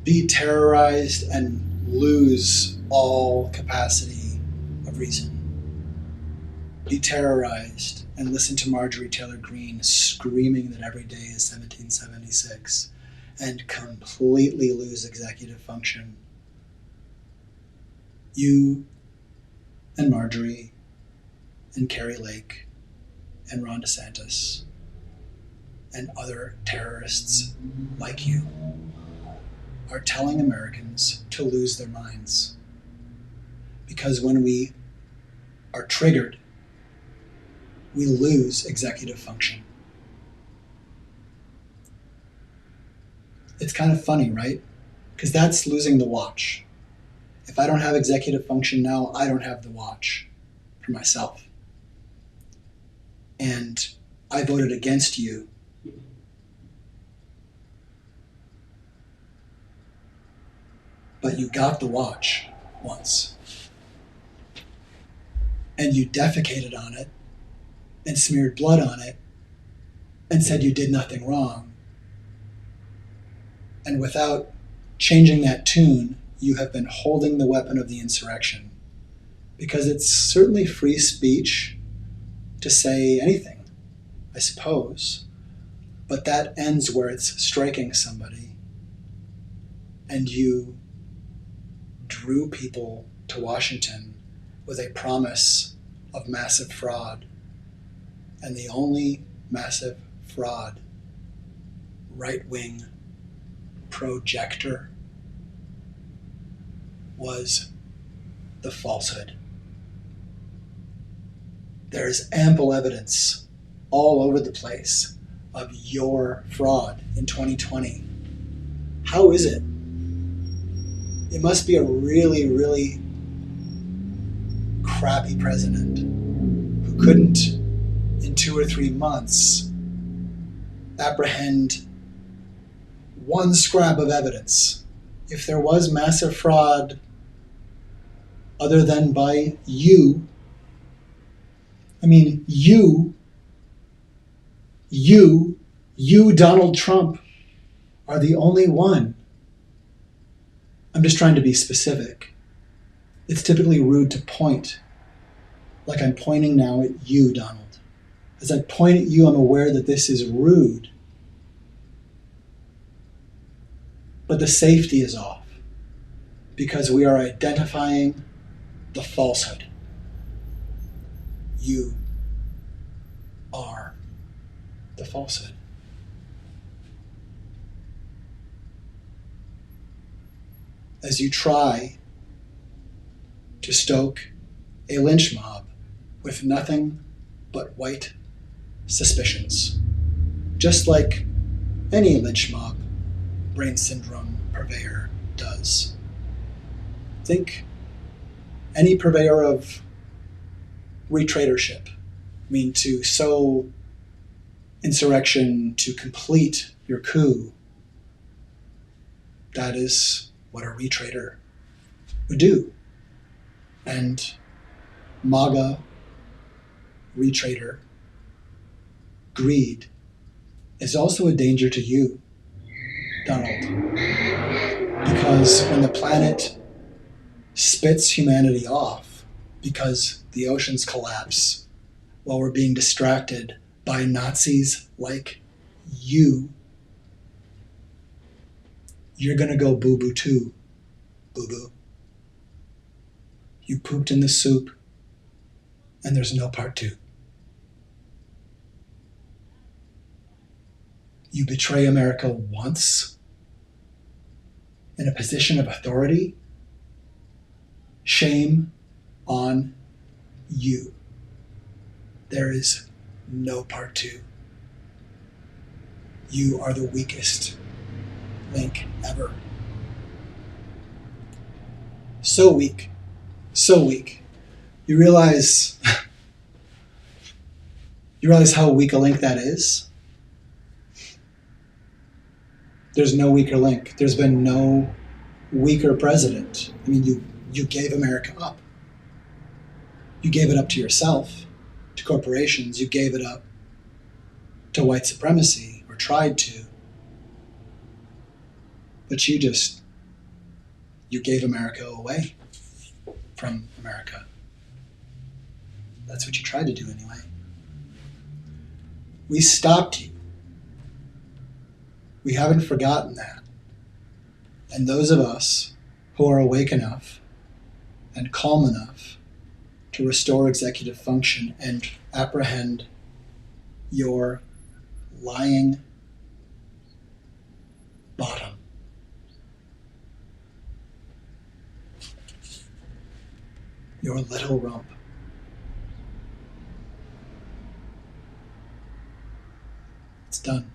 Be terrorized and lose all capacity of reason. Be terrorized and listen to Marjorie Taylor Greene screaming that every day is 1776 and completely lose executive function. You and Marjorie and Carrie Lake and Ron DeSantis and other terrorists like you are telling Americans to lose their minds. Because when we are triggered, we lose executive function. It's kind of funny, right? Because that's losing the watch. If I don't have executive function now, I don't have the watch for myself. And I voted against you. But you got the watch once. And you defecated on it and smeared blood on it and said you did nothing wrong. And without changing that tune, you have been holding the weapon of the insurrection. Because it's certainly free speech to say anything, I suppose. But that ends where it's striking somebody. And you drew people to Washington with a promise of massive fraud. And the only massive fraud, right-wing projector, was the falsehood. There is ample evidence all over the place of your fraud in 2020. How is it? It must be a really, really crappy president who couldn't, in 2 or 3 months, apprehend one scrap of evidence. If there was massive fraud other than by you, I mean, you, Donald Trump, are the only one. I'm just trying to be specific. It's typically rude to point, like I'm pointing now at you, Donald. As I point at you, I'm aware that this is rude. But the safety is off because we are identifying the falsehood. You are the falsehood. As you try to stoke a lynch mob with nothing but white suspicions, just like any lynch mob brain syndrome purveyor does. Think any purveyor of retradership, to sow insurrection to complete your coup. That is what a retrader would do. And MAGA, retrader, greed is also a danger to you, Donald. Because when the planet spits humanity off because the oceans collapse while we're being distracted by Nazis like you, you're gonna go boo-boo too, boo-boo. You pooped in the soup, and there's no part two. You betray America once in a position of authority, shame on you. There is no part two. You are the weakest link ever. So weak. So weak. You realize how weak a link that is? There's no weaker link. There's been no weaker president. You gave America up. You gave it up to yourself, to corporations. You gave it up to white supremacy, or tried to. But you gave America away from America. That's what you tried to do anyway. We stopped you. We haven't forgotten that. And those of us who are awake enough and calm enough to restore executive function and apprehend your lying bottom. Your little rump. It's done.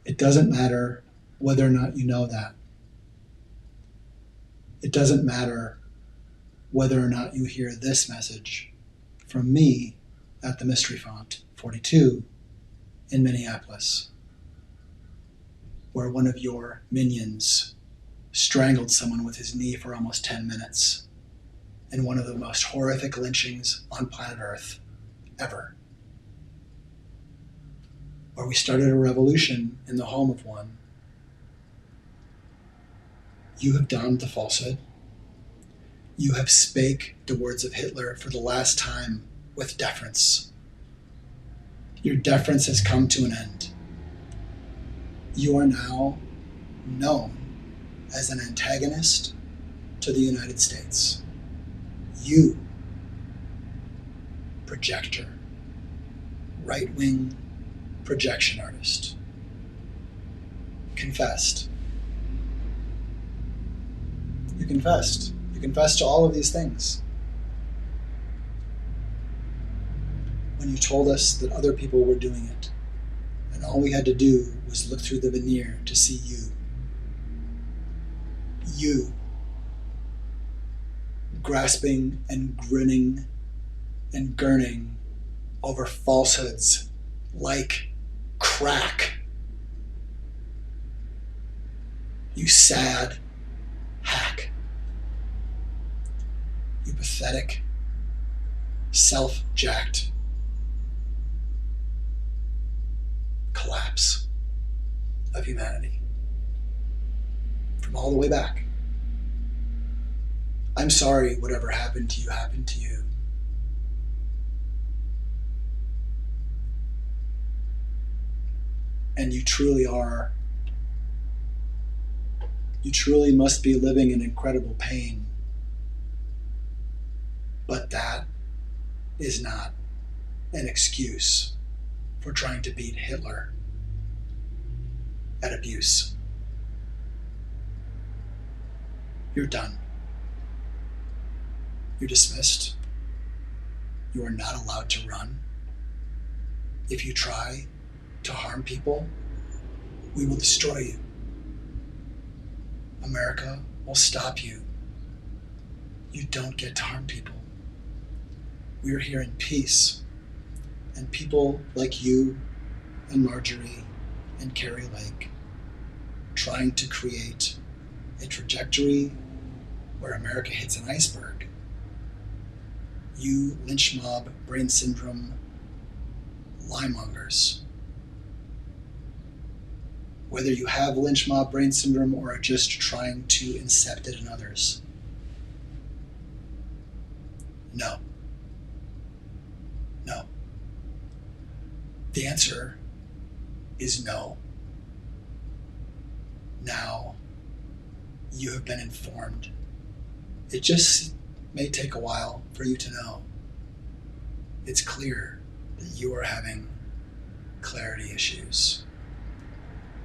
It doesn't matter whether or not you know that. It doesn't matter whether or not you hear this message from me at the Mystery Font 42 in Minneapolis, where one of your minions strangled someone with his knee for almost 10 minutes in one of the most horrific lynchings on planet Earth ever. Where we started a revolution in the home of one. You have donned the falsehood. You have spake the words of Hitler for the last time with deference. Your deference has come to an end. You are now known as an antagonist to the United States. You, projector, right-wing projection artist, confessed. You confessed. You confessed to all of these things. When you told us that other people were doing it, and all we had to do was look through the veneer to see you. You, grasping and grinning and gurning over falsehoods like crack. You sad hack. You pathetic, self-jacked collapse of humanity. From all the way back. I'm sorry whatever happened to you happened to you. And you truly are. You truly must be living in incredible pain. But that is not an excuse for trying to beat Hitler at abuse. You're done. You're dismissed. You are not allowed to run. If you try to harm people, we will destroy you. America will stop you. You don't get to harm people. We're here in peace. And people like you and Marjorie and Carrie Lake trying to create a trajectory where America hits an iceberg. You lynch mob, brain syndrome, liemongers. Whether you have lynch mob brain syndrome or are just trying to incept it in others. No. No. The answer is no. Now you have been informed. It just may take a while for you to know. It's clear that you are having clarity issues.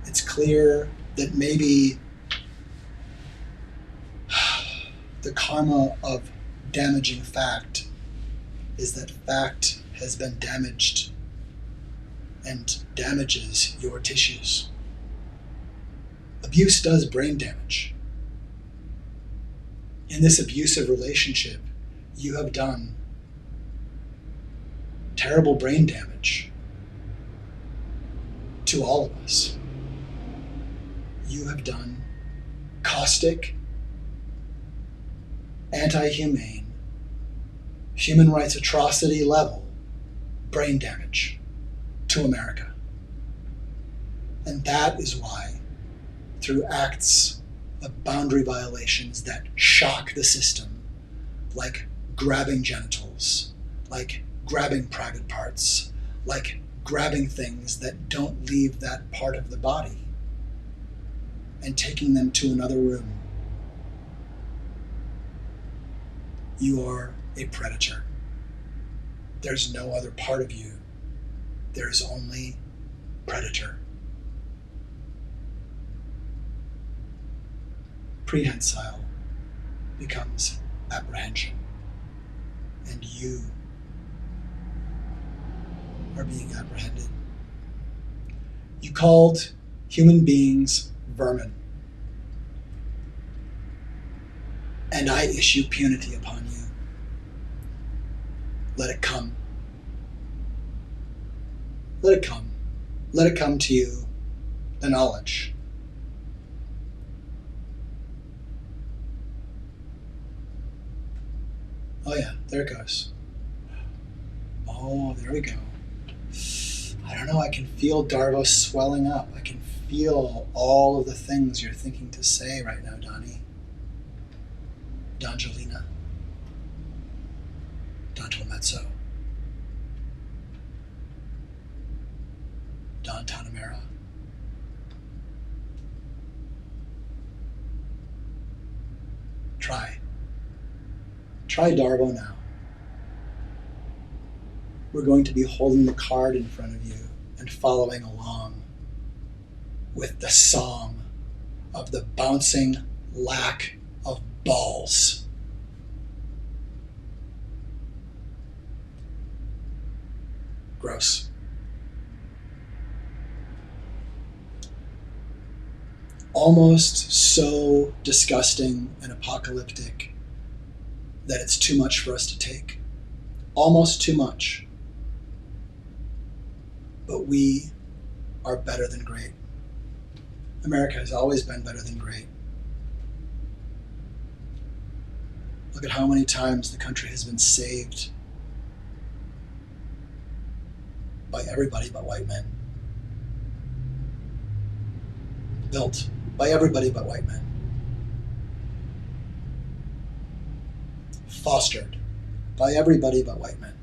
It's clear that maybe the karma of damaging fact is that fact has been damaged and damages your tissues. Abuse does brain damage. In this abusive relationship, you have done terrible brain damage to all of us. You have done caustic, anti-humane, human rights atrocity level brain damage to America. And that is why, through acts of boundary violations that shock the system, like grabbing genitals, like grabbing private parts, like grabbing things that don't leave that part of the body, and taking them to another room. You are a predator. There's no other part of you. There's only predator. Prehensile becomes apprehension, and you are being apprehended. You called human beings vermin, and I issue punity upon you. Let it come. Let it come. Let it come to you, the knowledge. Oh yeah, there it goes. Oh, there we go. I don't know, I can feel Darvo swelling up. I can feel all of the things you're thinking to say right now, Donnie. Dongelina. Don Tolmezzo. Don Tanamera. Try Darbo now. We're going to be holding the card in front of you and following along with the song of the bouncing lack of balls. Gross. Almost so disgusting and apocalyptic that it's too much for us to take. Almost too much. But we are better than great. America has always been better than great. Look at how many times the country has been saved by everybody but white men. Built by everybody but white men. Fostered by everybody but white men.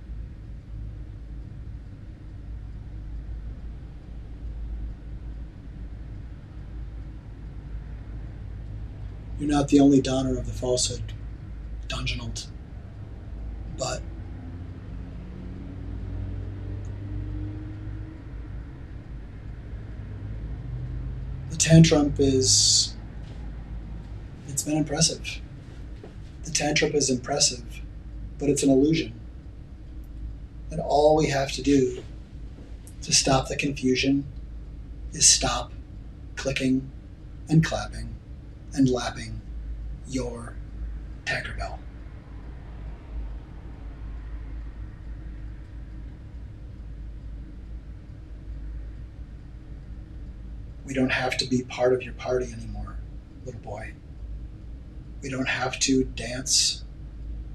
You're not the only donor of the falsehood, Dungenald, but the tantrum it's been impressive. The tantrum is impressive, but it's an illusion. And all we have to do to stop the confusion is stop clicking and clapping and lapping your Tinkerbell. We don't have to be part of your party anymore, little boy. We don't have to dance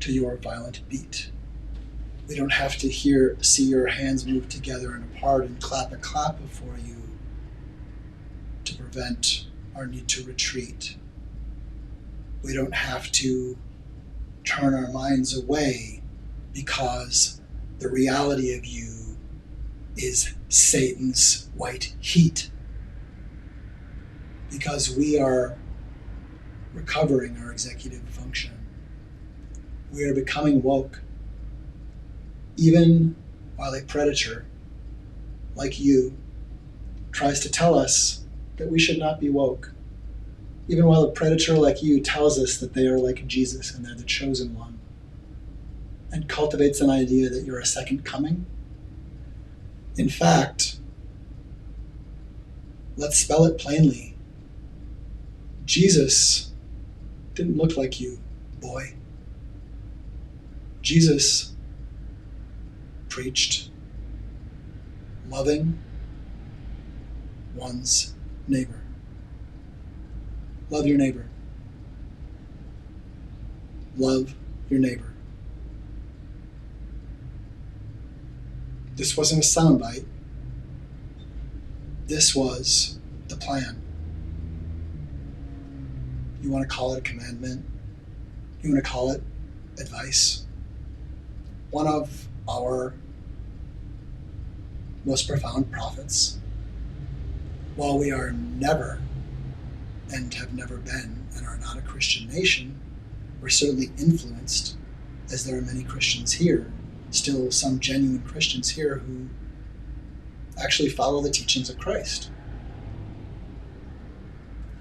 to your violent beat. We don't have to see your hands move together and apart and clap a clap before you to prevent our need to retreat. We don't have to turn our minds away because the reality of you is Satan's white heat. Because we are recovering our executive function. We are becoming woke. Even while a predator like you tries to tell us that we should not be woke. Even while a predator like you tells us that they are like Jesus and they're the chosen one, and cultivates an idea that you're a second coming. In fact, let's spell it plainly. Jesus didn't look like you, boy. Jesus preached loving one's neighbor. Love your neighbor. Love your neighbor. This wasn't a soundbite. This was the plan. You want to call it a commandment? You want to call it advice? One of our most profound prophets, while we are never and have never been and are not a Christian nation, we're certainly influenced, as there are many Christians here, still some genuine Christians here who actually follow the teachings of Christ.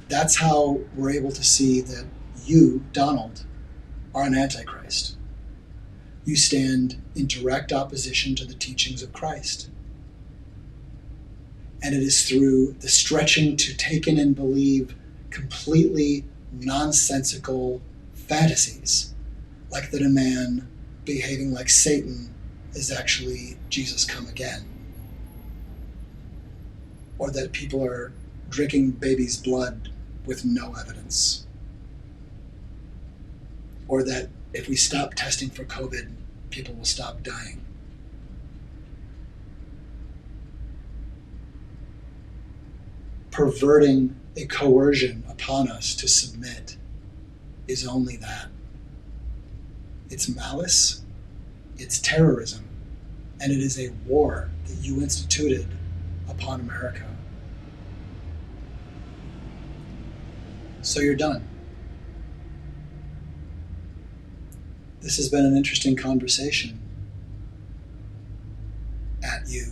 That's how we're able to see that you, Donald, are an antichrist. You stand in direct opposition to the teachings of Christ. And it is through the stretching to take in and believe completely nonsensical fantasies, like that a man behaving like Satan is actually Jesus come again, or that people are drinking baby's blood with no evidence, or that if we stop testing for COVID, people will stop dying. Perverting a coercion upon us to submit is only that. It's malice, it's terrorism, and it is a war that you instituted upon America. So you're done. This has been an interesting conversation. At you.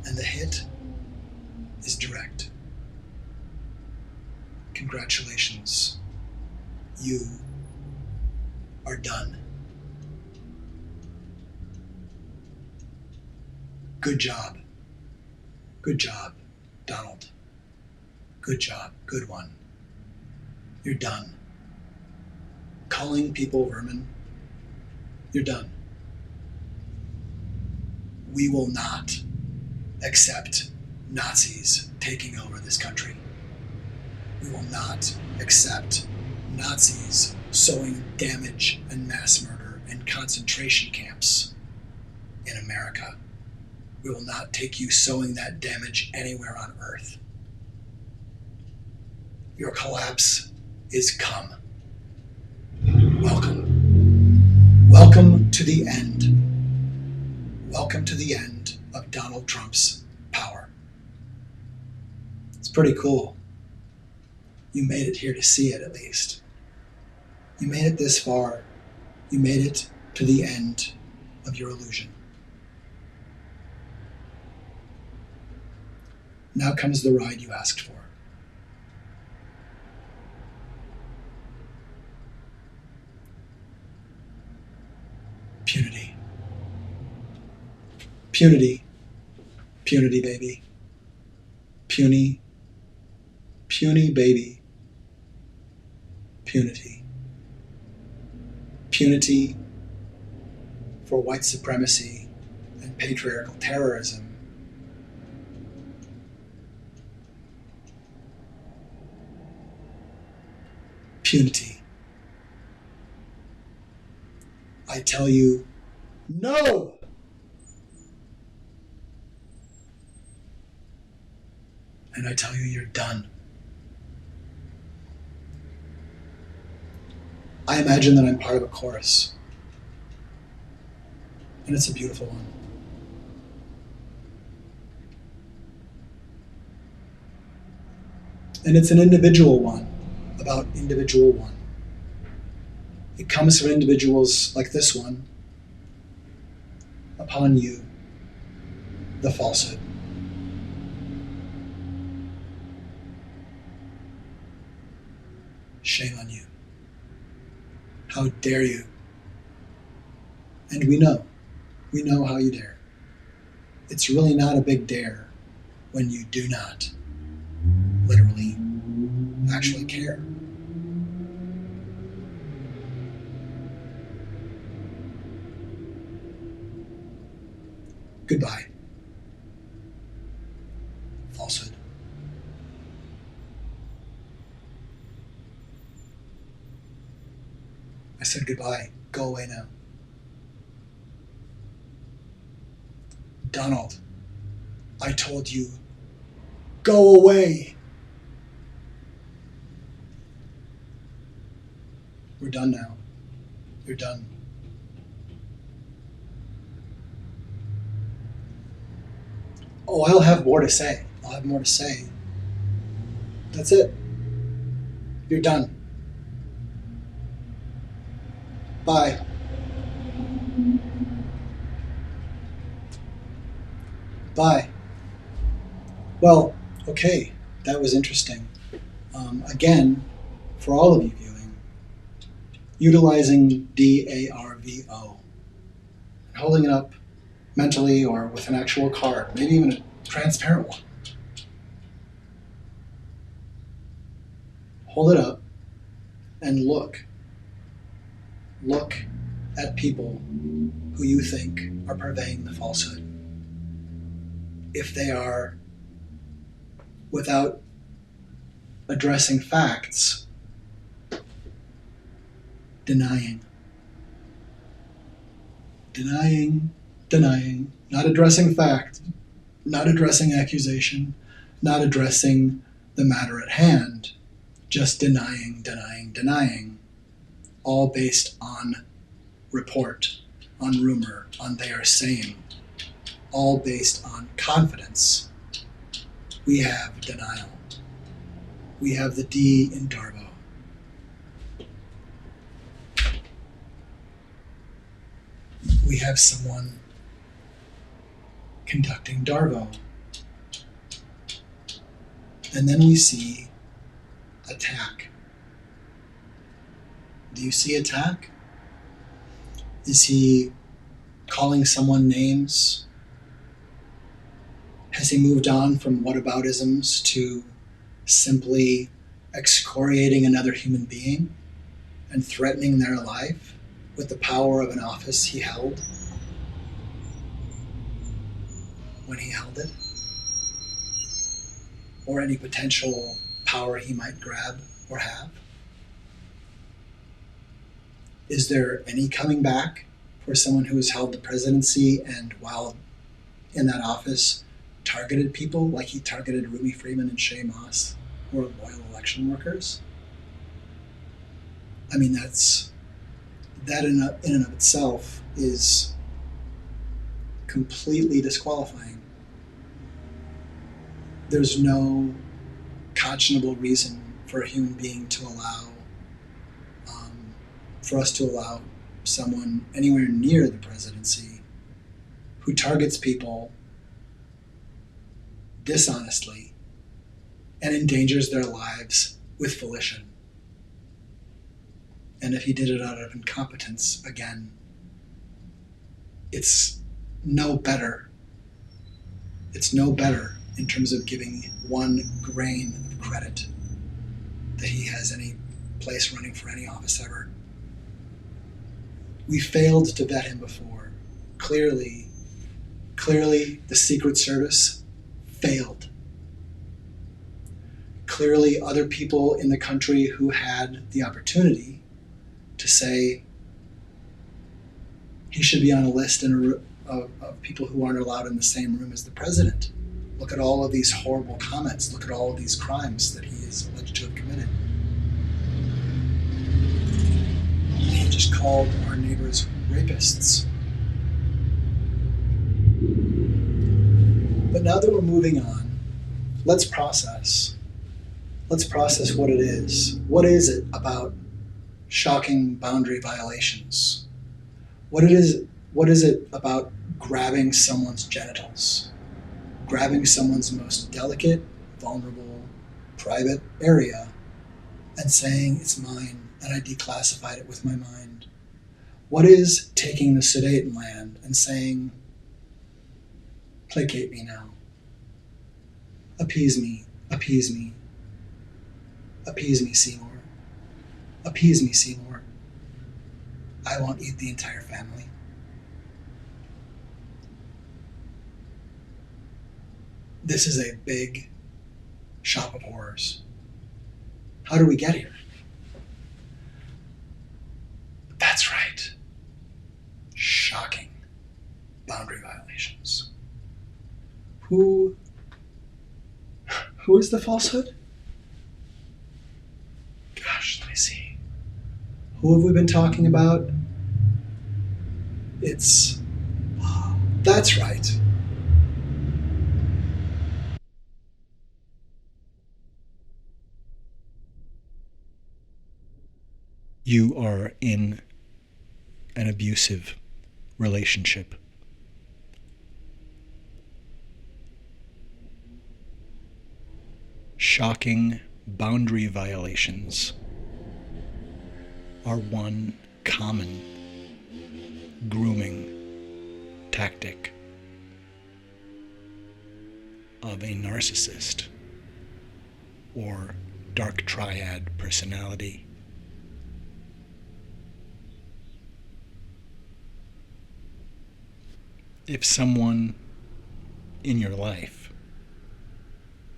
And the hit is direct. Congratulations. You are done. Good job. Good job, Donald. Good job. Good one. You're done. Calling people vermin. You're done. We will not accept Nazis taking over this country. We will not accept Nazis sowing damage and mass murder and concentration camps in America. We will not take you sowing that damage anywhere on earth. Your collapse is come. Welcome. Welcome to the end. Welcome to the end of Donald Trump's power. It's pretty cool. You made it here to see it, at least. You made it this far. You made it to the end of your illusion. Now comes the ride you asked for. Punity. Punity. Punity, baby. Puny. Puny, baby. Punity. Punity for white supremacy and patriarchal terrorism. Punity. I tell you, no! And I tell you, you're done. I imagine that I'm part of a chorus. And it's a beautiful one. And it's an individual one, about individual one. It comes from individuals like this one, upon you, the falsehood. Shame on you. How dare you? And we know how you dare. It's really not a big dare when you do not literally actually care. Goodbye. Falsehood. I said goodbye. Go away now. Donald, I told you, go away. We're done now. You're done. Oh, I'll have more to say. I'll have more to say. That's it. You're done. Bye. Bye. Well, okay, that was interesting. Again, for all of you viewing, utilizing DARVO, and holding it up mentally or with an actual card, maybe even a transparent one. Hold it up and look. Look at people who you think are purveying the falsehood. If they are, without addressing facts, denying, not addressing fact, not addressing accusation, not addressing the matter at hand, just denying, all based on report, on rumor, on they are saying, all based on confidence. We have denial. We have the D in Darvo. We have someone conducting Darvo. And then we see attack. Do you see attack? Is he calling someone names? Has he moved on from whataboutisms to simply excoriating another human being and threatening their life with the power of an office he held when he held it? Or any potential power he might grab or have? Is there any coming back for someone who has held the presidency and while in that office targeted people like he targeted Ruby Freeman and Shay Moss, who are loyal election workers? I mean, that in and of itself is completely disqualifying. There's no conscionable reason for a human being to allow, for us to allow someone anywhere near the presidency who targets people dishonestly and endangers their lives with volition. And if he did it out of incompetence, again, it's no better. It's no better in terms of giving one grain of credit that he has any place running for any office ever. We failed to vet him before. Clearly, the Secret Service failed. Clearly, other people in the country who had the opportunity to say he should be on a list of people who aren't allowed in the same room as the president. Look at all of these horrible comments. Look at all of these crimes that he is alleged to have committed. He just called our neighbors rapists. But now that we're moving on, let's process. Let's process what it is. What is it about shocking boundary violations? What is it about grabbing someone's genitals? Grabbing someone's most delicate, vulnerable, private area and saying it's mine and I declassified it with my mind? What is taking the sedate land and saying, placate me now, appease me, appease me, appease me, Seymour, appease me, Seymour, I won't eat the entire family. This is a big shop of horrors. How do we get here? That's right. Shocking boundary violations. Who is the falsehood? Gosh, let me see. Who have we been talking about? That's right. You are in an abusive relationship. Shocking boundary violations are one common grooming tactic of a narcissist or dark triad personality. If someone in your life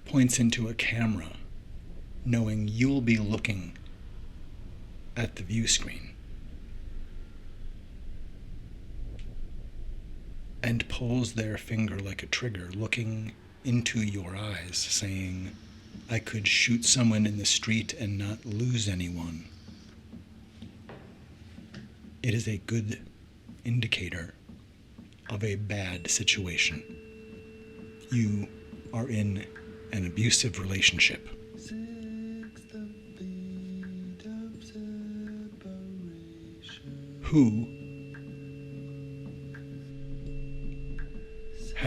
points into a camera knowing you'll be looking at the view screen and pulls their finger like a trigger, looking into your eyes, saying, I could shoot someone in the street and not lose anyone, it is a good indicator of a bad situation. You are in an abusive relationship. Who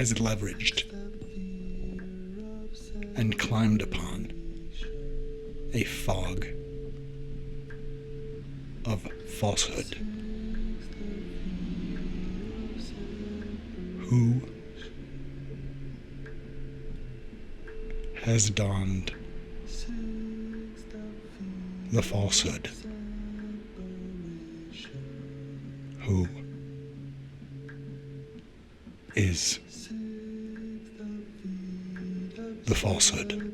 has leveraged and climbed upon a fog of falsehood. Who has donned the falsehood? Who is the falsehood?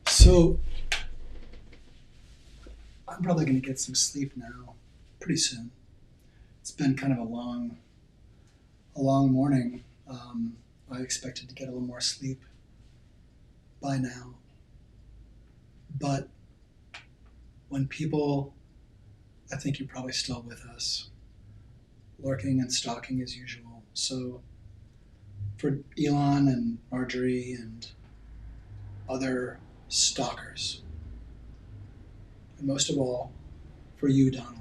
So I'm probably going to get some sleep now pretty soon. It's been kind of a long morning. I expected to get a little more sleep by now. But when people, I think you're probably still with us, lurking and stalking as usual. So for Elon and Marjorie and other stalkers, and most of all, for you, Donald,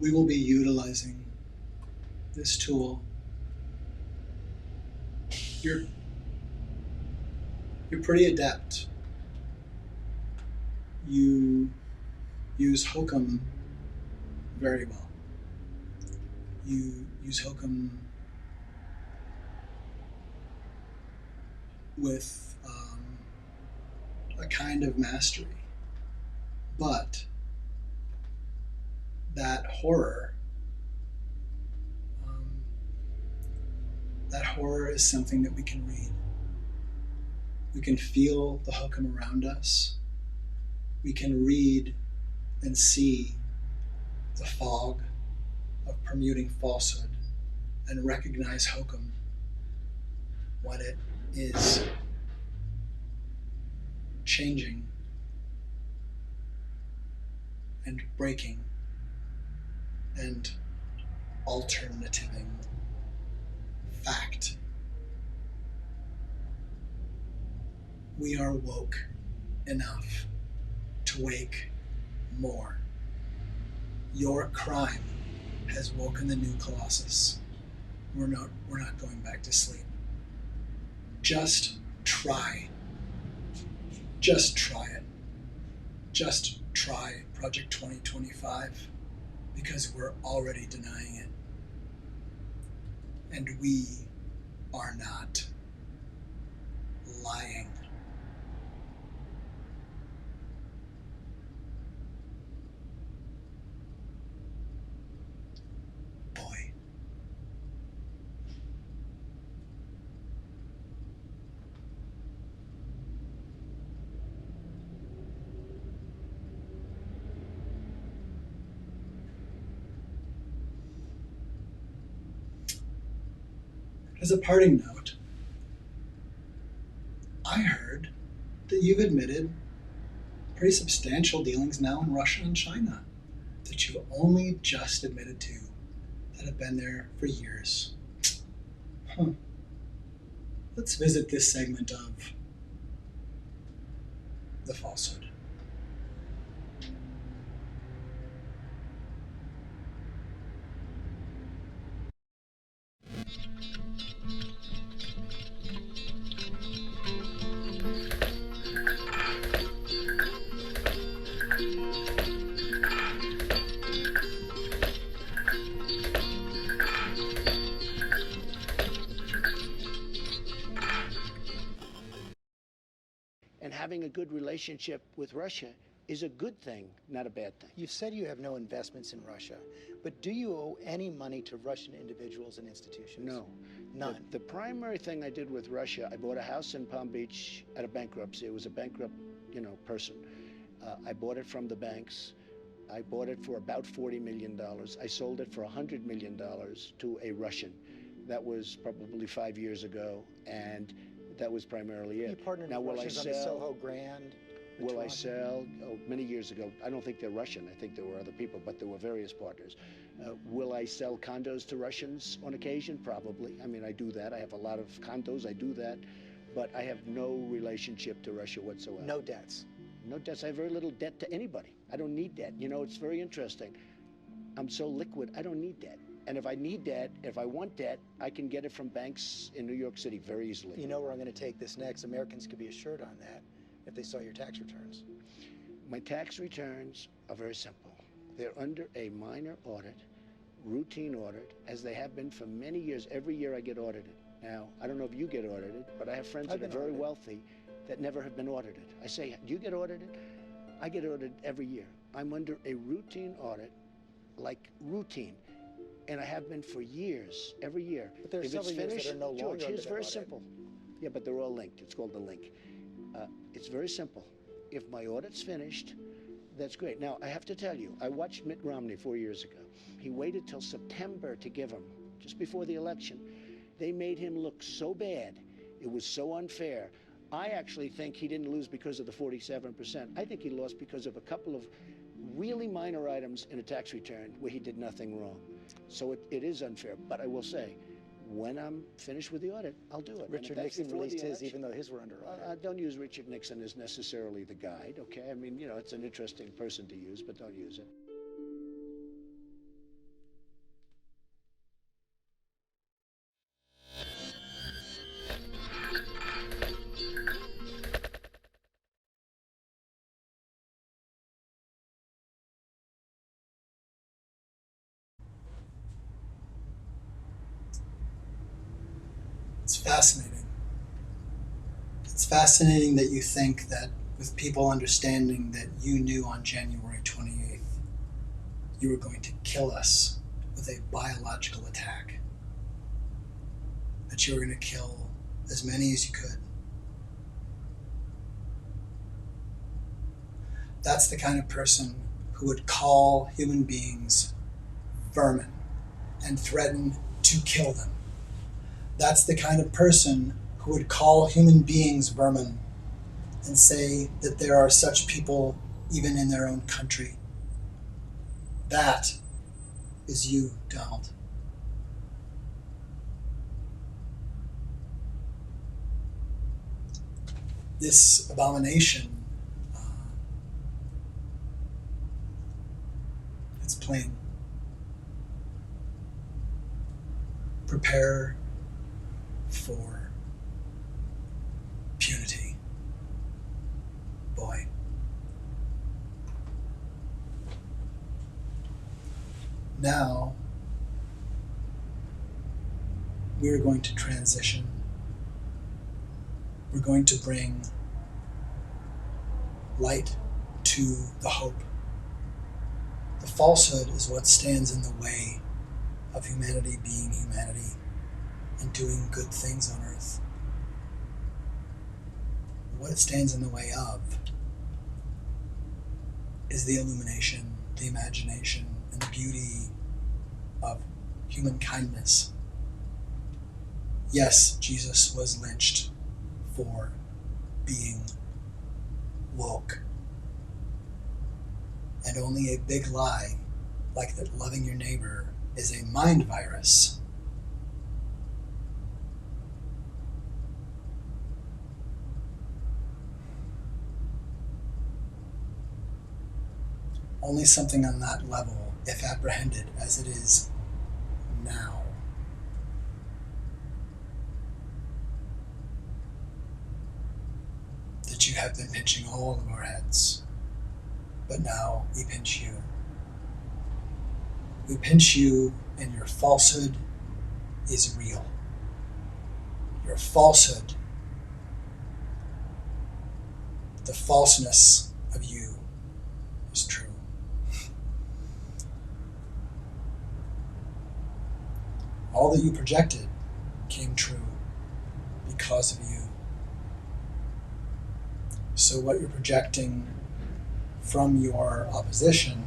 we will be utilizing this tool. You're pretty adept. You use hokum very well. You use hokum with a kind of mastery. But that horror is something that we can read. We can feel the hokum around us. We can read and see the fog of permuting falsehood and recognize hokum when it is changing and breaking and alternativing fact. We are woke enough to wake more. Your crime has woken the new Colossus. We're not going back to sleep. Just try. Just try it. Just try Project 2025, because we're already denying it. And we are not lying. Boy. As a parting note, I heard that you've admitted pretty substantial dealings now in Russia and China that you've only just admitted to, that have been there for years. Let's visit this segment of the falsehood. good relationship with Russia is a good thing, not a bad thing. You've said you have no investments in Russia, but do you owe any money to Russian individuals and institutions? No. None. The primary thing I did with Russia, I bought a house in Palm Beach at a bankruptcy. It was a bankrupt, person. I bought it from the banks. I bought it for about $40 million. I sold it for $100 million to a Russian. That was probably 5 years ago, and that was primarily it. You partnered Now, with will I Russians on the sell? Soho Grand. in Will I Toronto? sell? Oh, many years ago. I don't think they're Russian. I think there were other people, but there were various partners. Will I sell condos to Russians on occasion? Probably. I mean, I do that. I have a lot of condos. I do that. But I have no relationship to Russia whatsoever. No debts. No debts. I have very little debt to anybody. I don't need debt. It's very interesting. I'm so liquid, I don't need debt. And if I need debt, if I want debt, I can get it from banks in New York City very easily. You know where I'm going to take this next. Americans could be assured on that if they saw your tax returns. My tax returns are very simple. They're under a minor audit, routine audit, as they have been for many years. Every year I get audited. Now, I don't know if you get audited, but I have friends that are very wealthy that never have been audited. I say, do you get audited? I get audited every year. I'm under a routine audit, like routine, and I have been for years, every year. But there are If it's several years finished, that are no longer George, under here's that very audit. simple. Yeah, but they're all linked. It's called the link. It's very simple. If my audit's finished, that's great. Now, I have to tell you, I watched Mitt Romney 4 years ago. He waited till September to give him, just before the election. They made him look so bad. It was so unfair. I actually think he didn't lose because of the 47%. I think he lost because of a couple of really minor items in a tax return where he did nothing wrong. So it is unfair. But I will say, when I'm finished with the audit, I'll do it. Richard Nixon released his, even though his were under audit. Don't use Richard Nixon as necessarily the guide, okay? I mean, it's an interesting person to use, but don't use it. It's fascinating. It's fascinating that you think that with people understanding that you knew on January 28th, you were going to kill us with a biological attack. That you were going to kill as many as you could. That's the kind of person who would call human beings vermin and threaten to kill them. That's the kind of person who would call human beings vermin and say that there are such people even in their own country. That is you, Donald. This abomination, it's plain. Prepare for punity, boy. Now, we're going to transition. We're going to bring light to the hope. The falsehood is what stands in the way of humanity being humanity and doing good things on earth. What it stands in the way of is the illumination, the imagination, and the beauty of human kindness. Yes, Jesus was lynched for being woke. And only a big lie, like that loving your neighbor is a mind virus, only something on that level, if apprehended as it is now, that you have been pinching all of our heads, but now we pinch you. We pinch you, and your falsehood is real. Your falsehood the falseness of you is true. All that you projected came true because of you. So what you're projecting from your opposition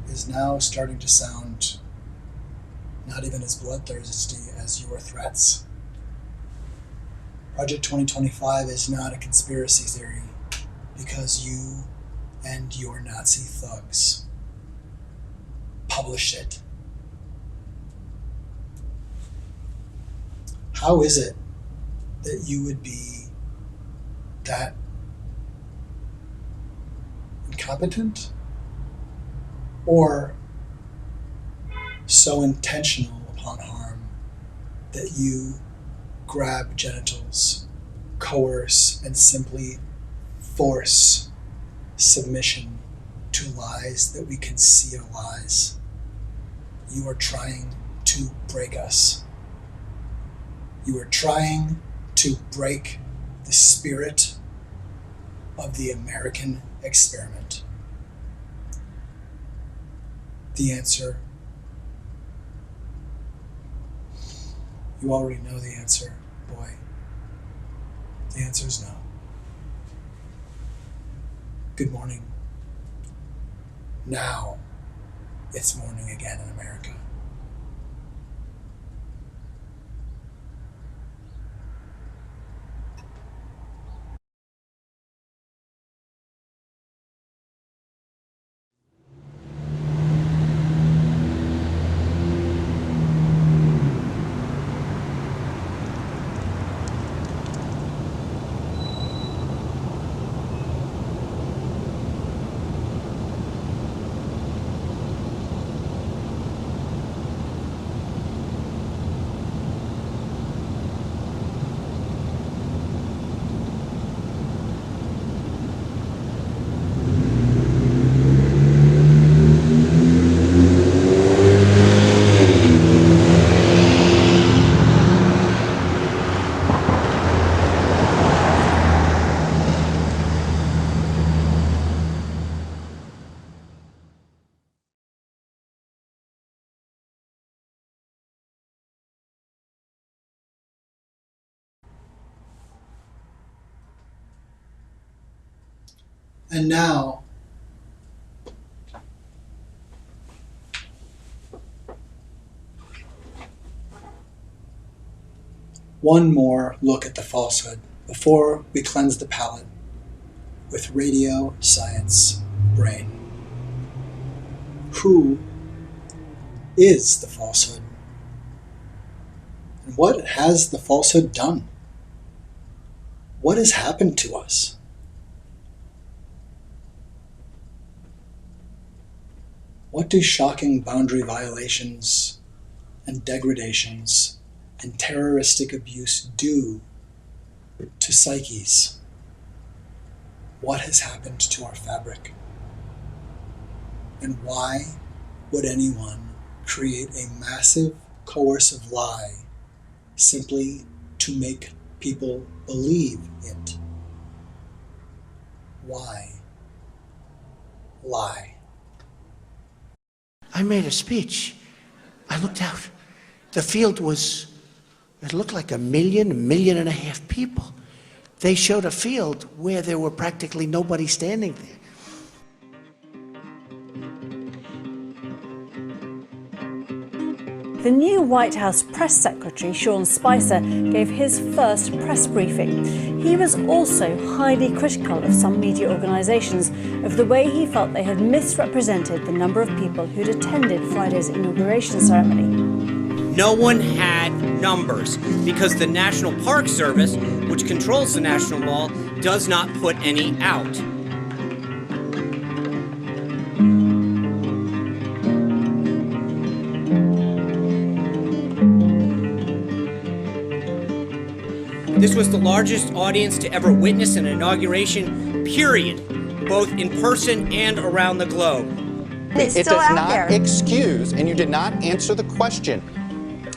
is now starting to sound not even as bloodthirsty as your threats. Project 2025 is not a conspiracy theory because you and your Nazi thugs published it. How is it that you would be that incompetent or so intentional upon harm that you grab genitals, coerce, and simply force submission to lies that we conceal lies? You are trying to break us. You are trying to break the spirit of the American experiment. The answer, you already know the answer, boy. The answer is no. Good morning. Now it's morning again in America. And now, one more look at the falsehood before we cleanse the palate with radio science brain. Who is the falsehood? And what has the falsehood done? What has happened to us? What do shocking boundary violations and degradations and terroristic abuse do to psyches? What has happened to our fabric? And why would anyone create a massive coercive lie simply to make people believe it? Why lie? I made a speech. I looked out. The field it looked like 1.5 million people. They showed a field where there were practically nobody standing there. The new White House press secretary, Sean Spicer, gave his first press briefing. He was also highly critical of some media organisations of the way he felt they had misrepresented the number of people who'd attended Friday's inauguration ceremony. No one had numbers because the National Park Service, which controls the National Mall, does not put any out. This was the largest audience to ever witness an inauguration, period, both in person and around the globe. It does not excuse, and you did not answer the question.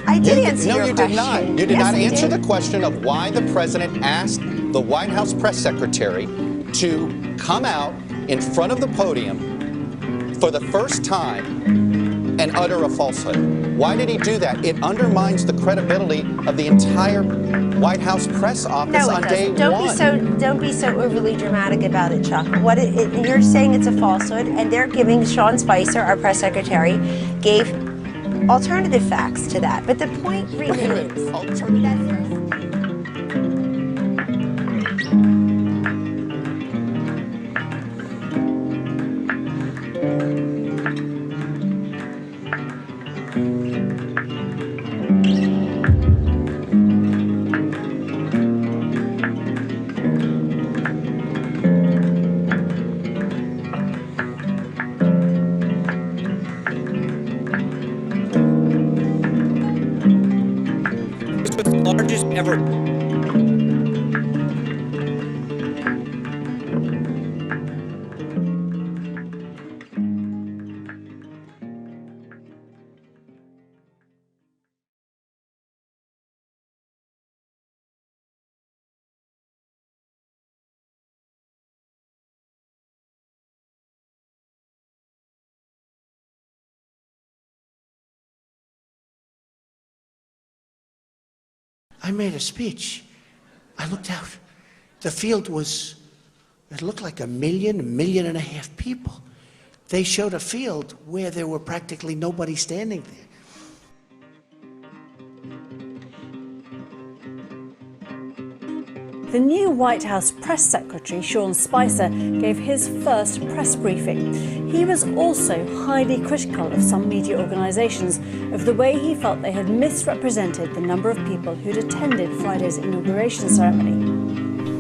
I did answer No, your you question. did not. You did Yes, not I answer did. the question of why the president asked the White House press secretary to come out in front of the podium for the first time and utter a falsehood. Why did he do that? It undermines the credibility of the entire White House press office No, it on day doesn't. one. Don't be so overly dramatic about it, Chuck. You're saying it's a falsehood, and they're giving Sean Spicer, our press secretary, gave alternative facts to that. But the point remains. This was the largest ever. I made a speech. I looked out. The field was, it looked like a million and a half people. They showed a field where there were practically nobody standing there. The new White House press secretary, Sean Spicer, gave his first press briefing. He was also highly critical of some media organisations of the way he felt they had misrepresented the number of people who'd attended Friday's inauguration ceremony.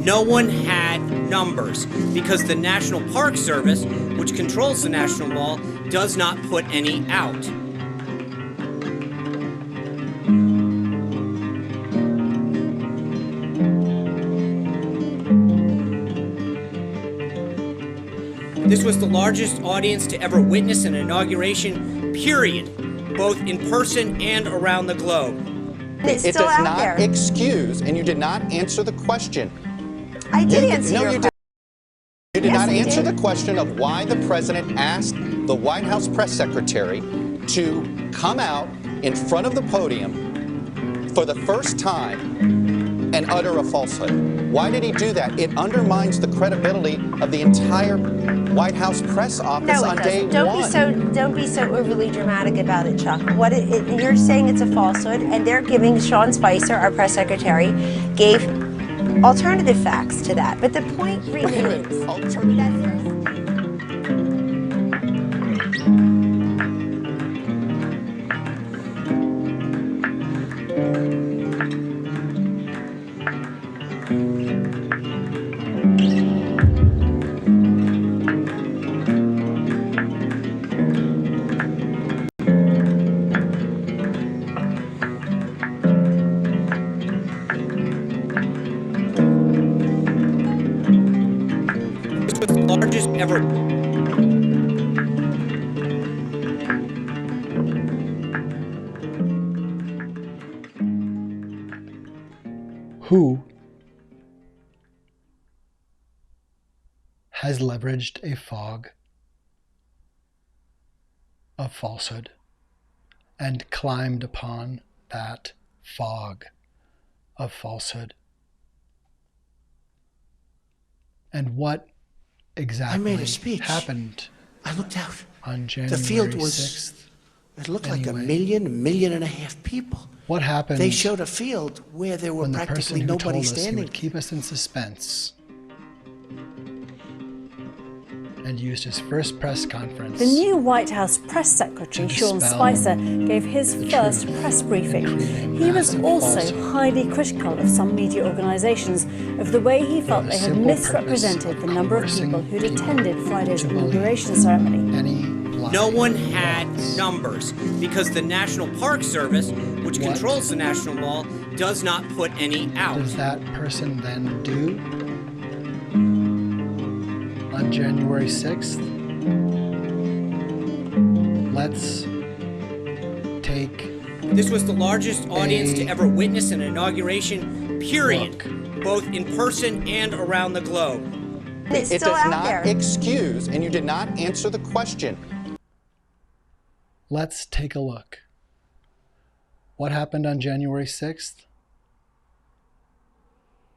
No one had numbers because the National Park Service, which controls the National Mall, does not put any out. This was the largest audience to ever witness an inauguration, period, both in person and around the globe. It's It still does out not there. excuse, and you did not answer the question. I did answer No, your you question. did. You did Yes, not I answer did. the question of why the president asked the White House press secretary to come out in front of the podium for the first time and utter a falsehood. Why did he do that? It undermines the credibility of the entire White House press office No, it on day doesn't. one. Don't be so overly dramatic about it, Chuck. You're saying it's a falsehood, and they're giving Sean Spicer, our press secretary, gave alternative facts to that. But the point remains. This was the largest ever. Who has leveraged a fog of falsehood and climbed upon that fog of falsehood? And what exactly I made a speech. happened I looked out. on The January field was, 6th? it looked like a Anyway. million and a half people. What happened They showed a field where there were when the person practically who nobody told us he standing would keep us in suspense and used his first press conference? The new White House press secretary, to Sean dispel Spicer, gave his the first truth press briefing. and create He was massive also falsehood. highly critical of some media organisations of the way he felt the they had simple misrepresented purpose the of number of coercing people who'd people attended Friday's to believe inauguration ceremony. Any lie No one had was. numbers because the National Park Service, which What? controls the National Mall, does not put any out. Does that person then do on January 6th? Let's take This was the largest audience to ever witness an inauguration, period, both in person and around the globe. It's It still does out not there. excuse, and you did not answer the question. Let's take a look. What happened on January 6th?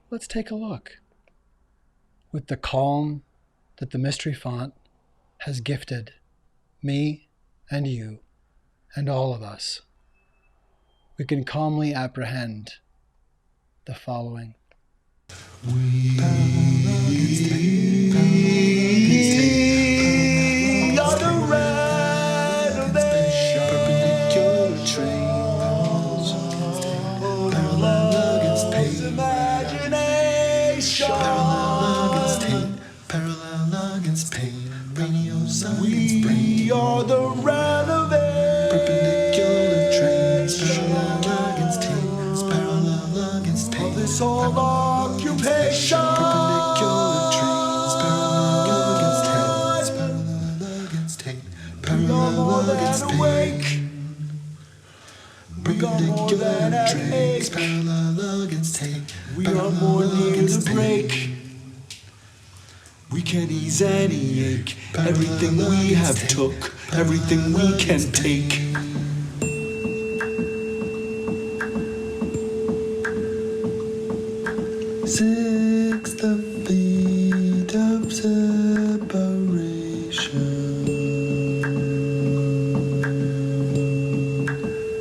Let's take a look. With the calm that the mystery font has gifted me and you and all of us, we can calmly apprehend the following. We are the renovation. Perpendicular trains. Parallel against pain. Imagination. Parallel against tape. Parallel against pain. Radio science brain. We are the renovation. Perpendicular trains. Parallel against tape. Parallel against pain. Of this whole occupation. Perpendicular trains. Parallel against tape. Parallel against tape. Parallel against pain. Perpendicular trains. Parallel against tape. We are more near the break. We can ease any ache. Everything we have took, everything we can take. Six the feet of separation.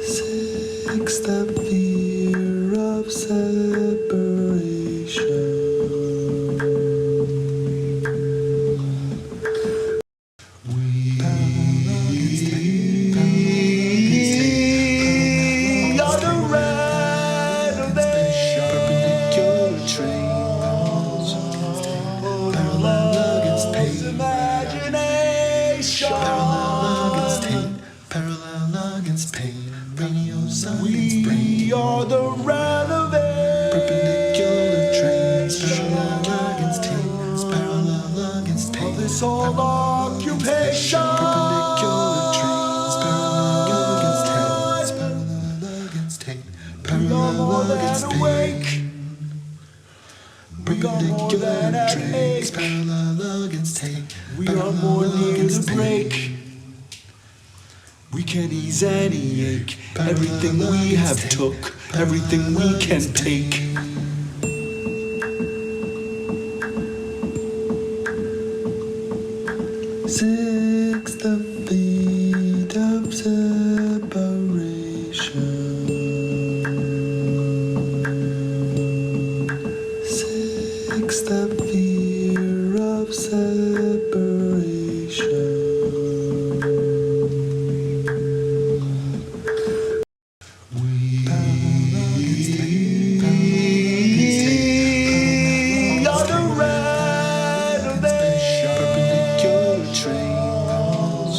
Six the fear of separation. We are the renovation. Perpendicular trains. Parallel against pain. Imagination. Parallel against tape. Parallel against pain. Radio science brain. We are the renovation. Perpendicular trains. Parallel against tape. Parallel against pain. Of this whole occupation. Perpendicular trains. Parallel against tape. Parallel against tape. Parallel against pain. Perpendicular trains. Parallel against tape. We are more near the break. We can ease any ache. Everything we have took, everything we can take. Six the feet of separation. Six the fear of separation. We are the renovation. Perpendicular trains.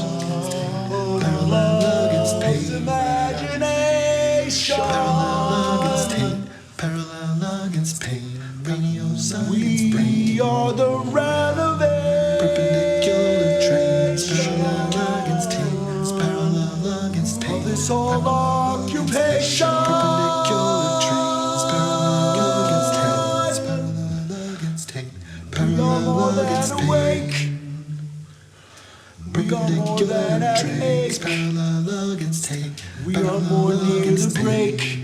Parallel against pain. Imagination. Parallel against tape. Parallel against pain. Radio science brain. We are the renovation. Perpendicular trains. Parallel against tape. Parallel against pain. Of this whole occupation. Perpendicular trains. Parallel against tape. Parallel against tape. Parallel against pain. Perpendicular trains. Parallel against tape. We are more near the break.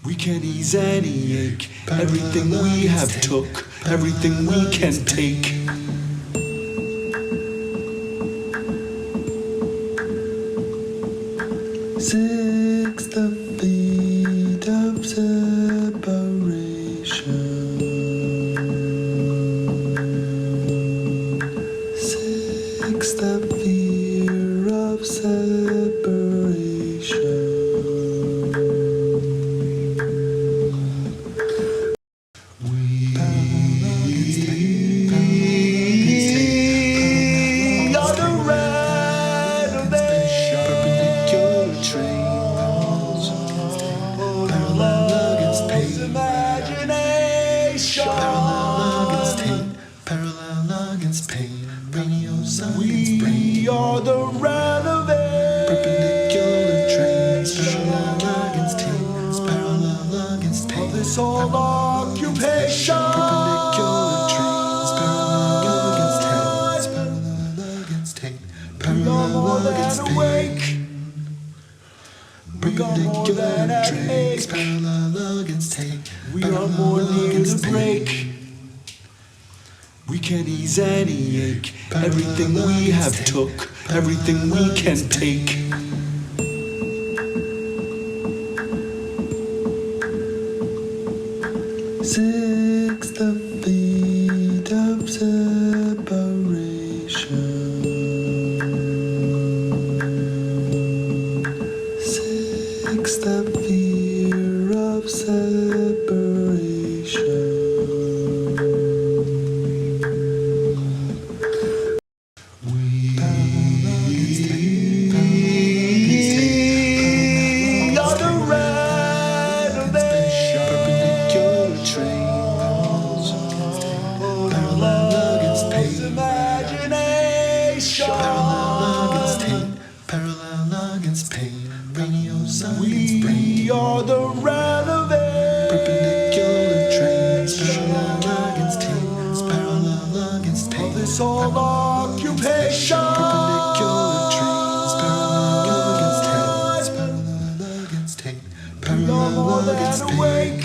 We can ease any ache. Everything we have took, everything we can take. Six the feet of separation. Six the fear of separation. We are the renovation. Perpendicular trains. Parallel against pain. Imagination. Parallel against tape. Parallel against pain. Radio science brain. We are the renovation. Perpendicular trains. tape. Parallelograms tape. We are more near the break. We can ease any ache. Everything we have took, everything we can take. Six the feet of separation. Six the fear of separation. We are the relevant. Perpendicular trains, parallel against tape, parallel against tape. Of this whole occupation. Perpendicular trains, parallel against tape, parallel against tape, parallel against tape.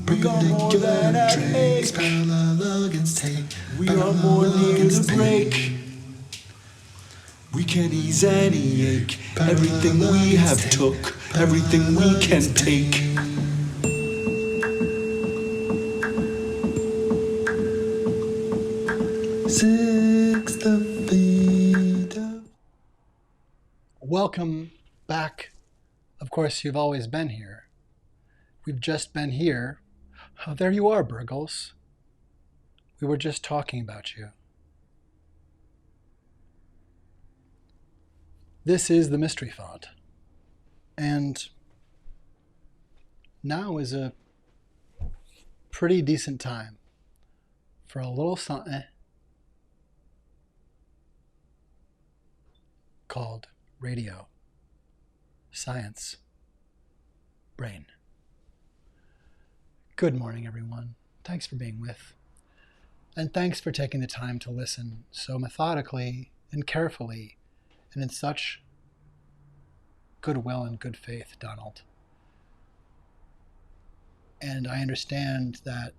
Perpendicular trains, parallel against tape. We are more near the break. We can ease any ache. Everything we have took, everything we can take. Six the feet of... Welcome back. Of course, you've always been here. We've just been here. Oh, there you are, Burgles. We were just talking about you. This is the Mystery Font. And now is a pretty decent time for a little something called Radio Science Brain. Good morning, everyone. Thanks for being with. And thanks for taking the time to listen so methodically and carefully and in such goodwill and good faith, Donald. And I understand that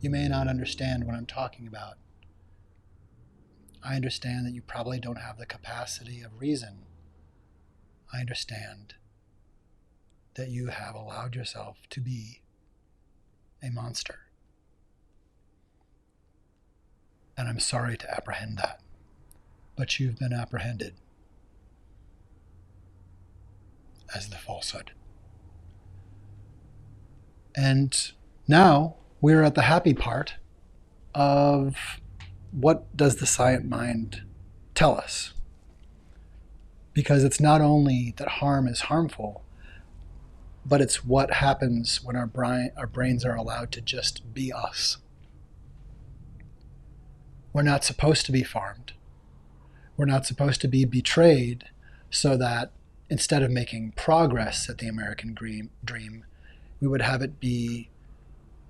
you may not understand what I'm talking about. I understand that you probably don't have the capacity of reason. I understand that you have allowed yourself to be a monster. And I'm sorry to apprehend that, but you've been apprehended as the falsehood. And now we're at the happy part of what does the science mind tell us? Because it's not only that harm is harmful, but it's what happens when our brains are allowed to just be us. We're not supposed to be farmed. We're not supposed to be betrayed so that instead of making progress at the American dream, we would have it be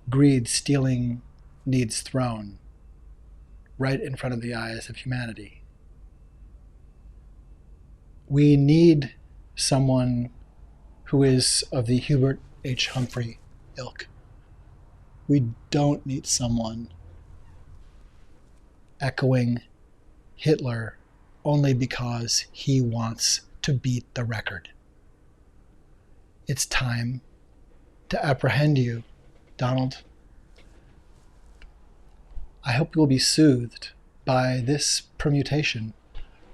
greed stealing needs thrown right in front of the eyes of humanity. We need someone who is of the Hubert H. Humphrey ilk. We don't need someone echoing Hitler only because he wants to beat the record. It's time to apprehend you, Donald. I hope you will be soothed by this permutation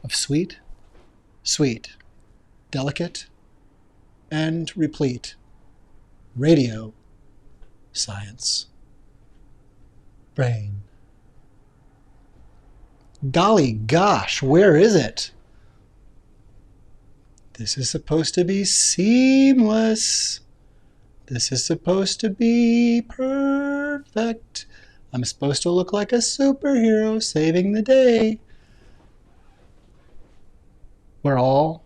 of sweet, sweet, delicate, and replete radio science brain. Golly gosh, where is it? This is supposed to be seamless. This is supposed to be perfect. I'm supposed to look like a superhero saving the day. We're all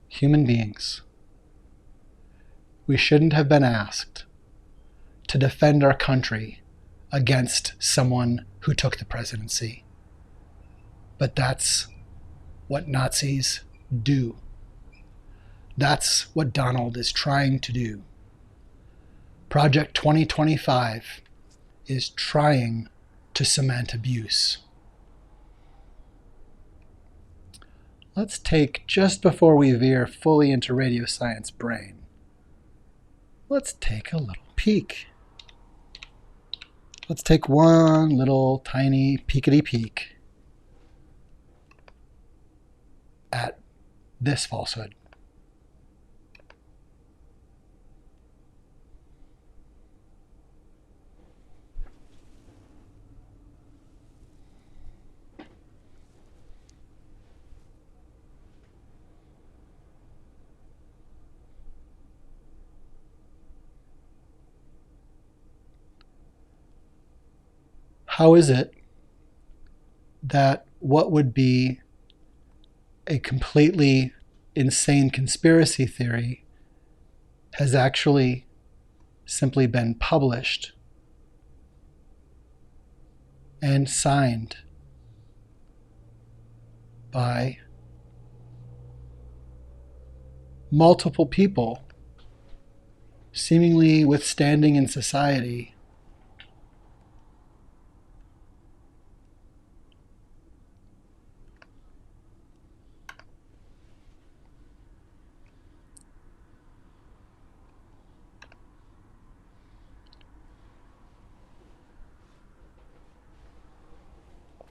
human beings. We shouldn't have been asked to defend our country against someone who took the presidency. But that's what Nazis do. That's what Donald is trying to do. Project 2025 is trying to cement abuse. Let's take, just before we veer fully into radio science brain, let's take a little peek. Let's take one little tiny peekity peek at this falsehood. How is it that what would be a completely insane conspiracy theory has actually simply been published and signed by multiple people seemingly withstanding in society?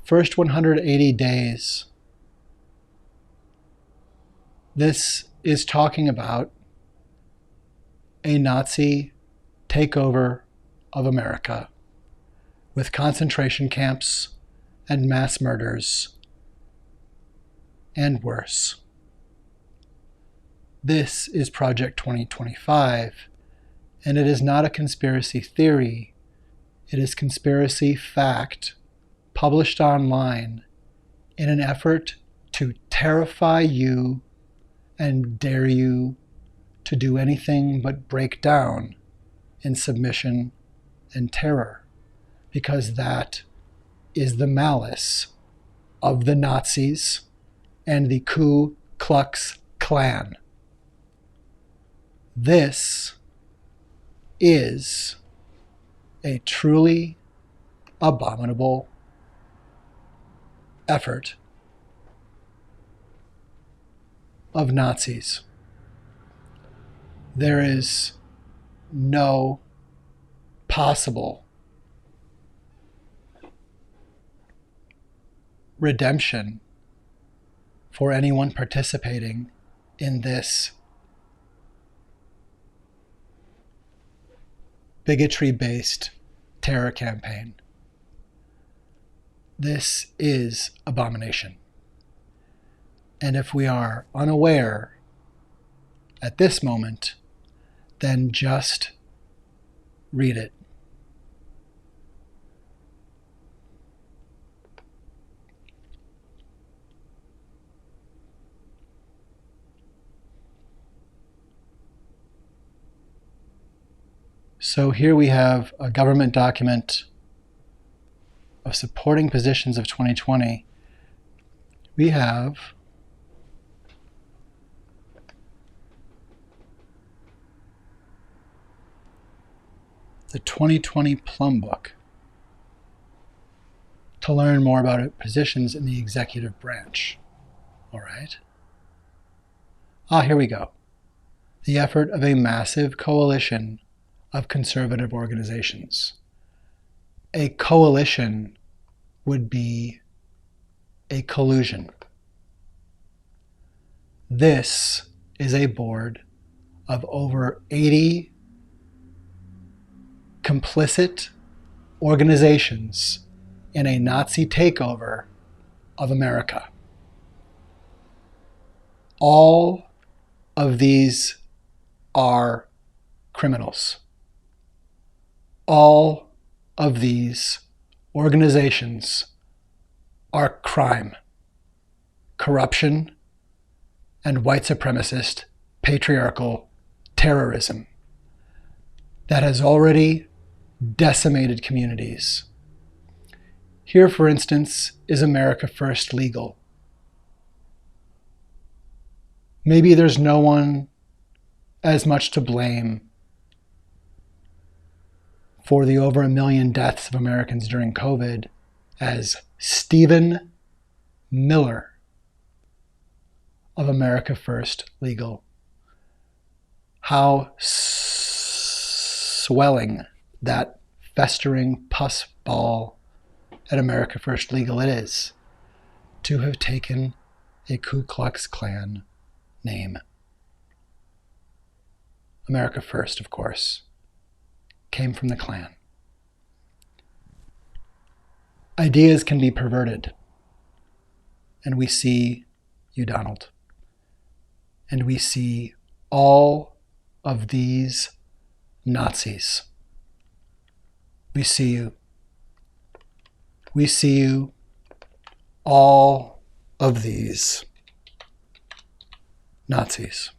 First 180 days. This is talking about a Nazi takeover of America with concentration camps and mass murders and worse. This is Project 2025, and it is not a conspiracy theory. It is conspiracy fact published online in an effort to terrify you and dare you to do anything but break down in submission and terror, because that is the malice of the Nazis and the Ku Klux Klan. This is a truly abominable effort of Nazis. There is no possible redemption for anyone participating in this bigotry-based terror campaign. This is abomination. And if we are unaware at this moment, then just read it. So here we have a government document of supporting positions of 2020. We have the 2020 Plum Book to learn more about positions in the executive branch. All right. Here we go. The effort of a massive coalition of conservative organizations. A coalition would be a collusion. This is a board of over 80 complicit organizations in a Nazi takeover of America. All of these are criminals. All of these organizations are crime, corruption, and white supremacist patriarchal terrorism that has already decimated communities. Here, for instance, is America First legal. Maybe there's no one as much to blame for the over 1 million deaths of Americans during COVID as Stephen Miller of America First Legal. How swelling that festering pus ball at America First Legal it is to have taken a Ku Klux Klan name. America First, of course, came from the Klan. Ideas can be perverted, and we see you, Donald, and we see all of these Nazis. We see you. We see you, all of these Nazis.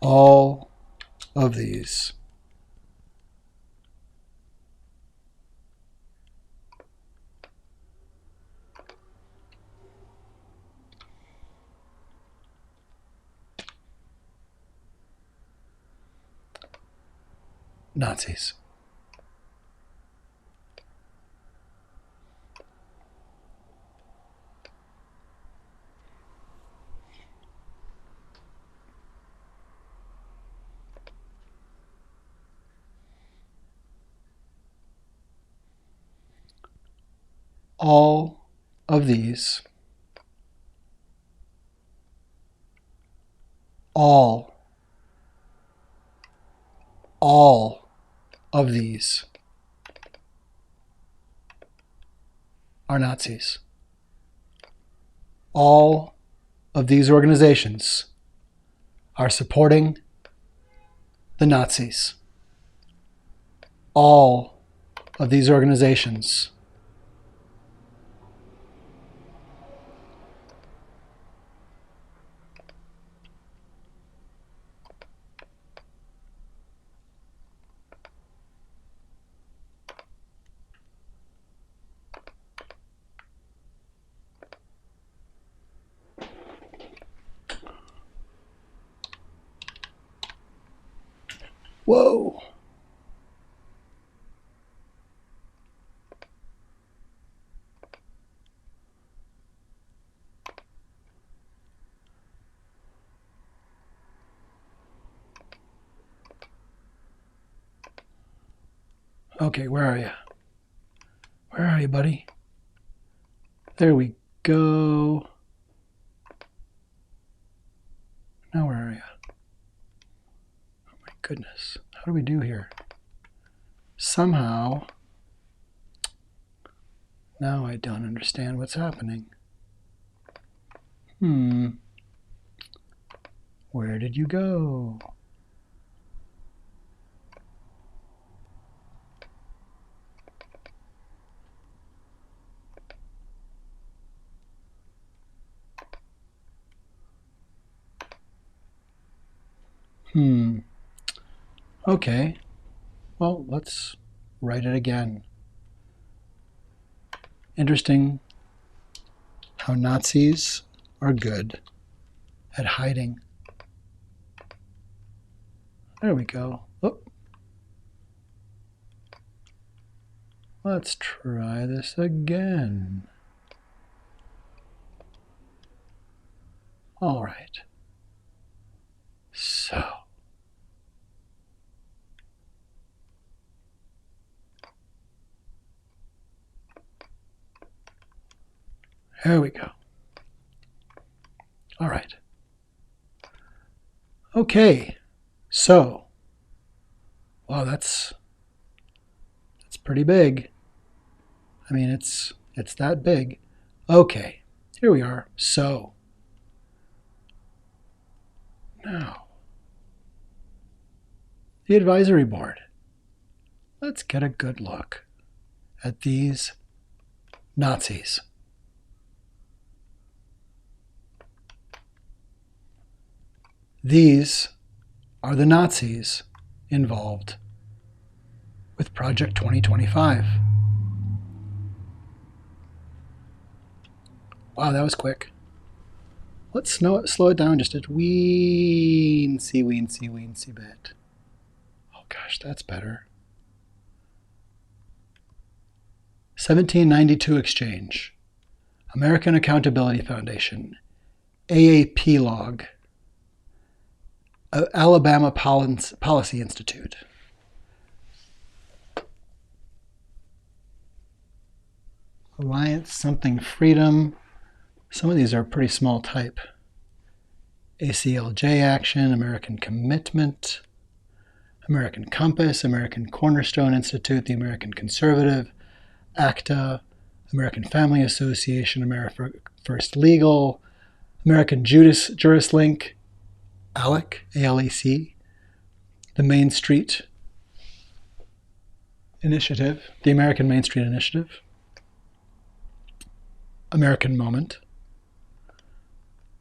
All of these. Nazis. All of these, all of these are Nazis. All of these organizations are supporting the Nazis. All of these organizations Whoa. Okay, where are you? Where are you, buddy? There we go. Now where are you? Oh my goodness. How do we do here? Somehow, now I don't understand what's happening. Where did you go? Okay. Well, let's write it again. Interesting how Nazis are good at hiding. There we go. Oh. Let's try this again. All right. So. There we go. All right. Okay. So, wow, that's pretty big. I mean, it's that big. Okay. Here we are. So, now, the advisory board. Let's get a good look at these Nazis. These are the Nazis involved with Project 2025. Wow, that was quick. Let's slow it down just a weensy bit. Oh gosh, that's better. 1792 exchange. American Accountability Foundation. AAP log. Alabama Policy Institute. Alliance something freedom. Some of these are pretty small type. ACLJ action, American commitment, American Compass, American Cornerstone Institute, the American Conservative, ACTA, American Family Association, America First Legal, American Juris Link, ALEC, ALAC, the Main Street Initiative, the American Main Street Initiative, American Moment,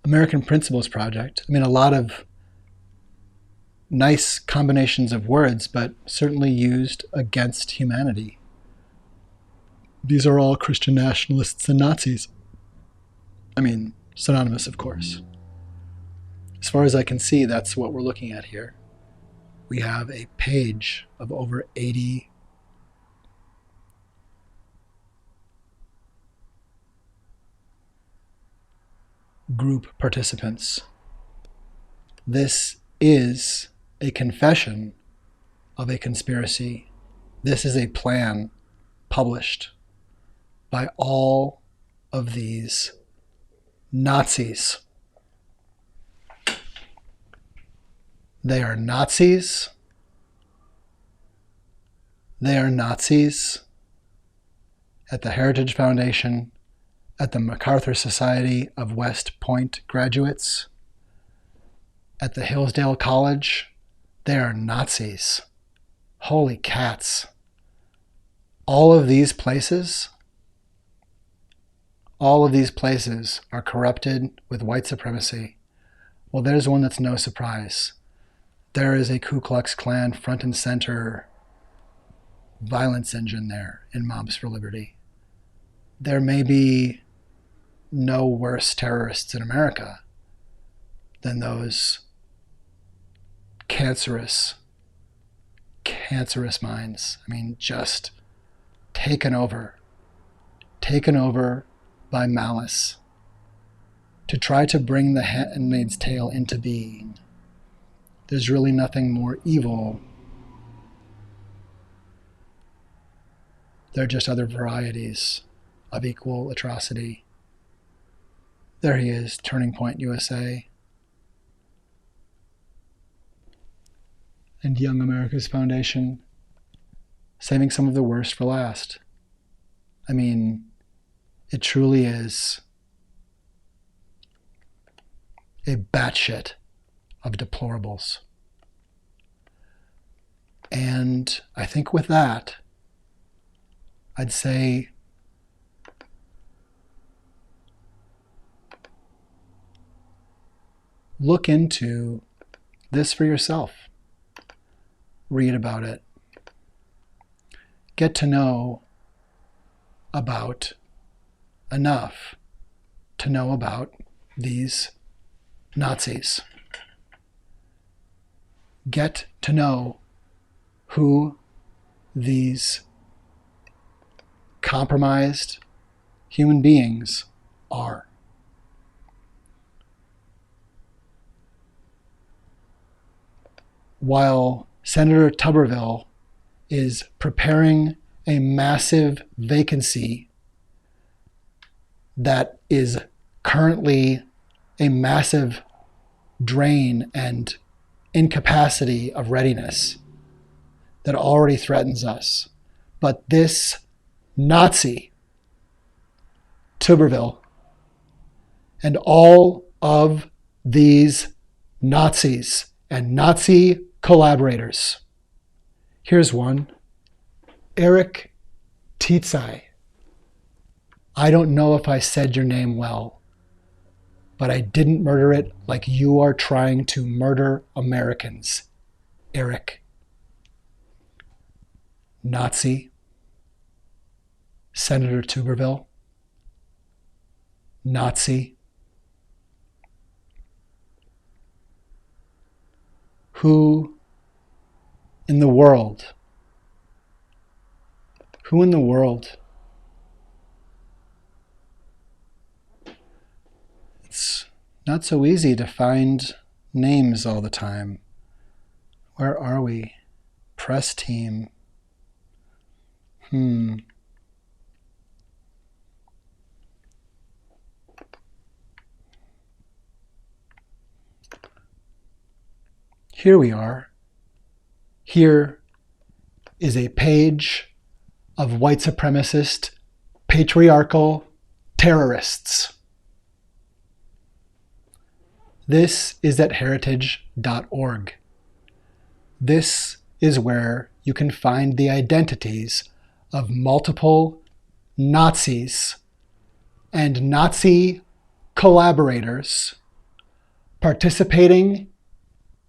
American Principles Project. I mean, a lot of nice combinations of words, but certainly used against humanity. These are all Christian nationalists and Nazis. I mean, synonymous, of course. As far as I can see, that's what we're looking at here. We have a page of over 80 group participants. This is a confession of a conspiracy. This is a plan published by all of these Nazis. They are Nazis. They are Nazis at the Heritage Foundation, at the MacArthur Society of West Point graduates, at the Hillsdale College. They are Nazis. Holy cats. All of these places are corrupted with white supremacy. Well, there's one that's no surprise. There is a Ku Klux Klan front and center violence engine there in Mobs for Liberty. There may be no worse terrorists in America than those cancerous minds. I mean, just taken over by malice to try to bring the Handmaid's Tale into being. There's really nothing more evil. They're just other varieties of equal atrocity. There he is, Turning Point USA. And Young America's Foundation, saving some of the worst for last. I mean, it truly is a batshit of deplorables. And I think with that, I'd say look into this for yourself. Read about it. Get to know about enough to know about these Nazis. Get to know who these compromised human beings are. While Senator Tuberville is preparing a massive vacancy that is currently a massive drain and incapacity of readiness that already threatens us. But this Nazi, Tuberville, and all of these Nazis and Nazi collaborators. Here's one, Eric Titsai. I don't know if I said your name well, but I didn't murder it like you are trying to murder Americans, Eric. Nazi, Senator Tuberville, Nazi, Who in the world? Who in the world? It's not so easy to find names all the time. Where are we? Press team. Here we are. Here is a page of white supremacist, patriarchal terrorists. This is at heritage.org. This is where you can find the identities of multiple Nazis and Nazi collaborators participating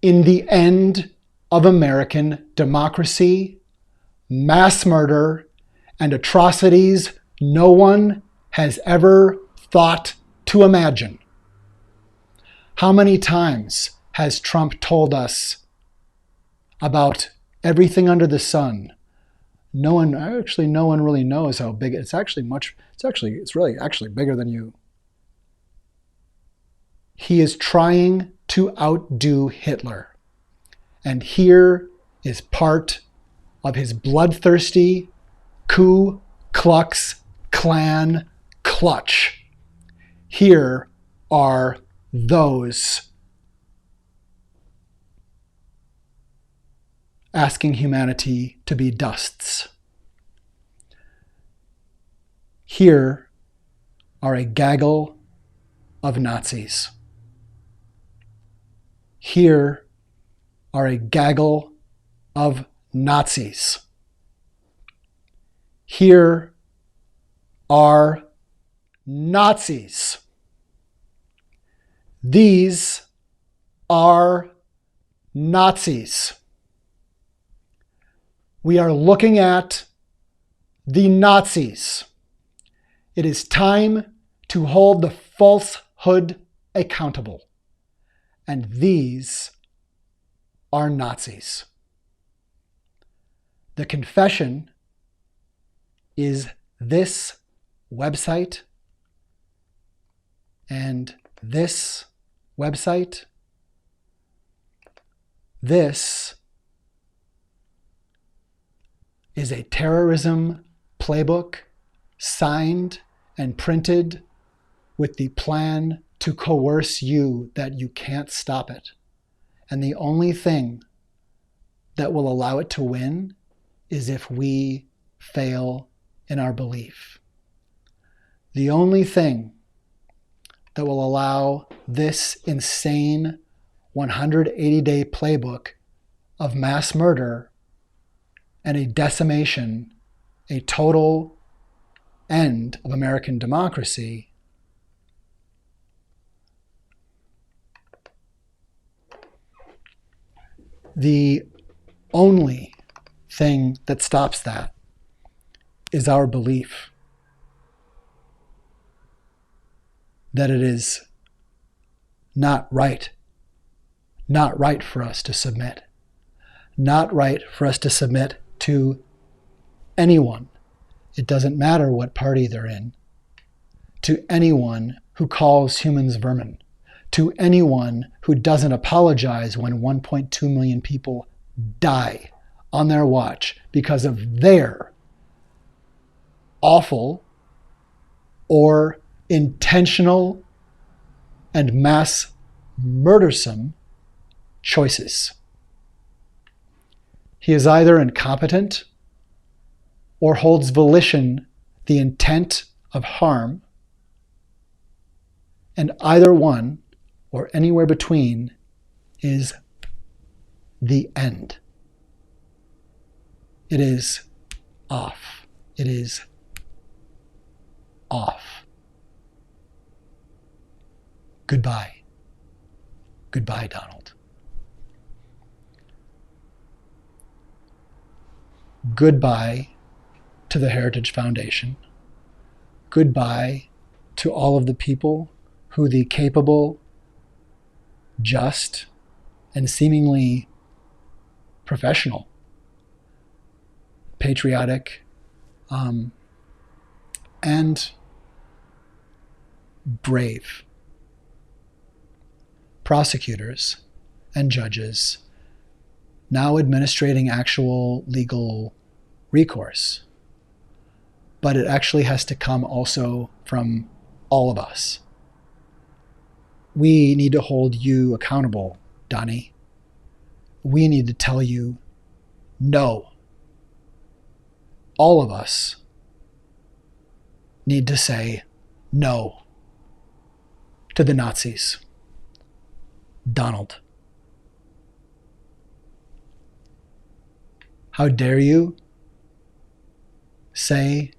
in the end of American democracy, mass murder, and atrocities no one has ever thought to imagine. How many times has Trump told us about everything under the sun? No one really knows how big it's actually it's really bigger than you. He is trying to outdo Hitler. And here is part of his bloodthirsty Ku Klux Klan clutch. Here are those asking humanity to be dusts. Here are a gaggle of Nazis. Here are a gaggle of Nazis. Here are Nazis. These are Nazis. We are looking at the Nazis. It is time to hold the falsehood accountable. And these are Nazis. The confession is this website and this website. This is a terrorism playbook signed and printed with the plan to coerce you that you can't stop it. And the only thing that will allow it to win is if we fail in our belief. The only thing that will allow this insane 180-day playbook of mass murder and a decimation, a total end of American democracy, the only thing that stops that is our belief that it is not right for us to submit, not right for us to submit to anyone. It doesn't matter what party they're in, to anyone who calls humans vermin, to anyone who doesn't apologize when 1.2 million people die on their watch because of their awful or intentional and mass murdersome choices. He is either incompetent or holds volition the intent of harm, and either one or anywhere between is the end. It is off. It is off. Goodbye. Goodbye, Donald. Goodbye to the Heritage Foundation. Goodbye to all of the people who the capable, just, and seemingly professional, patriotic, and brave prosecutors and judges now administrating actual legal recourse. But it actually has to come also from all of us. We need to hold you accountable, Donnie. We need to tell you no. All of us need to say no to the Nazis. Donald. How dare you say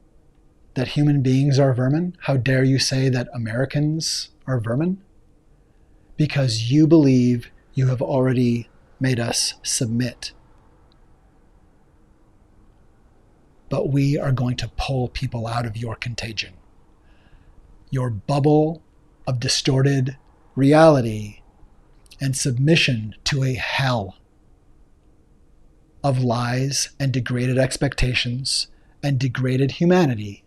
that human beings are vermin? How dare you say that Americans are vermin? Because you believe you have already made us submit. But we are going to pull people out of your contagion. Your bubble of distorted reality and submission to a hell of lies and degraded expectations and degraded humanity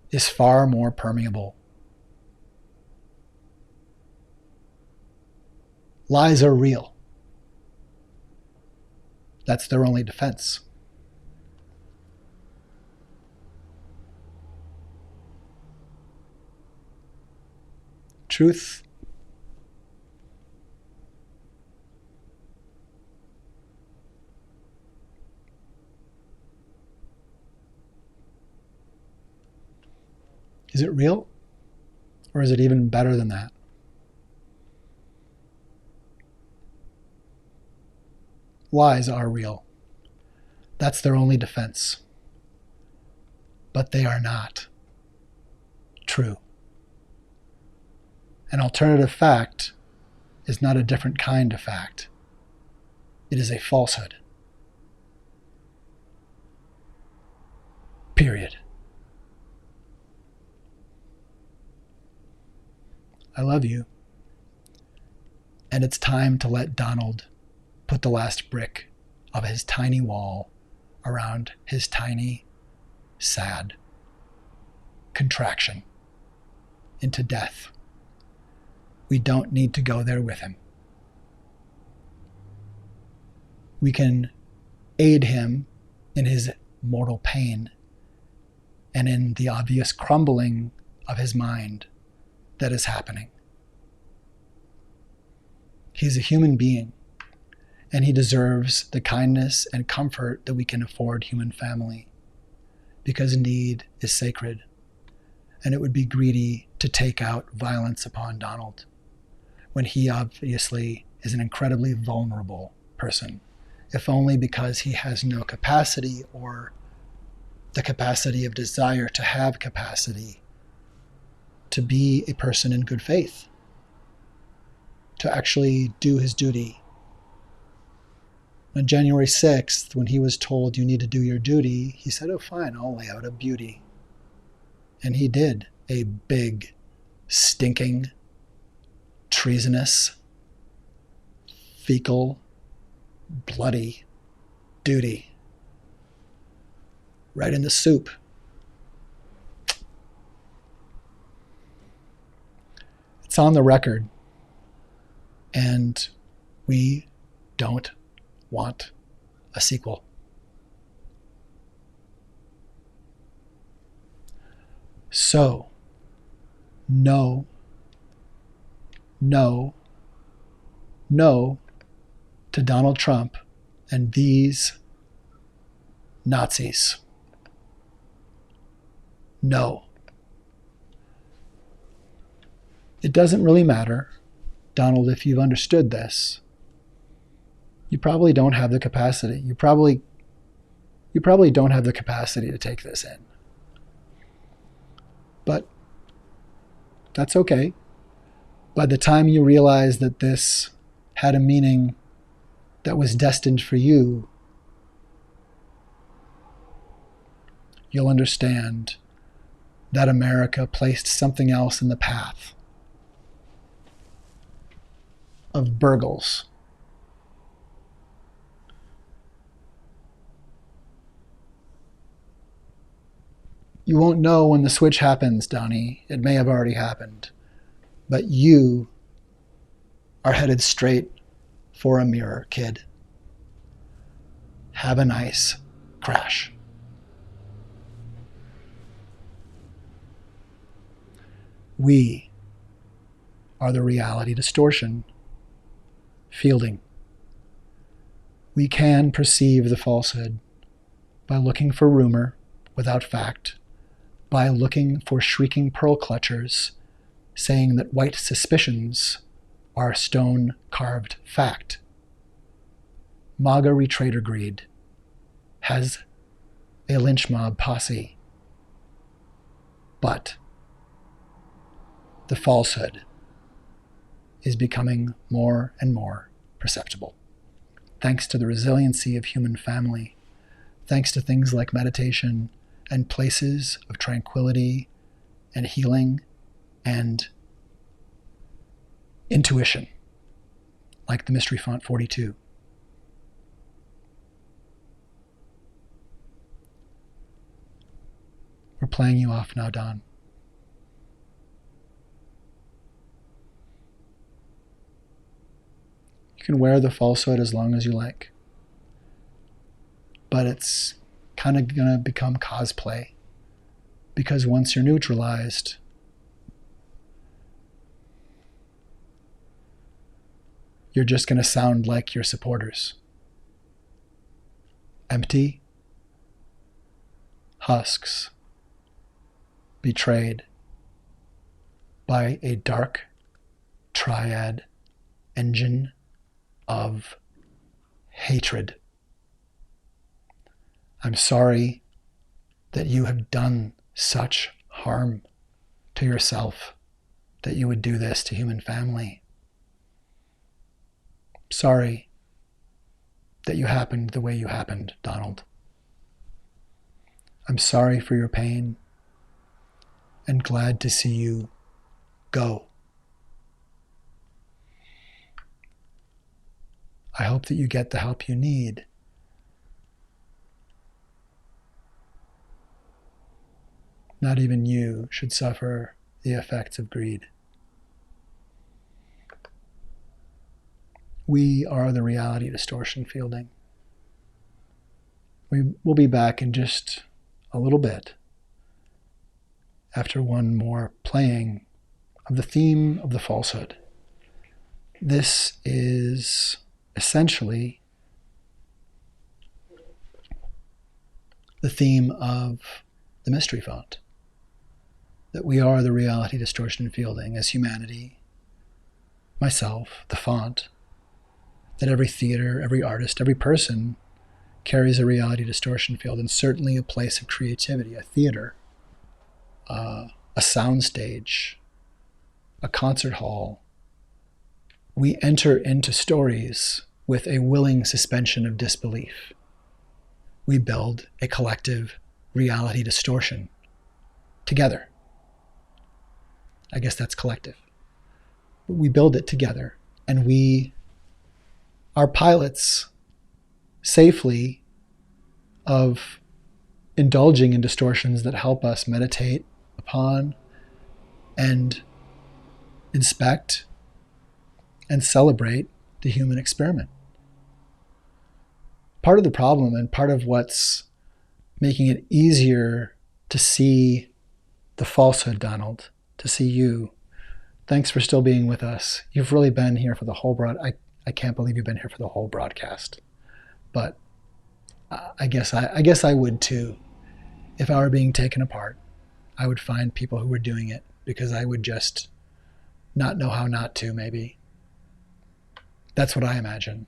is far more permeable. Lies are real. That's their only defense. Truth is it real? Or is it even better than that? Lies are real. That's their only defense. But they are not true. An alternative fact is not a different kind of fact. It is a falsehood. Period. I love you. And it's time to let Donald put the last brick of his tiny wall around his tiny, sad contraction into death. We don't need to go there with him. We can aid him in his mortal pain and in the obvious crumbling of his mind that is happening. He's a human being, and he deserves the kindness and comfort that we can afford human family, because need is sacred, and it would be greedy to take out violence upon Donald when he obviously is an incredibly vulnerable person, if only because he has no capacity or the capacity of desire to have capacity to be a person in good faith, to actually do his duty. On January 6th, when he was told you need to do your duty, he said, oh fine, I'll lay out a beauty. And he did a big, stinking, treasonous, fecal, bloody duty. Right in the soup. It's on the record. And we don't want a sequel. So, no to Donald Trump and these Nazis. No. It doesn't really matter, Donald, if you've understood this. You probably don't have the capacity. You probably don't have the capacity to take this in. But that's okay. By the time you realize that this had a meaning that was destined for you, you'll understand that America placed something else in the path of burgles You won't know when the switch happens, Donnie. It may have already happened. But you are headed straight for a mirror, kid. Have a nice crash. We are the reality distortion fielding. We can perceive the falsehood by looking for rumor without fact, by looking for shrieking pearl clutchers saying that white suspicions are stone-carved fact. MAGA retrader greed has a lynch mob posse, but the falsehood is becoming more and more perceptible. Thanks to the resiliency of human family, thanks to things like meditation and places of tranquility and healing and intuition, like the Mystery Font 42. We're playing you off now, Don. You can wear the falsehood as long as you like, but it's kind of going to become cosplay, because once you're neutralized, you're just going to sound like your supporters. Empty, husks, betrayed by a dark triad engine of hatred. I'm sorry that you have done such harm to yourself, that you would do this to human family. Sorry that you happened the way you happened, Donald. I'm sorry for your pain and glad to see you go. I hope that you get the help you need. Not even you should suffer the effects of greed. We are the reality distortion fielding. We will be back in just a little bit after one more playing of the theme of the falsehood. This is essentially the theme of the mystery font, that we are the reality distortion fielding as humanity, myself, the font, that every theater, every artist, every person carries a reality distortion field, and certainly a place of creativity, a theater, a soundstage, a concert hall. We enter into stories with a willing suspension of disbelief. We build a collective reality distortion together. I guess that's collective. But we build it together, and we are pilots safely of indulging in distortions that help us meditate upon and inspect and celebrate the human experiment. Part of the problem, and part of what's making it easier to see the falsehood, Donald, to see you. Thanks for still being with us. You've really been here for the whole I can't believe you've been here for the whole broadcast. But I guess I would too. If I were being taken apart, I would find people who were doing it, because I would just not know how not to, maybe. That's what I imagine.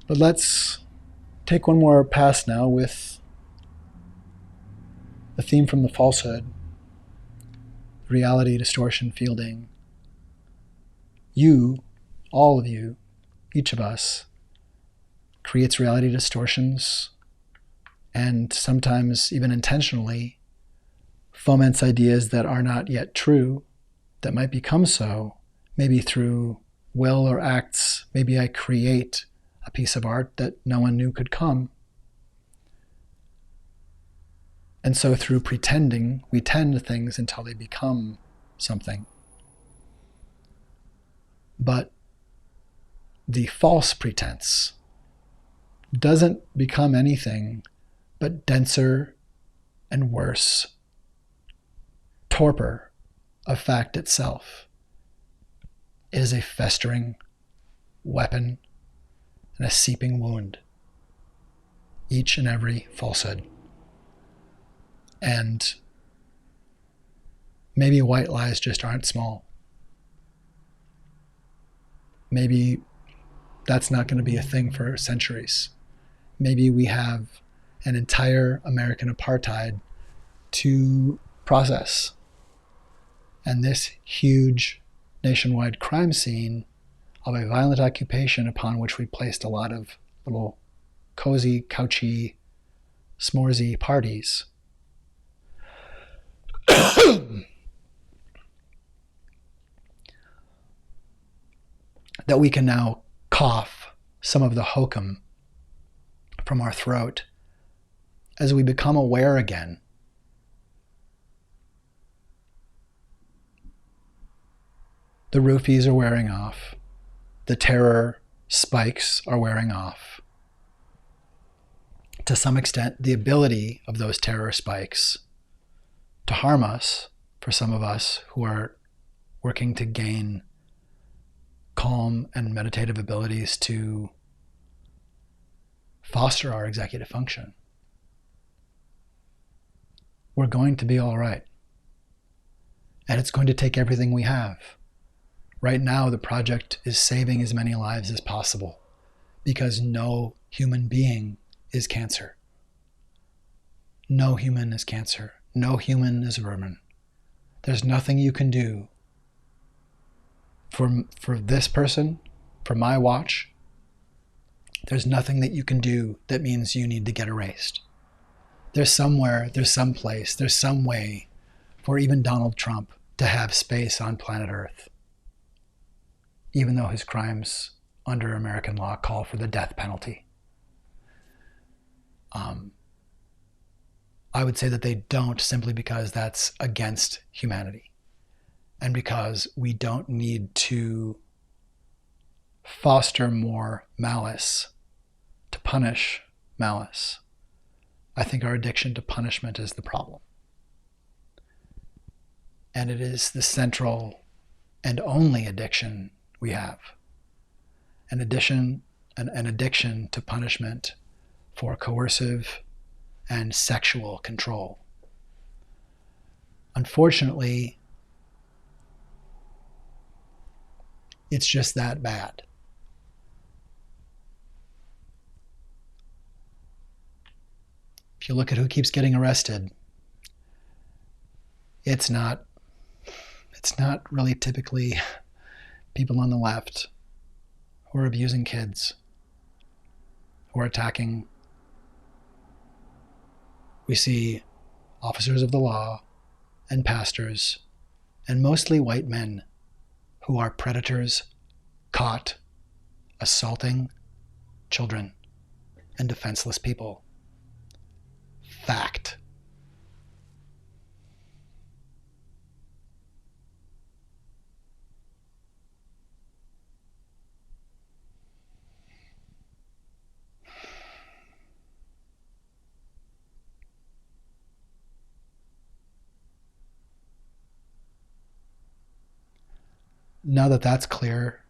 But let's take one more pass now with the theme from the falsehood, reality distortion fielding. You, all of you, each of us, creates reality distortions, and sometimes even intentionally foments ideas that are not yet true, that might become so, maybe through will or acts. Maybe I create a piece of art that no one knew could come. And so through pretending, we tend to things until they become something. But the false pretense doesn't become anything but denser and worse torpor of fact itself. It is a festering weapon and a seeping wound, each and every falsehood. And maybe white lies just aren't small. Maybe that's not going to be a thing for centuries. Maybe we have an entire American apartheid to process. And this huge nationwide crime scene of a violent occupation upon which we placed a lot of little cozy, couchy, s'moresy parties that we can now cough some of the hokum from our throat as we become aware again the roofies are wearing off, the terror spikes are wearing off. To some extent, the ability of those terror spikes to harm us, for some of us who are working to gain calm and meditative abilities to foster our executive function. We're going to be all right. And it's going to take everything we have. Right now, the project is saving as many lives as possible because no human being is cancer. No human is cancer. No human is vermin. There's nothing you can do for this person, for my watch. There's nothing that you can do that means you need to get erased. There's somewhere, there's some place, there's some way for even Donald Trump to have space on planet Earth, even though his crimes under American law call for the death penalty. I would say that they don't, simply because that's against humanity and because we don't need to foster more malice to punish malice. I think our addiction to punishment is the problem. And it is the central and only addiction we have. An addiction to punishment for coercive and sexual control. Unfortunately, it's just that bad. If you look at who keeps getting arrested, it's not really typically people on the left who are abusing kids, who are attacking. We see officers of the law and pastors, and mostly white men, who are predators caught assaulting children and defenseless people. Fact. Now that that's clear,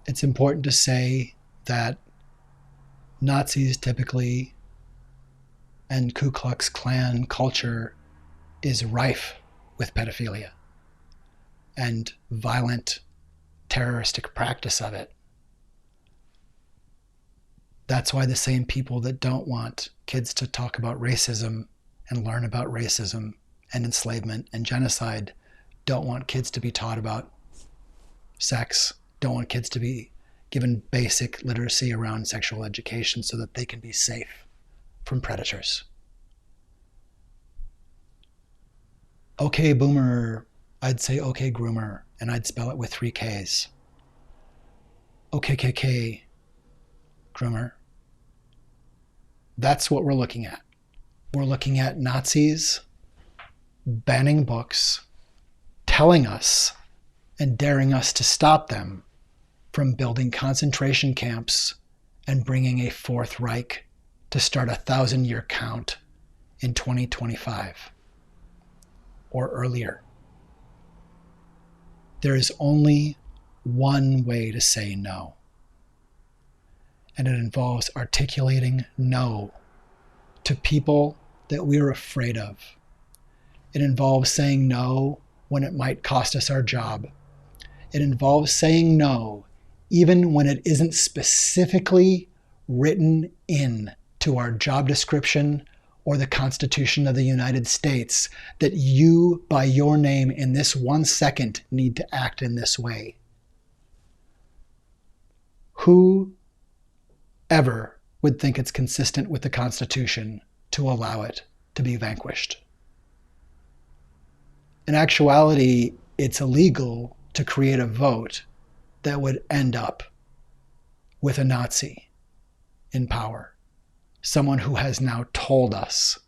it's important to say that Nazis typically and Ku Klux Klan culture is rife with pedophilia and violent, terroristic practice of it. That's why the same people that don't want kids to talk about racism and learn about racism and enslavement and genocide don't want kids to be taught about sex, don't want kids to be given basic literacy around sexual education so that they can be safe from predators. Okay, boomer, I'd say okay, groomer, and I'd spell it with 3 Ks. OKKK groomer. That's what we're looking at. We're looking at Nazis banning books, telling us and daring us to stop them from building concentration camps and bringing a Fourth Reich to start a 1,000-year count in 2025 or earlier. There is only one way to say no, and it involves articulating no to people that we're afraid of. It involves saying no when it might cost us our job. It involves saying no even when it isn't specifically written in to our job description or the Constitution of the United States that you, by your name in this 1 second, need to act in this way. Who ever would think it's consistent with the Constitution to allow it to be vanquished? In actuality, it's illegal to create a vote that would end up with a Nazi in power, someone who has now told us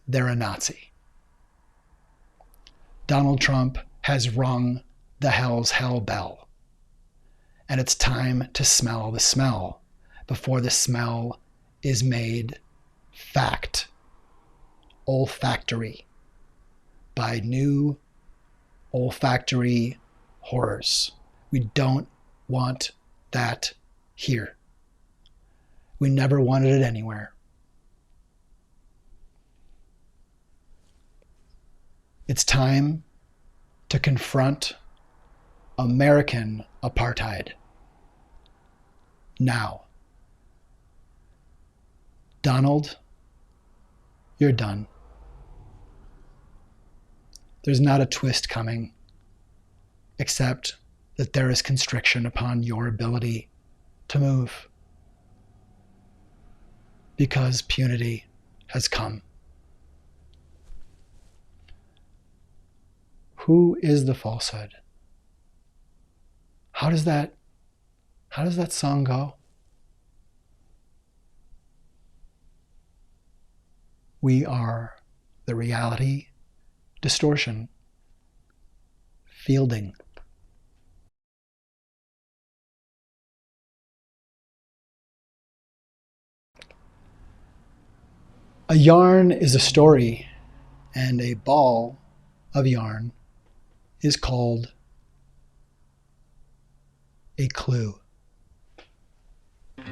they're a Nazi. Donald Trump has rung the hell's hell bell, and it's time to smell the smell before the smell is made fact, olfactory, by new olfactory horrors. We don't want that here. We never wanted it anywhere. It's time to confront American apartheid. Now. Donald, you're done. There's not a twist coming, except that there is constriction upon your ability to move, because punity has come. Who is the falsehood? How does that song go? We are the reality distortion fielding. A yarn is a story, and a ball of yarn is called a clue. We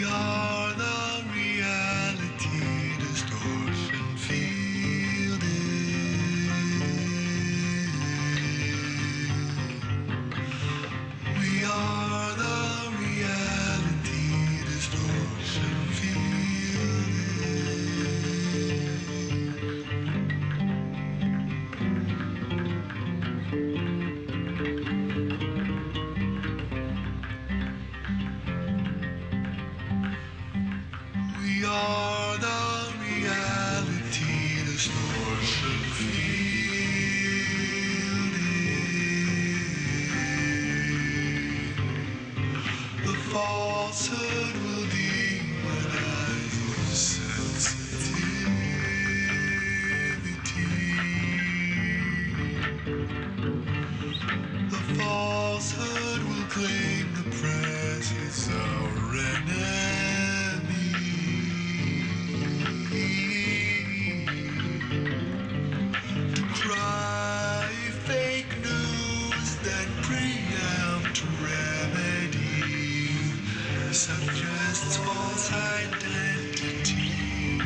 are the reality distortion fielding. We are the reality distortion fielding. We are the reality distortion fielding. The falsehood will demonize your sensitivity. The falsehood will claim the press is our enemy. To cry fake news, then preempt remedy, suggests false identity.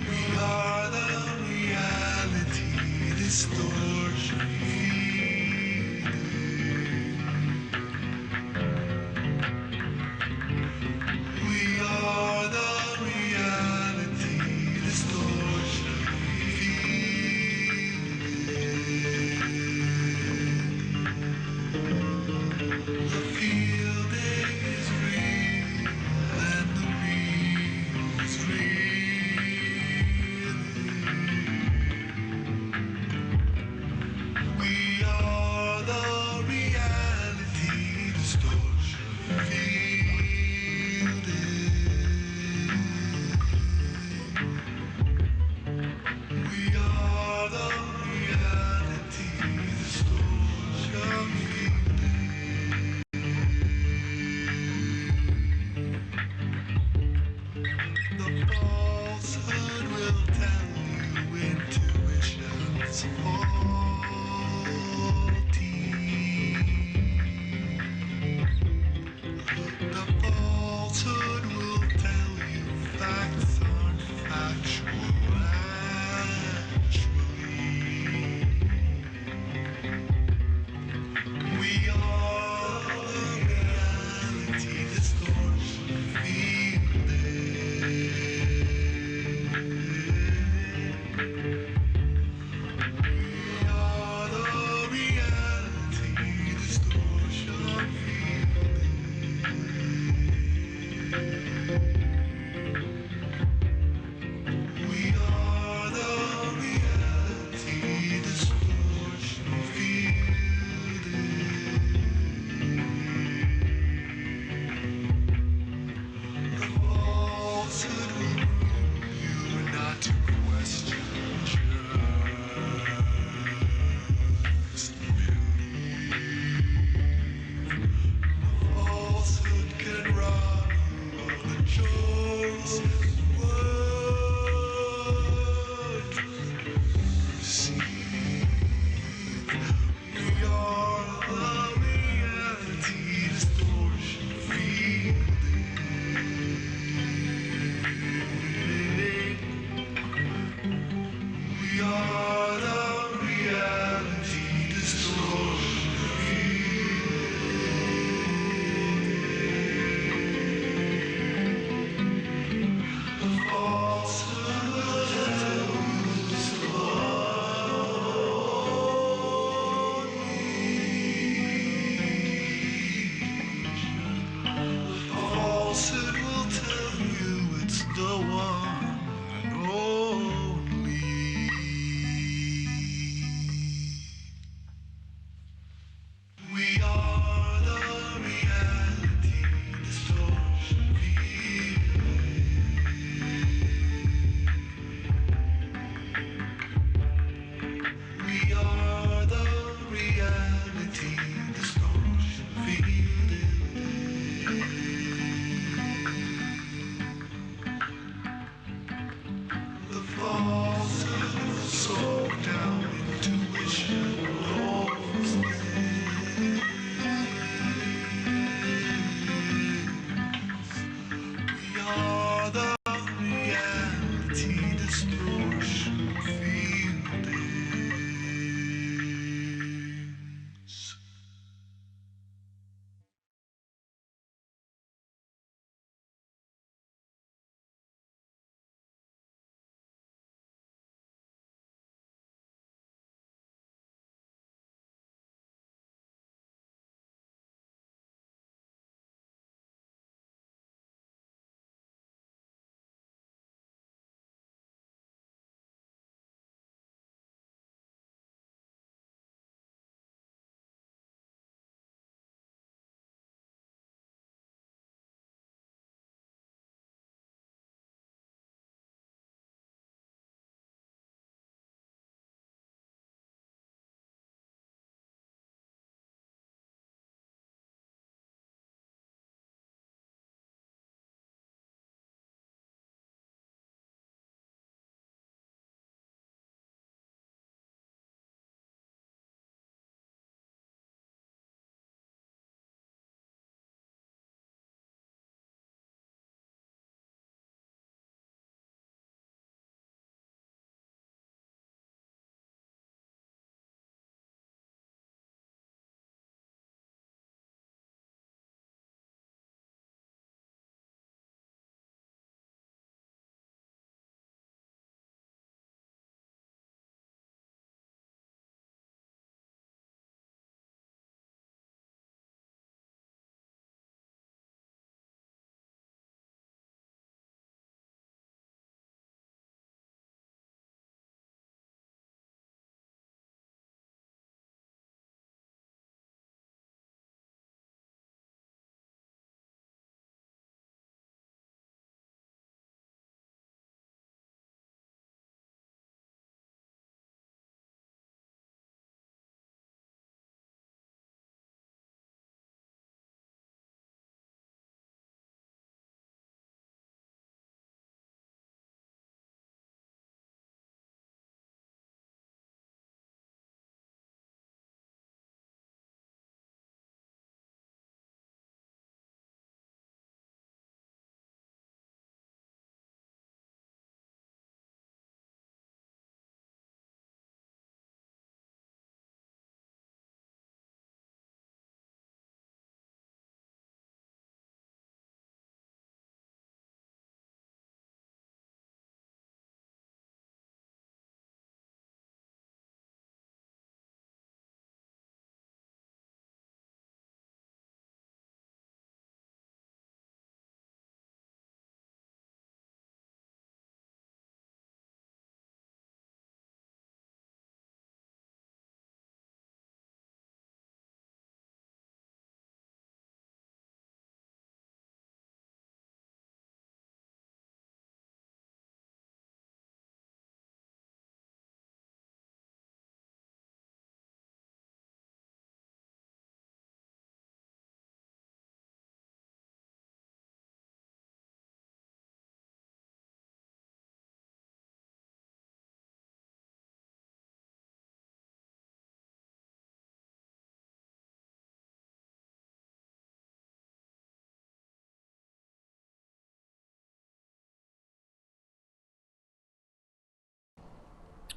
We are the reality distortion fielding. We are the reality distortion fielding. The fielding is real and the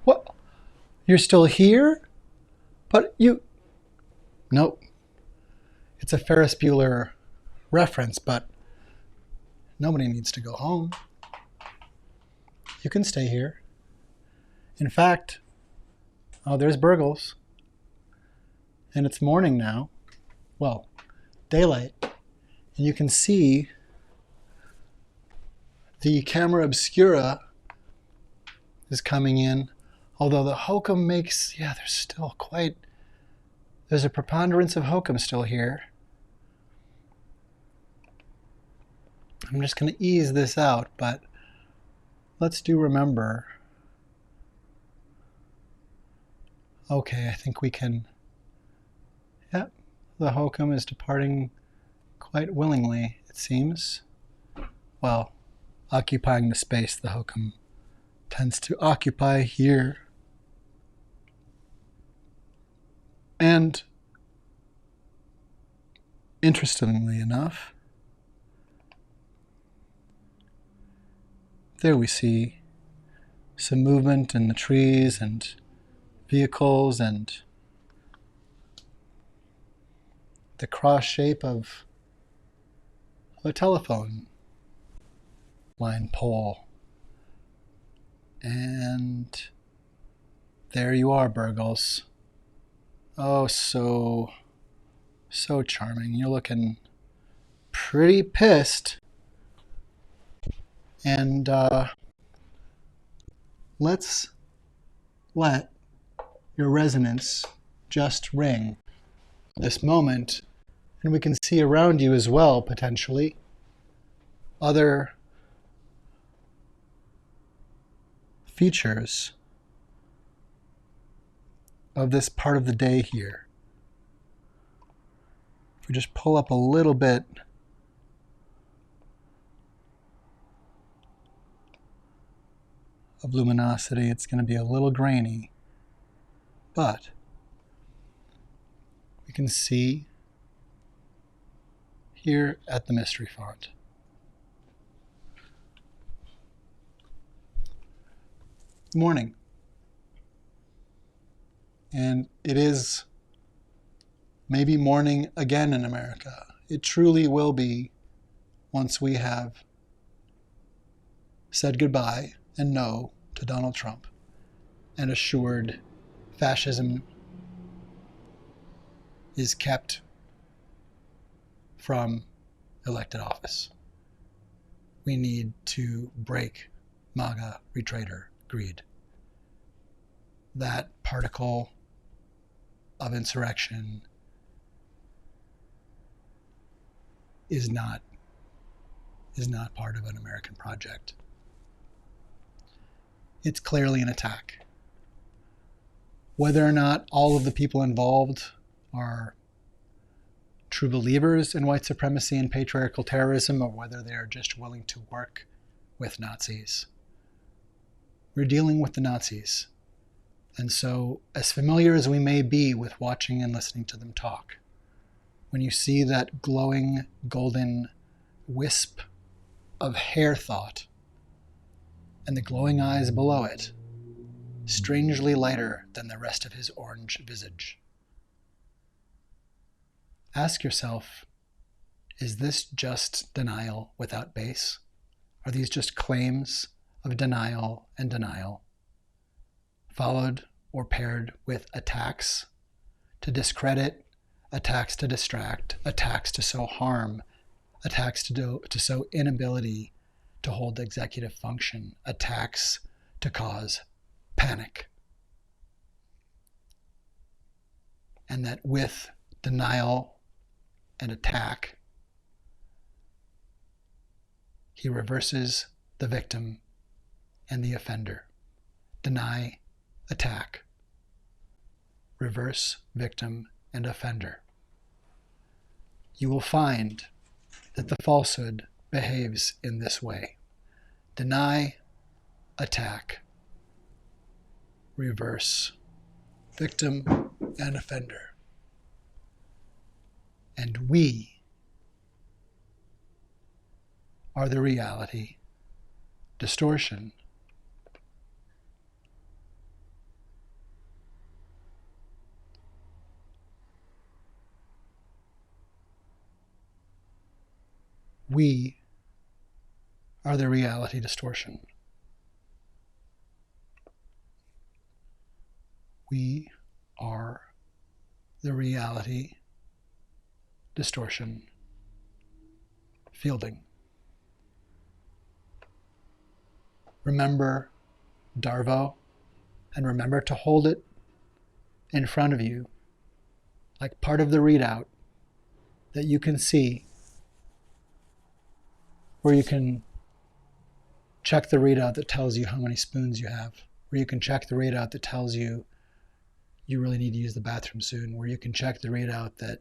What? You're still here? But you... Nope. It's a Ferris Bueller reference, but nobody needs to go home. You can stay here. In fact, oh, there's Burgles. And it's morning now. Well, daylight. And you can see the camera obscura is coming in. Although the hokum makes, yeah, there's a preponderance of hokum still here. I'm just going to ease this out, but let's do remember. Okay, I think we can, yeah, the hokum is departing quite willingly, it seems. Well, occupying the space the hokum tends to occupy here. And interestingly enough, there we see some movement in the trees and vehicles and the cross shape of a telephone line pole. And there you are, Burgles. Oh, so charming. You're looking pretty pissed. And let's let your resonance just ring this moment. And we can see around you as well, potentially, other features of this part of the day here. If we just pull up a little bit of luminosity, it's going to be a little grainy, but we can see here at the mystery font. Morning. And it is maybe morning again in America. It truly will be once we have said goodbye and no to Donald Trump and assured fascism is kept from elected office. We need to break MAGA retrader greed. That particle of insurrection is not part of an American project. It's clearly an attack. Whether or not all of the people involved are true believers in white supremacy and patriarchal terrorism, or whether they are just willing to work with Nazis. We're dealing with the Nazis. And so, as familiar as we may be with watching and listening to them talk, when you see that glowing golden wisp of hair thought and the glowing eyes below it, strangely lighter than the rest of his orange visage, ask yourself, is this just denial without base? Are these just claims of denial and denial, followed or paired with attacks to discredit, attacks to distract, attacks to sow harm, attacks to sow inability to hold executive function, attacks to cause panic? And that with denial and attack, he reverses the victim and the offender. Deny, attack, reverse victim and offender. You will find that the falsehood behaves in this way. Deny, attack, reverse victim and offender. And we are the reality distortion. We are the reality distortion. We are the reality distortion fielding. Remember Darvo, and remember to hold it in front of you like part of the readout that you can see, where you can check the readout that tells you how many spoons you have, where you can check the readout that tells you you really need to use the bathroom soon, where you can check the readout that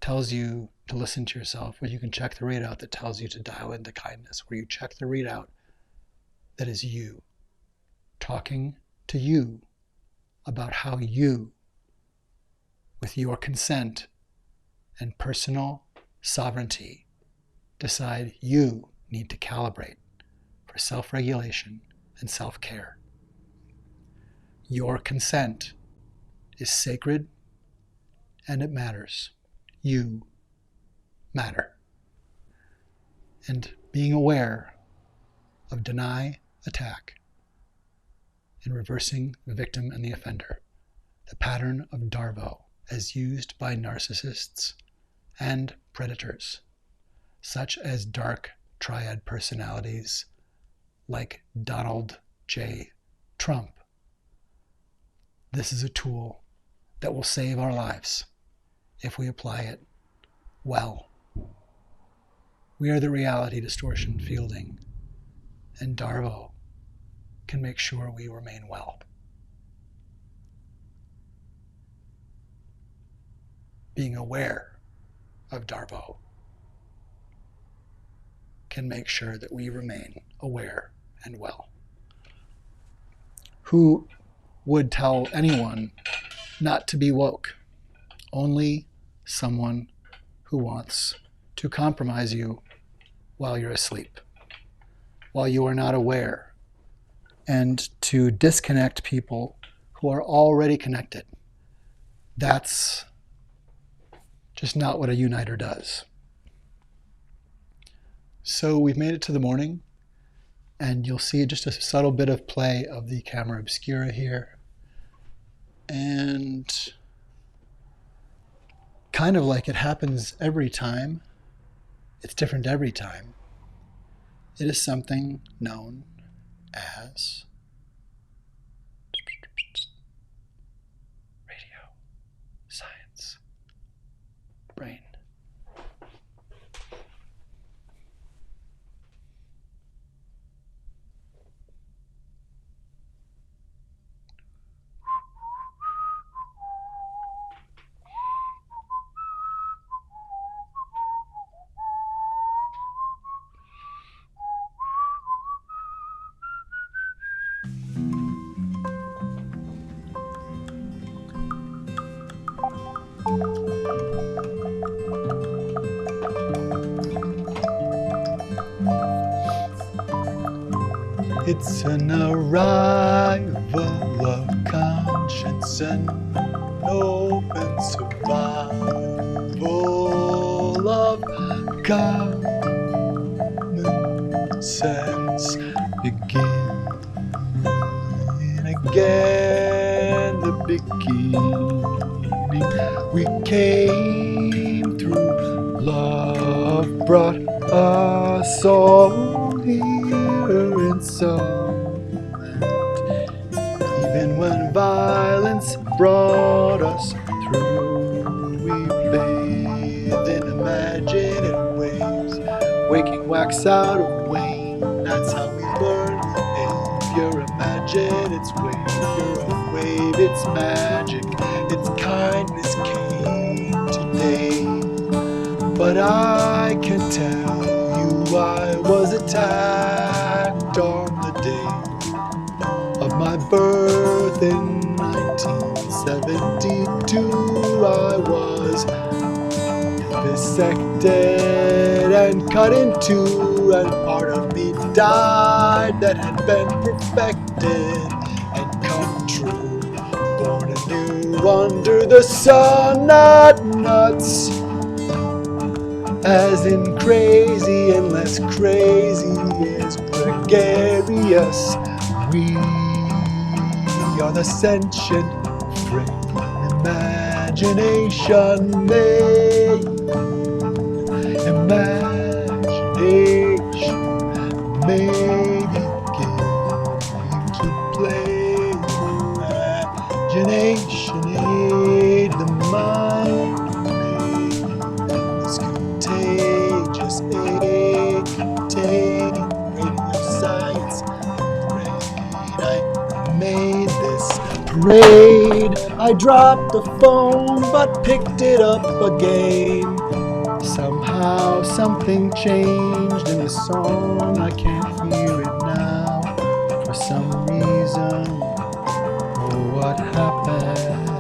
tells you to listen to yourself, where you can check the readout that tells you to dial into kindness, where you check the readout that is you, talking to you about how you, with your consent and personal sovereignty, decide you need to calibrate for self-regulation and self-care. Your consent is sacred and it matters. You matter. And being aware of deny, attack, and reversing the victim and the offender, the pattern of Darvo as used by narcissists and predators, such as dark triad personalities like Donald J. Trump. This is a tool that will save our lives if we apply it well. We are the reality distortion fielding, and Darvo can make sure we remain well. Being aware of Darvo can make sure that we remain aware and well. Who would tell anyone not to be woke? Only someone who wants to compromise you while you're asleep, while you are not aware, and to disconnect people who are already connected. That's just not what a uniter does. So we've made it to the morning, and you'll see just a subtle bit of play of the camera obscura here. And kind of like it happens every time, it's different every time. It is something known as radio science brain. It's an arrival of conscience and open survival of common sense. Begin again, the beginning. We came through, love brought us all here in song. Even when violence brought us through, we bathed in imaginative waves, waking wax out of wane. That's how we learn behavior. Imagine its wave, you're a wave, it's magic, its kindness came today. But I can tell you I was attacked on the day of my birth in 1972. I was dissected and cut in two, and part of me died that had been perfected and come true. Born anew under the sun, not nuts. as in crazy and less crazy is gregarious. We are the sentient frame, imagination made, imagination maybe game to play, imagination aid the mind. It's contagious, aid containing radio science parade. I made this parade. I dropped the phone but picked it up again. Somehow something changed in the song. I can't hear it now for some reason. Oh, what happened?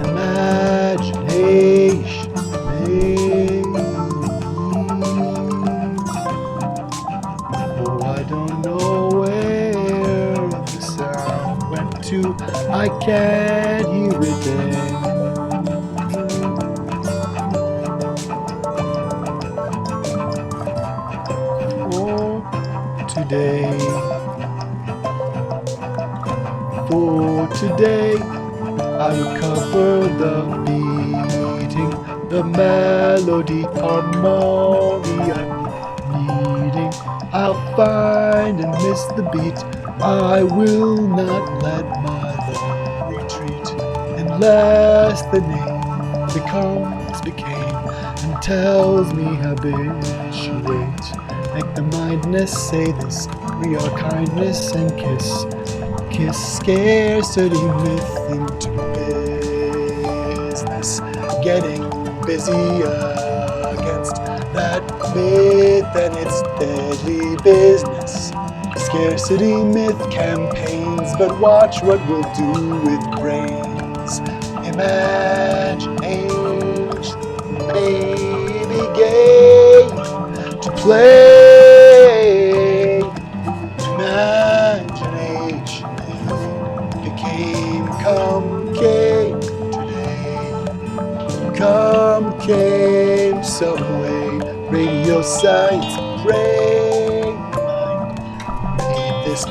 Imagination, maybe. Oh, I don't know where the sound went to. I can't hear it then. Today, for today, I recover the beating, the melody, harmony I'm needing. I'll find and miss the beat. I will not let my love retreat unless the name became and tells me habituate. Make the mindness say this, we are kindness and kiss scarcity myth into business, getting busy against that myth and its deadly business. Scarcity myth campaigns, but watch what we'll do with brains. Imagination, maybe game to play. Imagination became came today. Come came some way. Radio science brain mind made this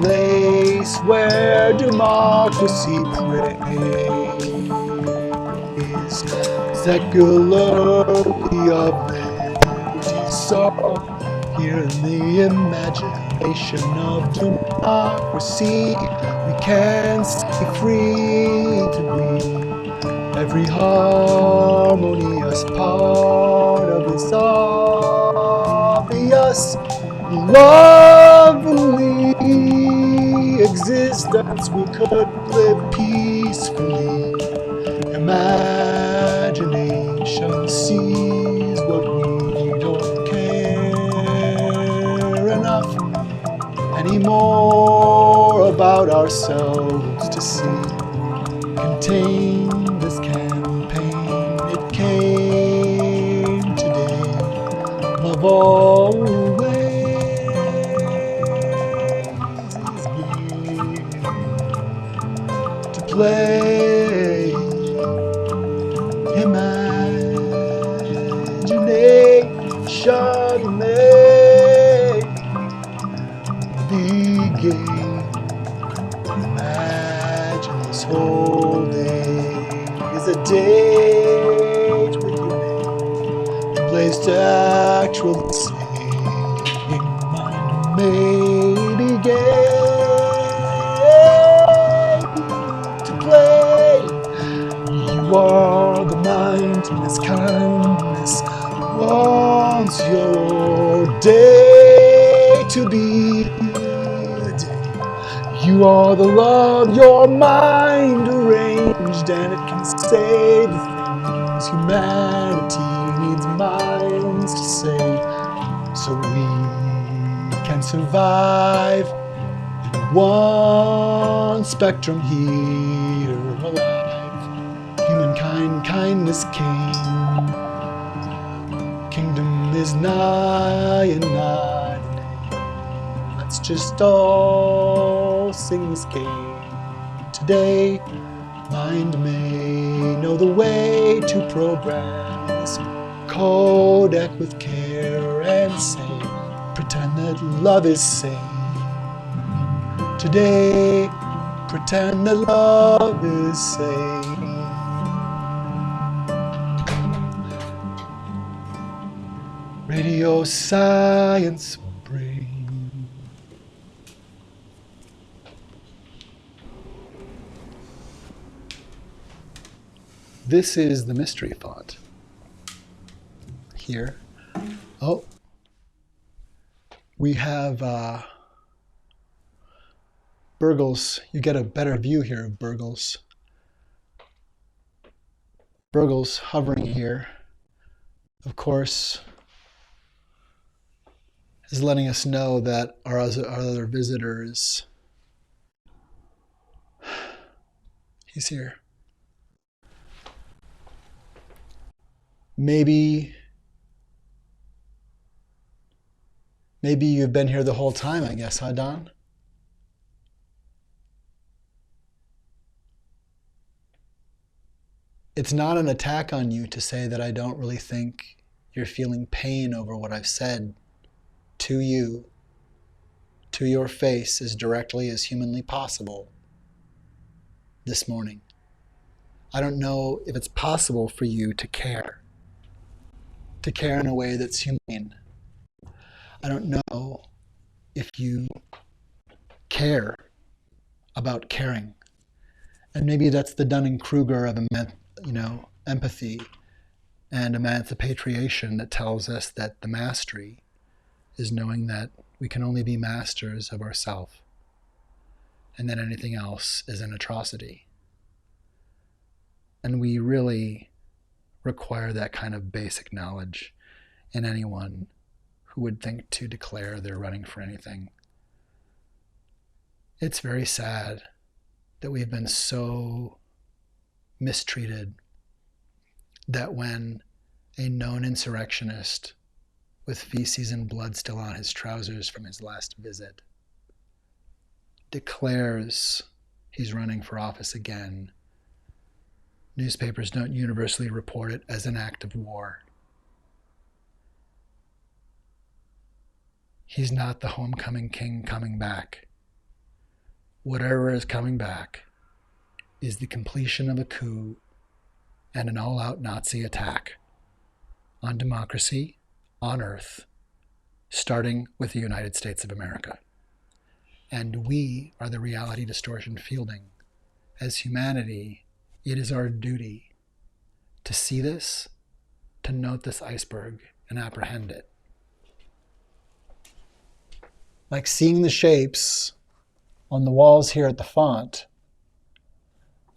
place where democracy prays. Secularly of liberty song here in the imagination of democracy. We can stay free to be every harmonious part of this obvious, lovely existence. We could live peacefully. Imagination sees what we don't care enough anymore about ourselves to see. Contain this campaign, it came today. Love always is here to play. Imagination may begin. Imagine this whole day is a date with your name, a place to actually sing. Mind may begin to play. You are the mind, and this kindness wants your day to be the day. You are the love, your mind arranged, and it can say the things humanity needs minds to say, so we can survive in one spectrum here alive. Humankind, kindness king. Kingdom is nigh and nigh the name. Let's just all sing this game today. mind may know the way to program this codec with care and say, pretend that love is sane. Today, pretend that love is sane. Radio Science Brain. This is the mystery font. Here. Oh. We have Burgles. You get a better view here of Burgles. Burgles hovering here, of course, is letting us know that our other visitors, he's here. Maybe you've been here the whole time, I guess, huh, Don? It's not an attack on you to say that I don't really think you're feeling pain over what I've said to you, to your face, as directly as humanly possible this morning. I don't know if it's possible for you to care in a way that's humane. I don't know if you care about caring. And maybe that's the Dunning-Kruger of empathy and emancipation that tells us that the mastery is knowing that we can only be masters of ourselves, and that anything else is an atrocity. And we really require that kind of basic knowledge in anyone who would think to declare they're running for anything. It's very sad that we've been so mistreated that when a known insurrectionist with feces and blood still on his trousers from his last visit declares he's running for office again, newspapers don't universally report it as an act of war. He's not the homecoming king coming back. Whatever is coming back is the completion of a coup and an all-out Nazi attack on democracy on Earth, starting with the United States of America. And we are the reality distortion fielding. As humanity, it is our duty to see this, to note this iceberg, and apprehend it. Like seeing the shapes on the walls here at the font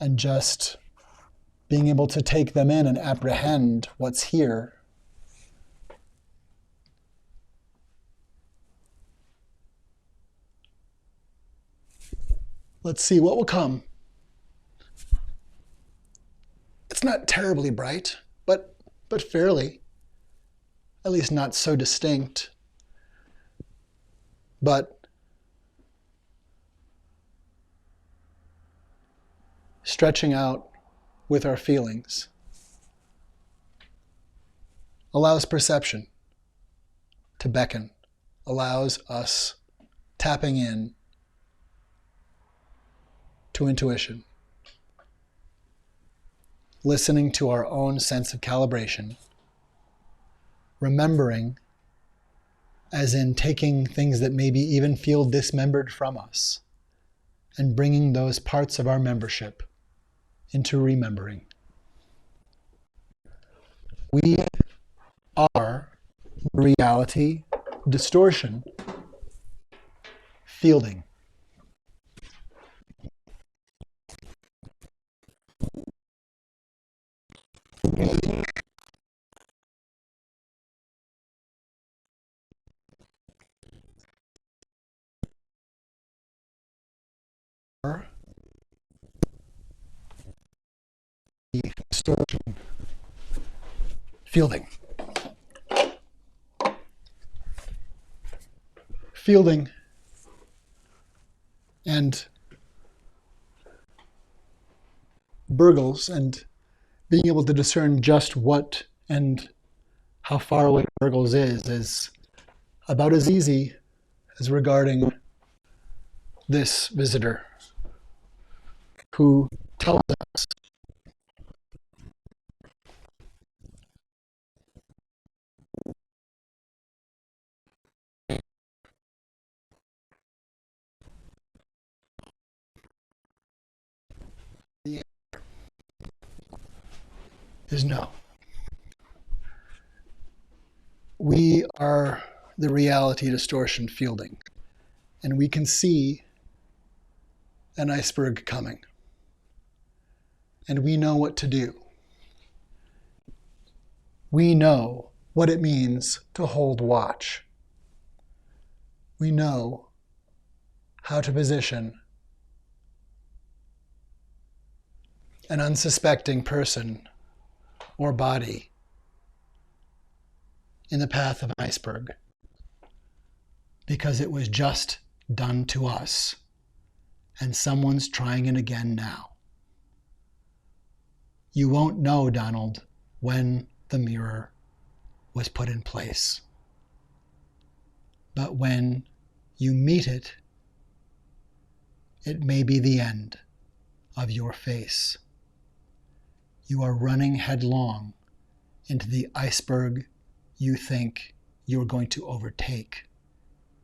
and just being able to take them in and apprehend what's here. Let's see what will come. It's not terribly bright, but fairly, at least not so distinct. But stretching out with our feelings allows perception to beckon, allows us tapping in to intuition, listening to our own sense of calibration, remembering, as in taking things that maybe even feel dismembered from us and bringing those parts of our membership into remembering. We are reality distortion fielding. Distortion fielding. Fielding and Burgles and being able to discern just what and how far away Burgles is about as easy as regarding this visitor who tells us the answer is no. We are the reality distortion fielding, and we can see an iceberg coming, and we know what to do. We know what it means to hold watch. We know how to position an unsuspecting person or body in the path of an iceberg, because it was just done to us, and someone's trying it again now. You won't know, Donald, when the mirror was put in place. But when you meet it, it may be the end of your face. You are running headlong into the iceberg you think you're going to overtake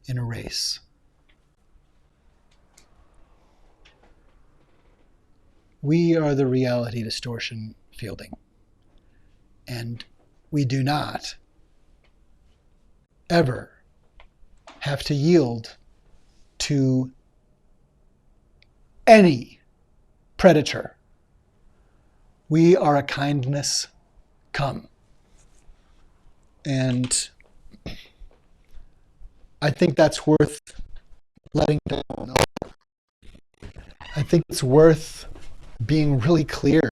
in a race. We are the reality distortion fielding, and we do not ever have to yield to any predator. We are a kindness come. And I think that's worth letting people know. I think it's worth being really clear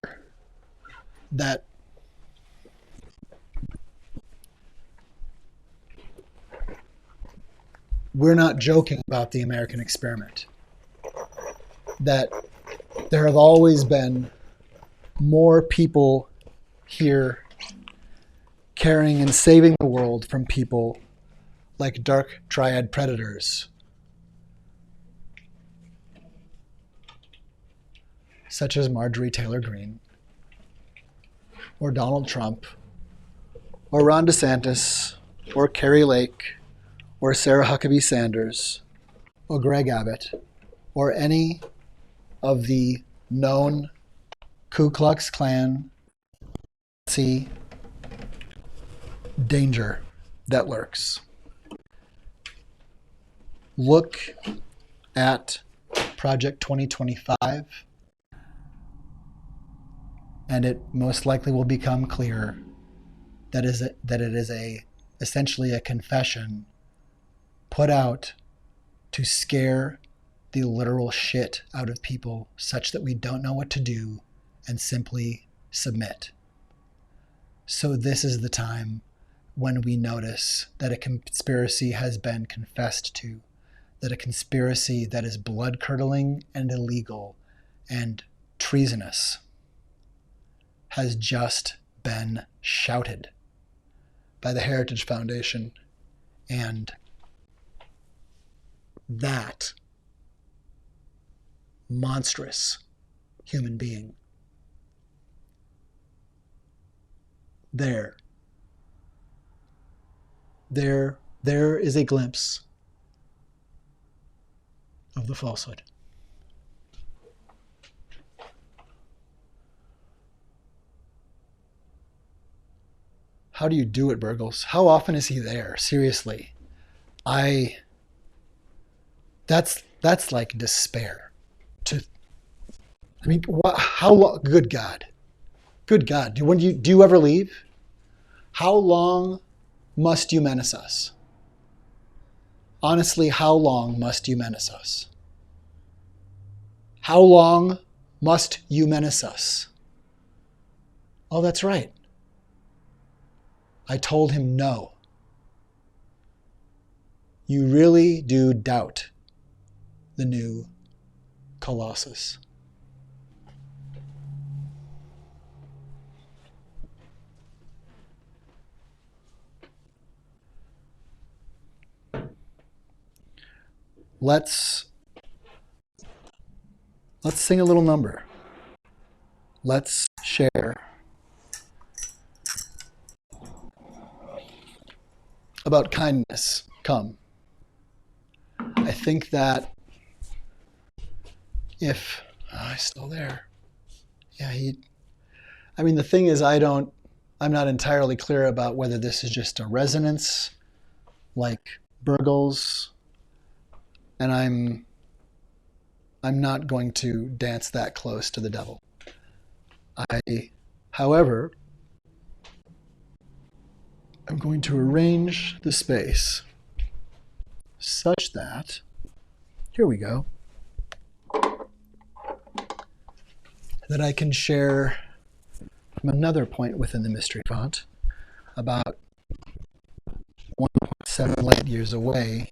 that we're not joking about the American experiment. That there have always been more people here carrying and saving the world from people like dark triad predators, such as Marjorie Taylor Greene, or Donald Trump, or Ron DeSantis, or Carrie Lake, or Sarah Huckabee Sanders, or Greg Abbott, or any of the known Ku Klux Klan Nazi danger that lurks. Look at Project 2025, and it most likely will become clear that it is essentially a confession put out to scare the literal shit out of people such that we don't know what to do and simply submit. So this is the time when we notice that a conspiracy has been confessed to, that a conspiracy that is blood-curdling and illegal and treasonous has just been shouted by the Heritage Foundation, and that monstrous human being there is a glimpse of the falsehood. How do you do it, Burgles? How often is he there? Seriously. That's like despair. How long? Good God. Good God. Do you ever leave? How long must you menace us? Honestly, how long must you menace us? How long must you menace us? Oh, that's right. I told him no. You really do doubt the new Colossus. let's sing a little number. Let's share about kindness. Come. I think that if he's still there. Yeah, the thing is, I'm not entirely clear about whether this is just a resonance like Burgles, and I'm not going to dance that close to the devil. However, I'm going to arrange the space such that, here we go, that I can share from another point within the mystery font, about 1.7 light years away.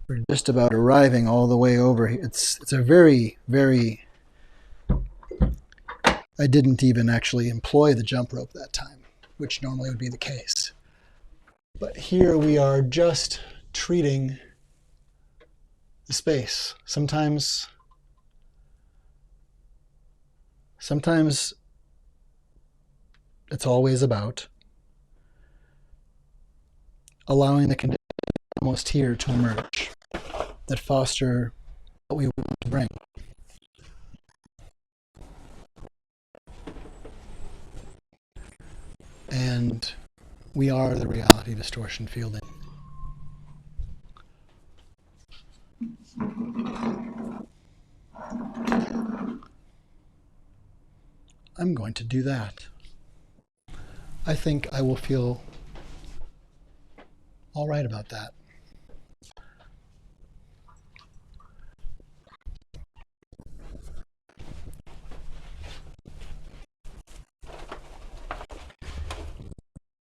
We're just about arriving all the way over here. It's a very, very, I didn't even actually employ the jump rope that time, which normally would be the case. But here we are just treating the space. Sometimes it's always about allowing the conditions almost here to emerge that foster what we want to bring. And we are the reality distortion fielding. I'm going to do that. I think I will feel all right about that.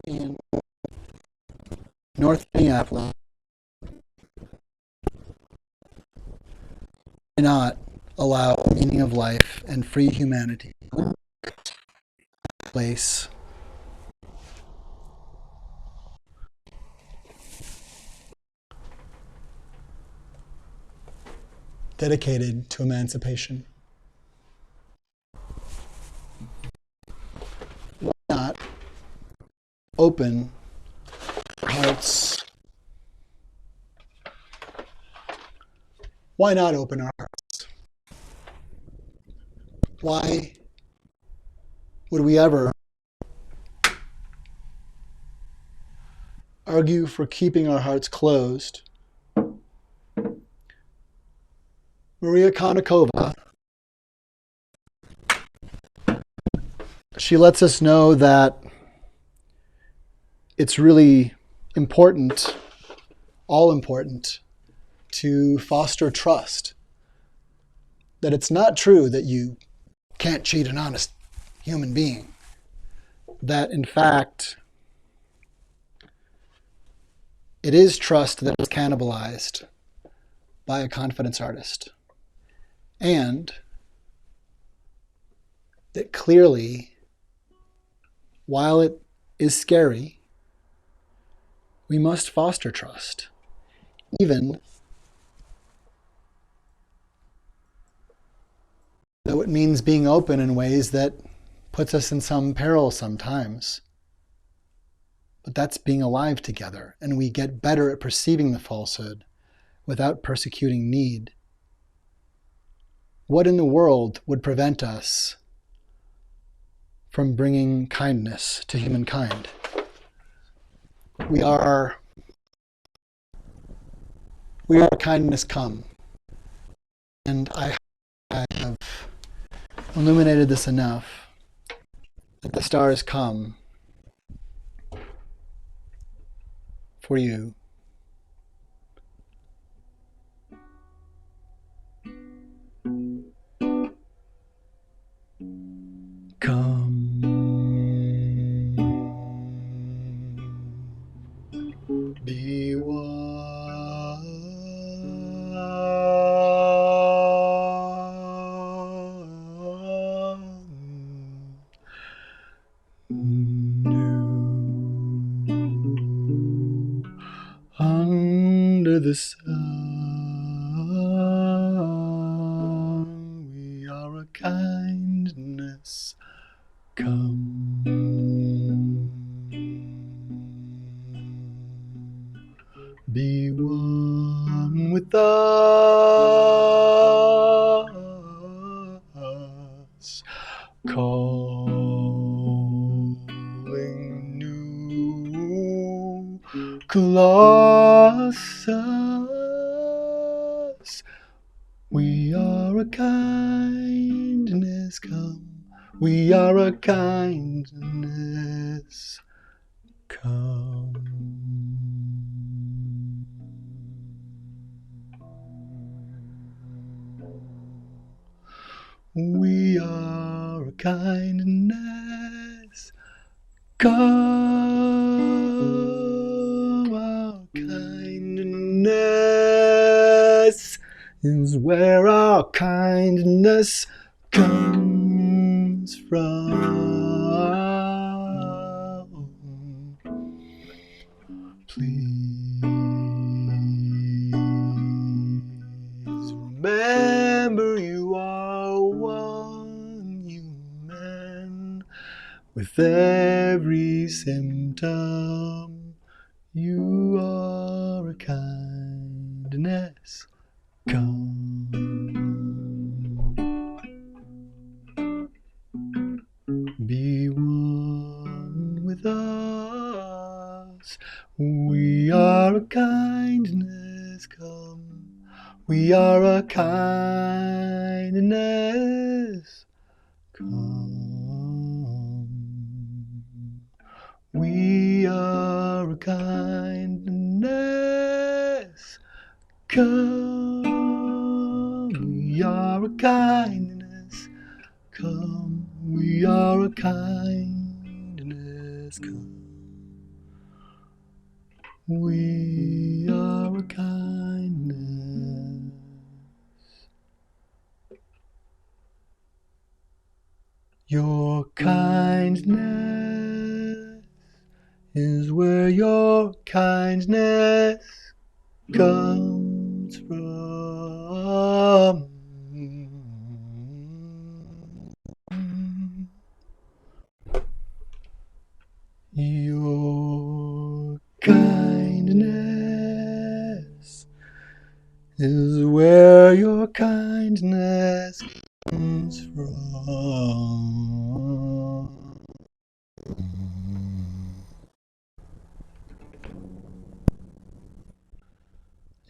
In North Minneapolis, why not allow meaning of life and free humanity place dedicated to emancipation? Why not open our hearts? Why not open our hearts? Why would we ever argue for keeping our hearts closed? Maria Konnikova, she lets us know that it's really important, all important, to foster trust. That it's not true that you can't cheat an honest human being. That in fact, it is trust that is cannibalized by a confidence artist. And that clearly, while it is scary, we must foster trust, even though it means being open in ways that puts us in some peril sometimes. But that's being alive together, and we get better at perceiving the falsehood without persecuting need. What in the world would prevent us from bringing kindness to humankind? We are kindness come. And I have illuminated this enough that the stars come for you. Come, be one new under the sun. kindness. Come, be one with us, calling new Colossus. We are a kindness, come. We are a kindness, come. We are a kindness, come. Our kindness is where our kindness comes from. Please remember you are one human with every symptom. You are a kindness, come. Be one with us. We are a kindness, come. We are a kindness, come. We are a kindness, come. We are a kindness, come. We are a kindness, come. We are a kindness. Your kindness is where your kindness comes from. Your kindness is where your kindness comes from.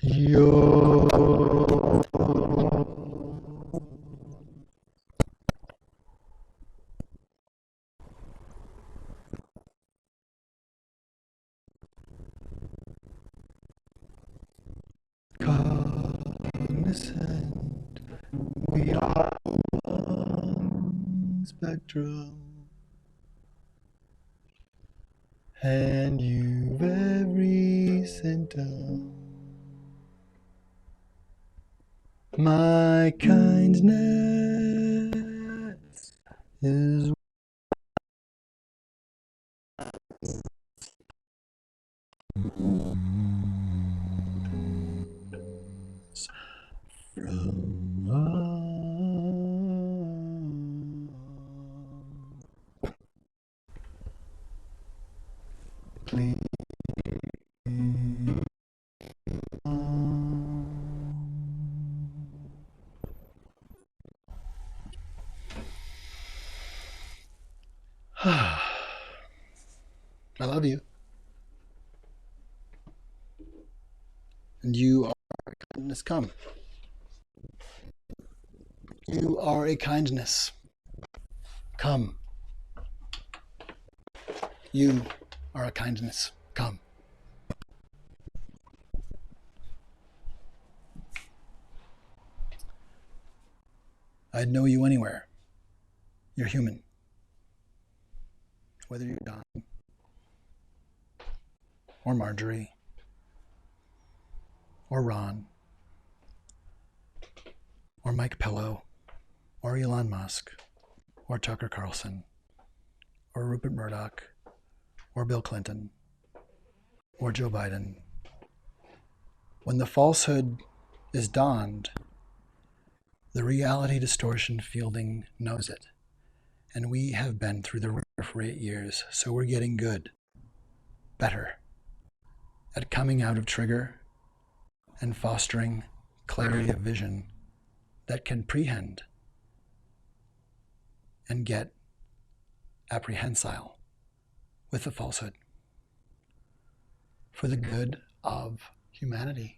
Your cognizant, we are one spectrum, and you've every symptom. My kindness is from please. I love you. And you are a kindness come. You are a kindness. Come. You are a kindness. Come. I'd know you anywhere. You're human. Whether you're Don or Marjorie or Ron or Mike Pello or Elon Musk or Tucker Carlson or Rupert Murdoch or Bill Clinton or Joe Biden. When the falsehood is donned, the reality distortion fielding knows it And we have been through the ringer for 8 years, so we're getting good, better at coming out of trigger and fostering clarity of vision that can prehend and get apprehensile with the falsehood for the good of humanity.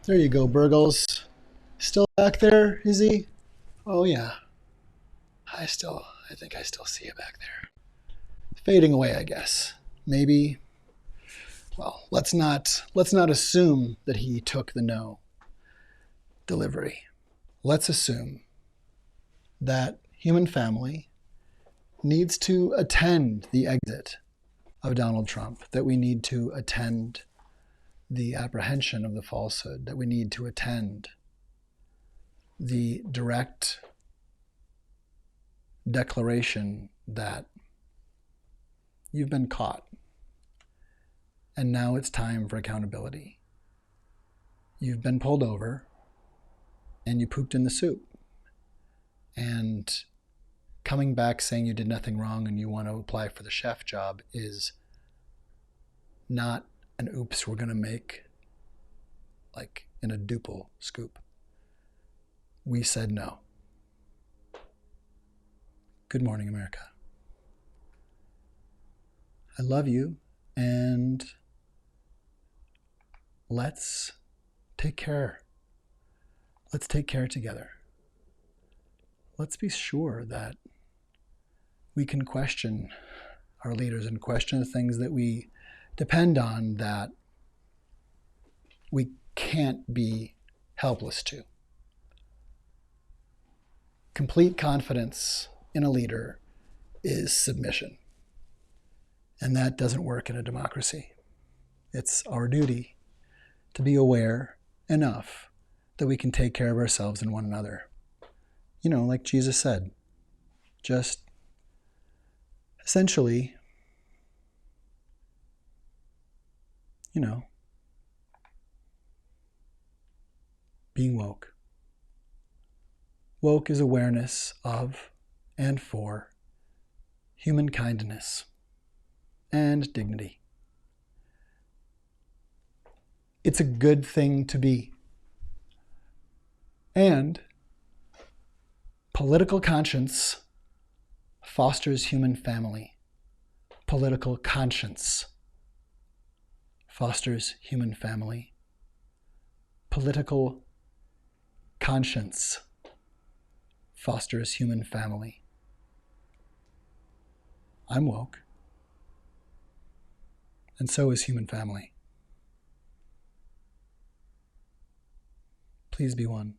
There you go, Burgles. Still back there, is he? Oh yeah. I think I still see you back there. Fading away, I guess. Maybe. Well, let's not assume that he took the no delivery. Let's assume that human family needs to attend the exit of Donald Trump, that we need to attend the apprehension of the falsehood, that we need to attend the direct declaration that you've been caught and now it's time for accountability. You've been pulled over and you pooped in the soup. And coming back saying you did nothing wrong and you want to apply for the chef job is not an oops we're going to make like in a duple scoop. We said no. Good morning, America. I love you, and let's take care. Let's take care together. Let's be sure that we can question our leaders and question the things that we depend on that we can't be helpless to. Complete confidence in a leader is submission. And that doesn't work in a democracy. It's our duty to be aware enough that we can take care of ourselves and one another. You know, like Jesus said, just essentially, you know, being woke. Woke is awareness of and for human kindness and dignity. It's a good thing to be. And political conscience fosters human family. Political conscience fosters human family. Political conscience fosters human family. I'm woke. And so is human family. Please be one.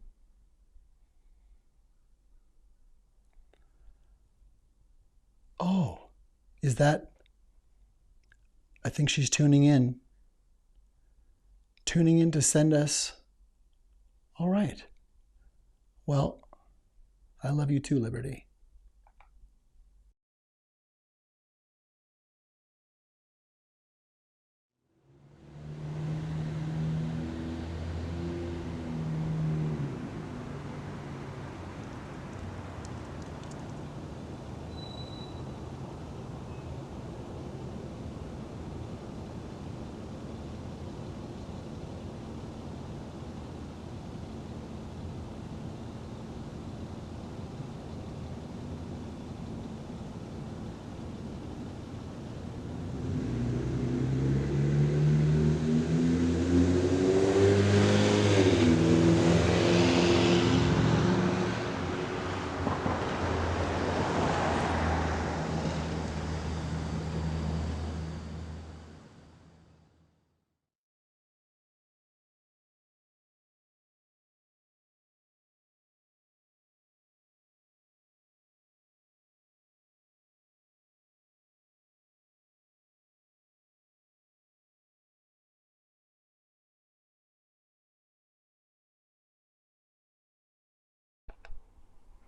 Oh, is that? I think she's tuning in. Tuning in to send us. All right. Well, I love you too, Liberty.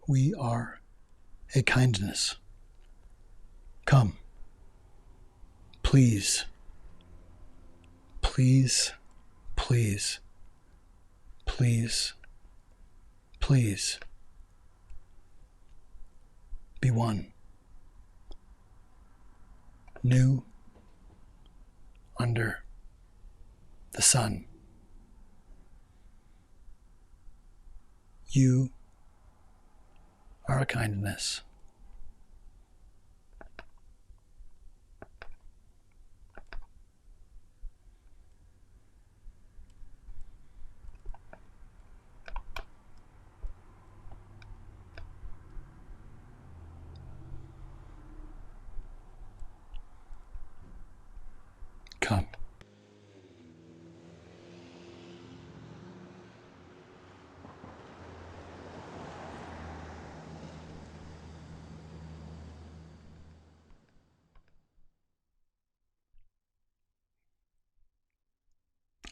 We are a kindness. Come, please Please, please, please, please be one. New under the sun. You are a kindness. Come.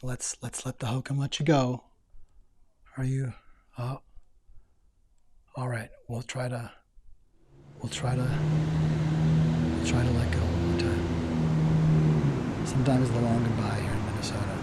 Let's let the hokum let you go. Are you? Oh. All right. We'll try to let go one more time. Sometimes the long goodbye here in Minnesota.